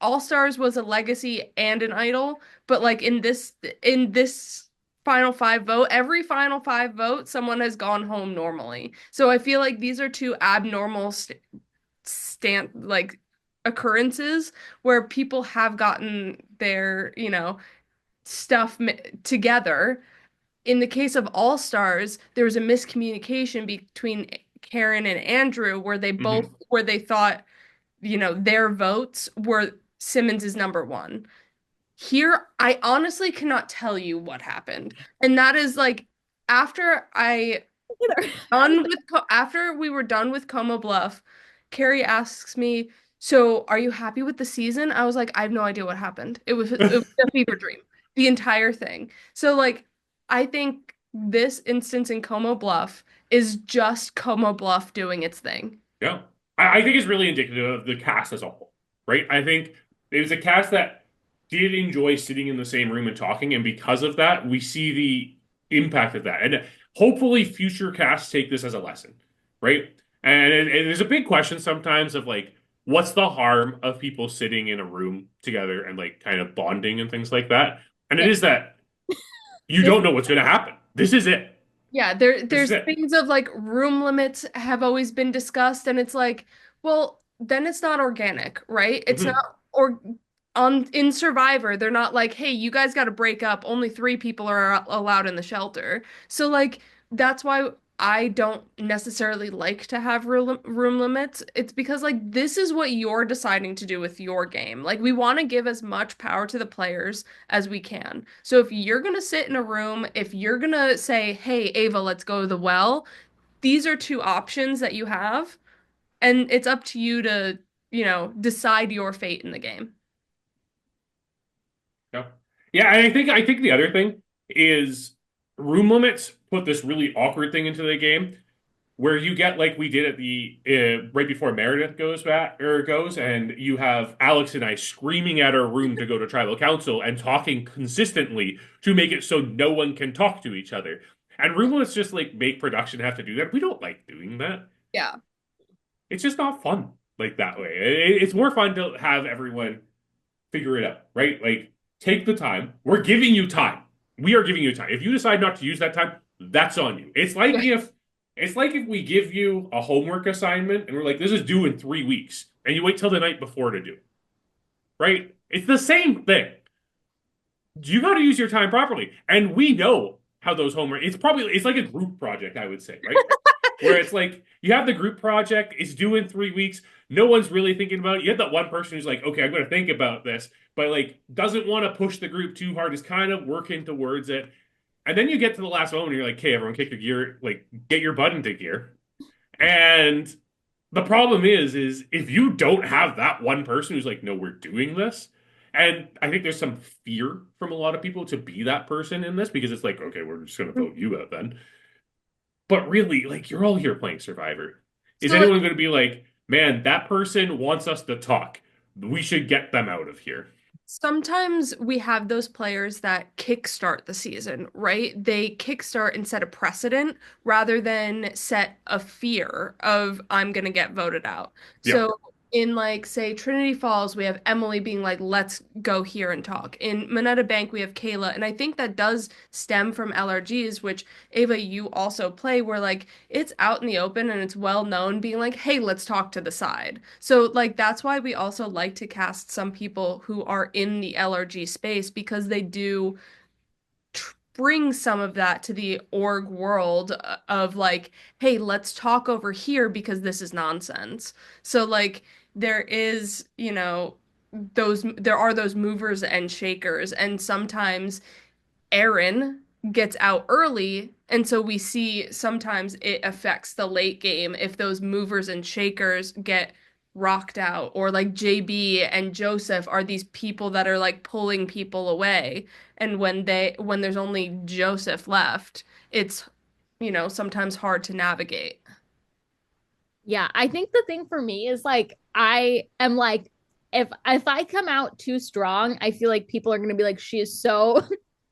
Speaker 5: All Stars was a legacy and an idol, but in this Final Five vote, every Final Five vote, someone has gone home normally. So I feel like these are two abnormal occurrences where people have gotten their, stuff together. In the case of All Stars, there was a miscommunication between Karen and Andrew where they both where they thought, their votes were Simmons is number one. Here, I honestly cannot tell you what happened. And that is like after after we were done with Como Bluff, Carrie asks me, "So, are you happy with the season?" I was like, "I have no idea what happened. It was a fever dream, the entire thing." So like I think this instance in Como Bluff is just Como Bluff doing its thing.
Speaker 1: Yeah. I think it's really indicative of the cast as a whole, right? I think it was a cast that did enjoy sitting in the same room and talking, and because of that, we see the impact of that. And hopefully future casts take this as a lesson, right? And there's a big question sometimes of like, what's the harm of people sitting in a room together and like kind of bonding and things like that? And it is that you don't know what's going to happen. This is it.
Speaker 5: Yeah, there's things of like room limits have always been discussed, and it's like, well, then it's not organic, right? It's not in Survivor, they're not like, hey, you guys got to break up. Only 3 people are allowed in the shelter. So like that's why I don't necessarily like to have room limits. It's because like this is what you're deciding to do with your game. Like we want to give as much power to the players as we can. So if you're going to sit in a room, if you're going to say, "Hey, Ava, let's go to the well." These are 2 options that you have, and it's up to you to, decide your fate in the game.
Speaker 1: Yeah, and I think the other thing is room limits put this really awkward thing into the game where you get like we did at the right before Meredith goes, and you have Alex and I screaming at our room to go to tribal council and talking consistently to make it so no one can talk to each other. And room limits just like make production have to do that. We don't like doing that.
Speaker 5: Yeah.
Speaker 1: It's just not fun like that way. It's more fun to have everyone figure it out, right? Like take the time. We're giving you time. We are giving you time. If you decide not to use that time, that's on you. It's like if we give you a homework assignment and we're like, this is due in 3 weeks, and you wait till the night before to do it. Right? It's the same thing. You got to use your time properly. And we know how those homework, it's like a group project, I would say, right? Where it's like you have the group project, it's due in 3 weeks. No one's really thinking about it. You have that one person who's like, okay, I'm going to think about this, but like doesn't want to push the group too hard, is kind of working towards it. And then you get to the last moment and you're like, okay, everyone kick your gear, like get your butt into gear. And the problem is if you don't have that one person who's like, no, we're doing this. And I think there's some fear from a lot of people to be that person in this because it's like, okay, we're just going to vote you out then. But really, like, you're all here playing Survivor. Is anyone going to be like, man, that person wants us to talk. We should get them out of here.
Speaker 5: Sometimes we have those players that kickstart the season, right? They kickstart and set a precedent rather than set a fear of I'm going to get voted out.
Speaker 1: Yeah.
Speaker 5: So in like, say, Trinity Falls, we have Emily being like, let's go here and talk. In Moneta Bank, we have Kayla. And I think that does stem from LRGs, which Ava, you also play, where like it's out in the open and it's well known being like, hey, let's talk to the side. So like that's why we also like to cast some people who are in the LRG space because they do bring some of that to the org world of like, hey, let's talk over here because this is nonsense. So like there is, there are those movers and shakers, and sometimes Erin gets out early, and so we see sometimes it affects the late game if those movers and shakers get rocked out, or like JB and Joseph are these people that are like pulling people away, and when there's only Joseph left, it's sometimes hard to navigate.
Speaker 4: Yeah, I think the thing for me is like I am like if I come out too strong, I feel like people are going to be like, she is so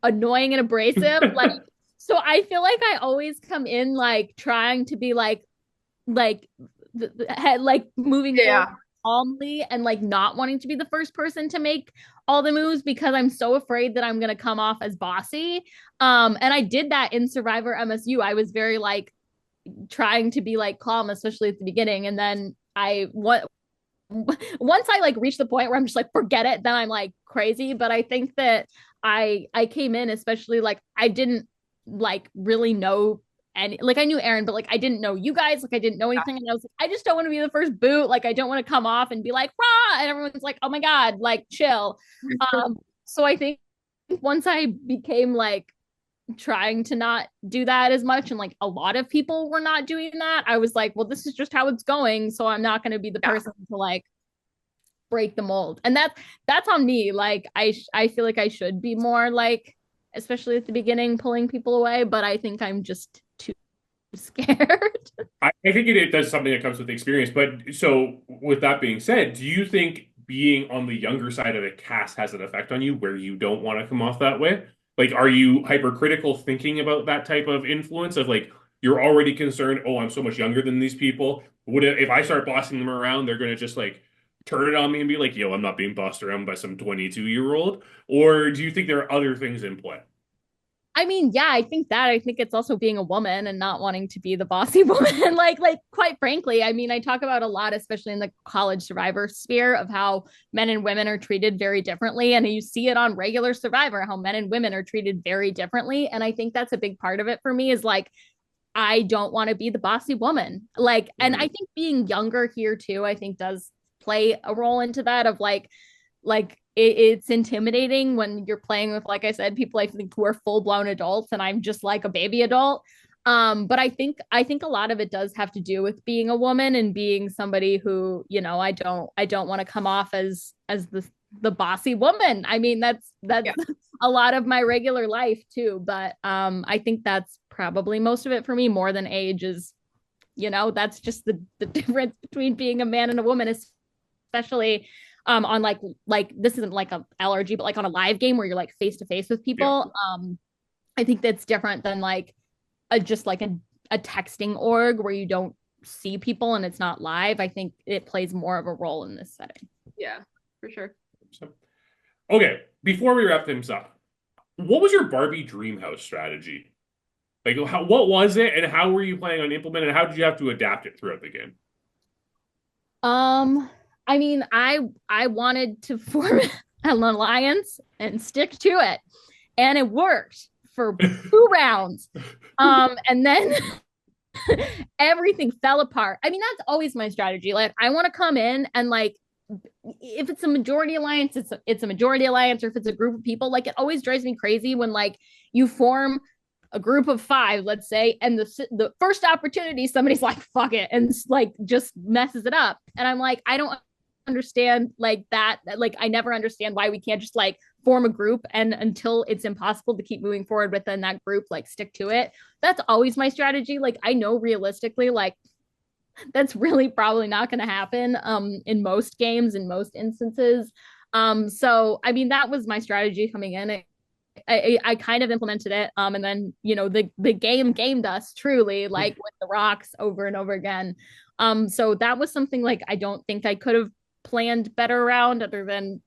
Speaker 4: annoying and abrasive. Like, so I feel like I always come in like trying to be like moving
Speaker 5: yeah
Speaker 4: forward. calmly and like not wanting to be the first person to make all the moves because I'm so afraid that I'm going to come off as bossy. And I did that in Survivor MSU. I was very like trying to be like calm, especially at the beginning. And then once I like reach the point where I'm just like, forget it, then I'm like crazy. But I think that I came in, especially like I didn't like really know any, like I knew Erin, but like I didn't know you guys, like I didn't know anything. And I was like, I just don't want to be the first boot. Like I don't want to come off and be like, rah, and everyone's like, oh my God, like chill. So I think once I became like trying to not do that as much, and like a lot of people were not doing that, I was like, well, this is just how it's going, so I'm not going to be the person to like break the mold. And that's on me. Like I feel like I should be more like, especially at the beginning, pulling people away, but I think I'm just too scared.
Speaker 1: I think it does something that comes with experience. But so with that being said, do you think being on the younger side of the cast has an effect on you where you don't want to come off that way? Like, are you hypercritical thinking about that type of influence of like, you're already concerned, oh, I'm so much younger than these people. If I start bossing them around, they're going to just like turn it on me and be like, yo, I'm not being bossed around by some 22-year-old? Or do you think there are other things in play?
Speaker 4: I mean, yeah, I think it's also being a woman and not wanting to be the bossy woman. like quite frankly, I mean, I talk about a lot, especially in the college survivor sphere, of how men and women are treated very differently. And you see it on regular Survivor, how men and women are treated very differently. And I think that's a big part of it for me, is like, I don't want to be the bossy woman. Like, and I think being younger here too, I think does play a role into that, of like it's intimidating when you're playing with, like I said, people I think who are full-blown adults, and I'm just like a baby adult. But I think a lot of it does have to do with being a woman and being somebody who, you know, I don't want to come off as the bossy woman. I mean, that's a lot of my regular life too. But I think that's probably most of it for me, more than age, is, you know, that's just the difference between being a man and a woman, especially on like this isn't like a LRG, but like on a live game where you're like face to face with people. I think that's different than like just like a texting org where you don't see people and it's not live. I think it plays more of a role in this setting.
Speaker 5: Yeah, for sure.
Speaker 1: So, okay, before we wrap things up, what was your Barbie Dreamhouse strategy? Like, what was it, and how were you planning on implementing it? How did you have to adapt it throughout the game?
Speaker 4: I mean, I wanted to form an alliance and stick to it, and it worked for 2 rounds. And then everything fell apart. I mean, that's always my strategy. Like, I want to come in and like, if it's a majority alliance, it's a majority alliance, or if it's a group of people, like it always drives me crazy when like you form a group of 5, let's say, and the first opportunity somebody's like, fuck it, and like just messes it up. And I'm like, I don't understand like that. Like, I never understand why we can't just like form a group, and until it's impossible to keep moving forward within that group, like stick to it. That's always my strategy. Like, I know realistically, like that's really probably not going to happen in most games, in most instances. So I mean, that was my strategy coming in. I kind of implemented it, and then, you know, the game gamed us truly, like with the rocks over and over again. So that was something like I don't think I could have planned better around, other than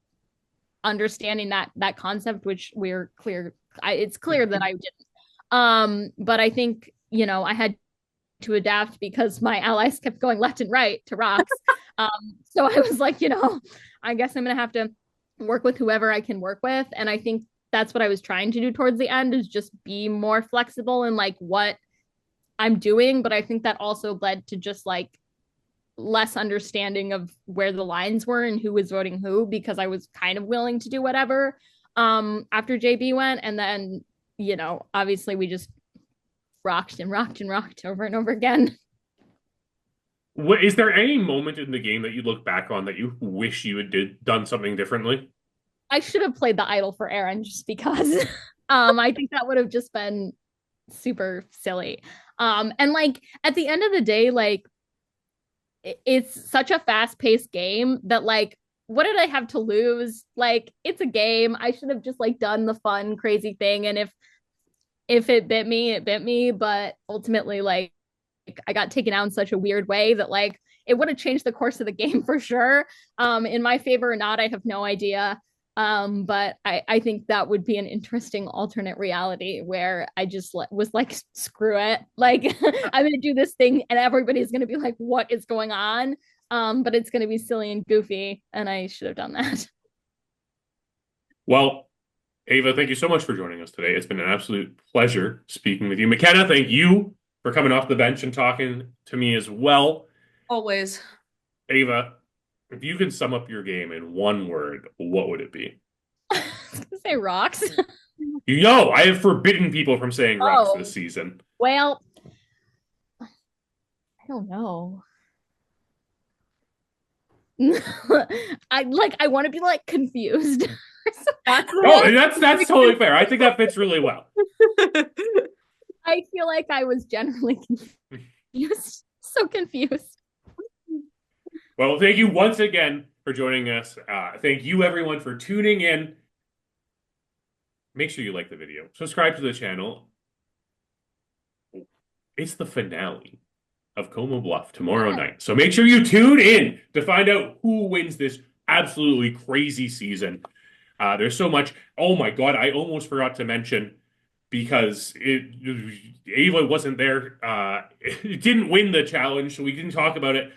Speaker 4: understanding that concept, which it's clear that I didn't. But I think, you know, I had to adapt because my allies kept going left and right to rocks. So I was like, you know, I guess I'm gonna have to work with whoever I can work with. And I think that's what I was trying to do towards the end, is just be more flexible in like what I'm doing. But I think that also led to just like less understanding of where the lines were and who was voting who, because I was kind of willing to do whatever after JB went. And then, you know, obviously we just rocked and rocked and rocked over and over again.
Speaker 1: Is there any moment in the game that you look back on that you wish you had done something differently?
Speaker 4: I should have played the idol for Erin, just because I think that would have just been super silly. And like at the end of the day, like it's such a fast-paced game that like, what did I have to lose? Like, it's a game. I should have just like done the fun, crazy thing. And if it bit me, it bit me. But ultimately, like I got taken out in such a weird way that like it would have changed the course of the game for sure. In my favor or not, I have no idea. But I think that would be an interesting alternate reality where I just was like, screw it. Like, I'm going to do this thing and everybody's going to be like, what is going on? But it's going to be silly and goofy. And I should have done that.
Speaker 1: Well, Ava, thank you so much for joining us today. It's been an absolute pleasure speaking with you. McKenna, thank you for coming off the bench and talking to me as well.
Speaker 5: Always.
Speaker 1: Ava, if you could sum up your game in one word, what would it be?
Speaker 4: I was going to say rocks.
Speaker 1: You know, I have forbidden people from saying rocks this season.
Speaker 4: Well, I don't know. I want to be like confused.
Speaker 1: That's totally fair. I think that fits really well.
Speaker 4: I feel like I was generally confused. So confused.
Speaker 1: Well, thank you once again for joining us. Thank you everyone for tuning in. Make sure you like the video. Subscribe to the channel. It's the finale of Como Bluff tomorrow night. So make sure you tune in to find out who wins this absolutely crazy season. There's so much. Oh my God, I almost forgot to mention, because Ava wasn't there. It didn't win the challenge, so we didn't talk about it.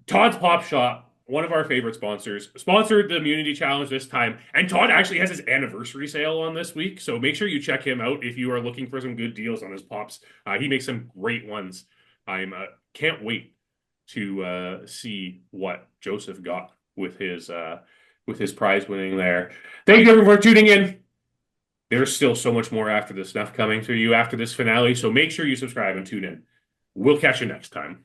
Speaker 1: Todd's Pop Shop, one of our favorite sponsors, sponsored the Immunity Challenge this time. And Todd actually has his anniversary sale on this week. So make sure you check him out if you are looking for some good deals on his pops. He makes some great ones. I can't wait to see what Joseph got with his prize winning there. Thank you everyone for tuning in. There's still so much more after the snuff coming to you after this finale. So make sure you subscribe and tune in. We'll catch you next time.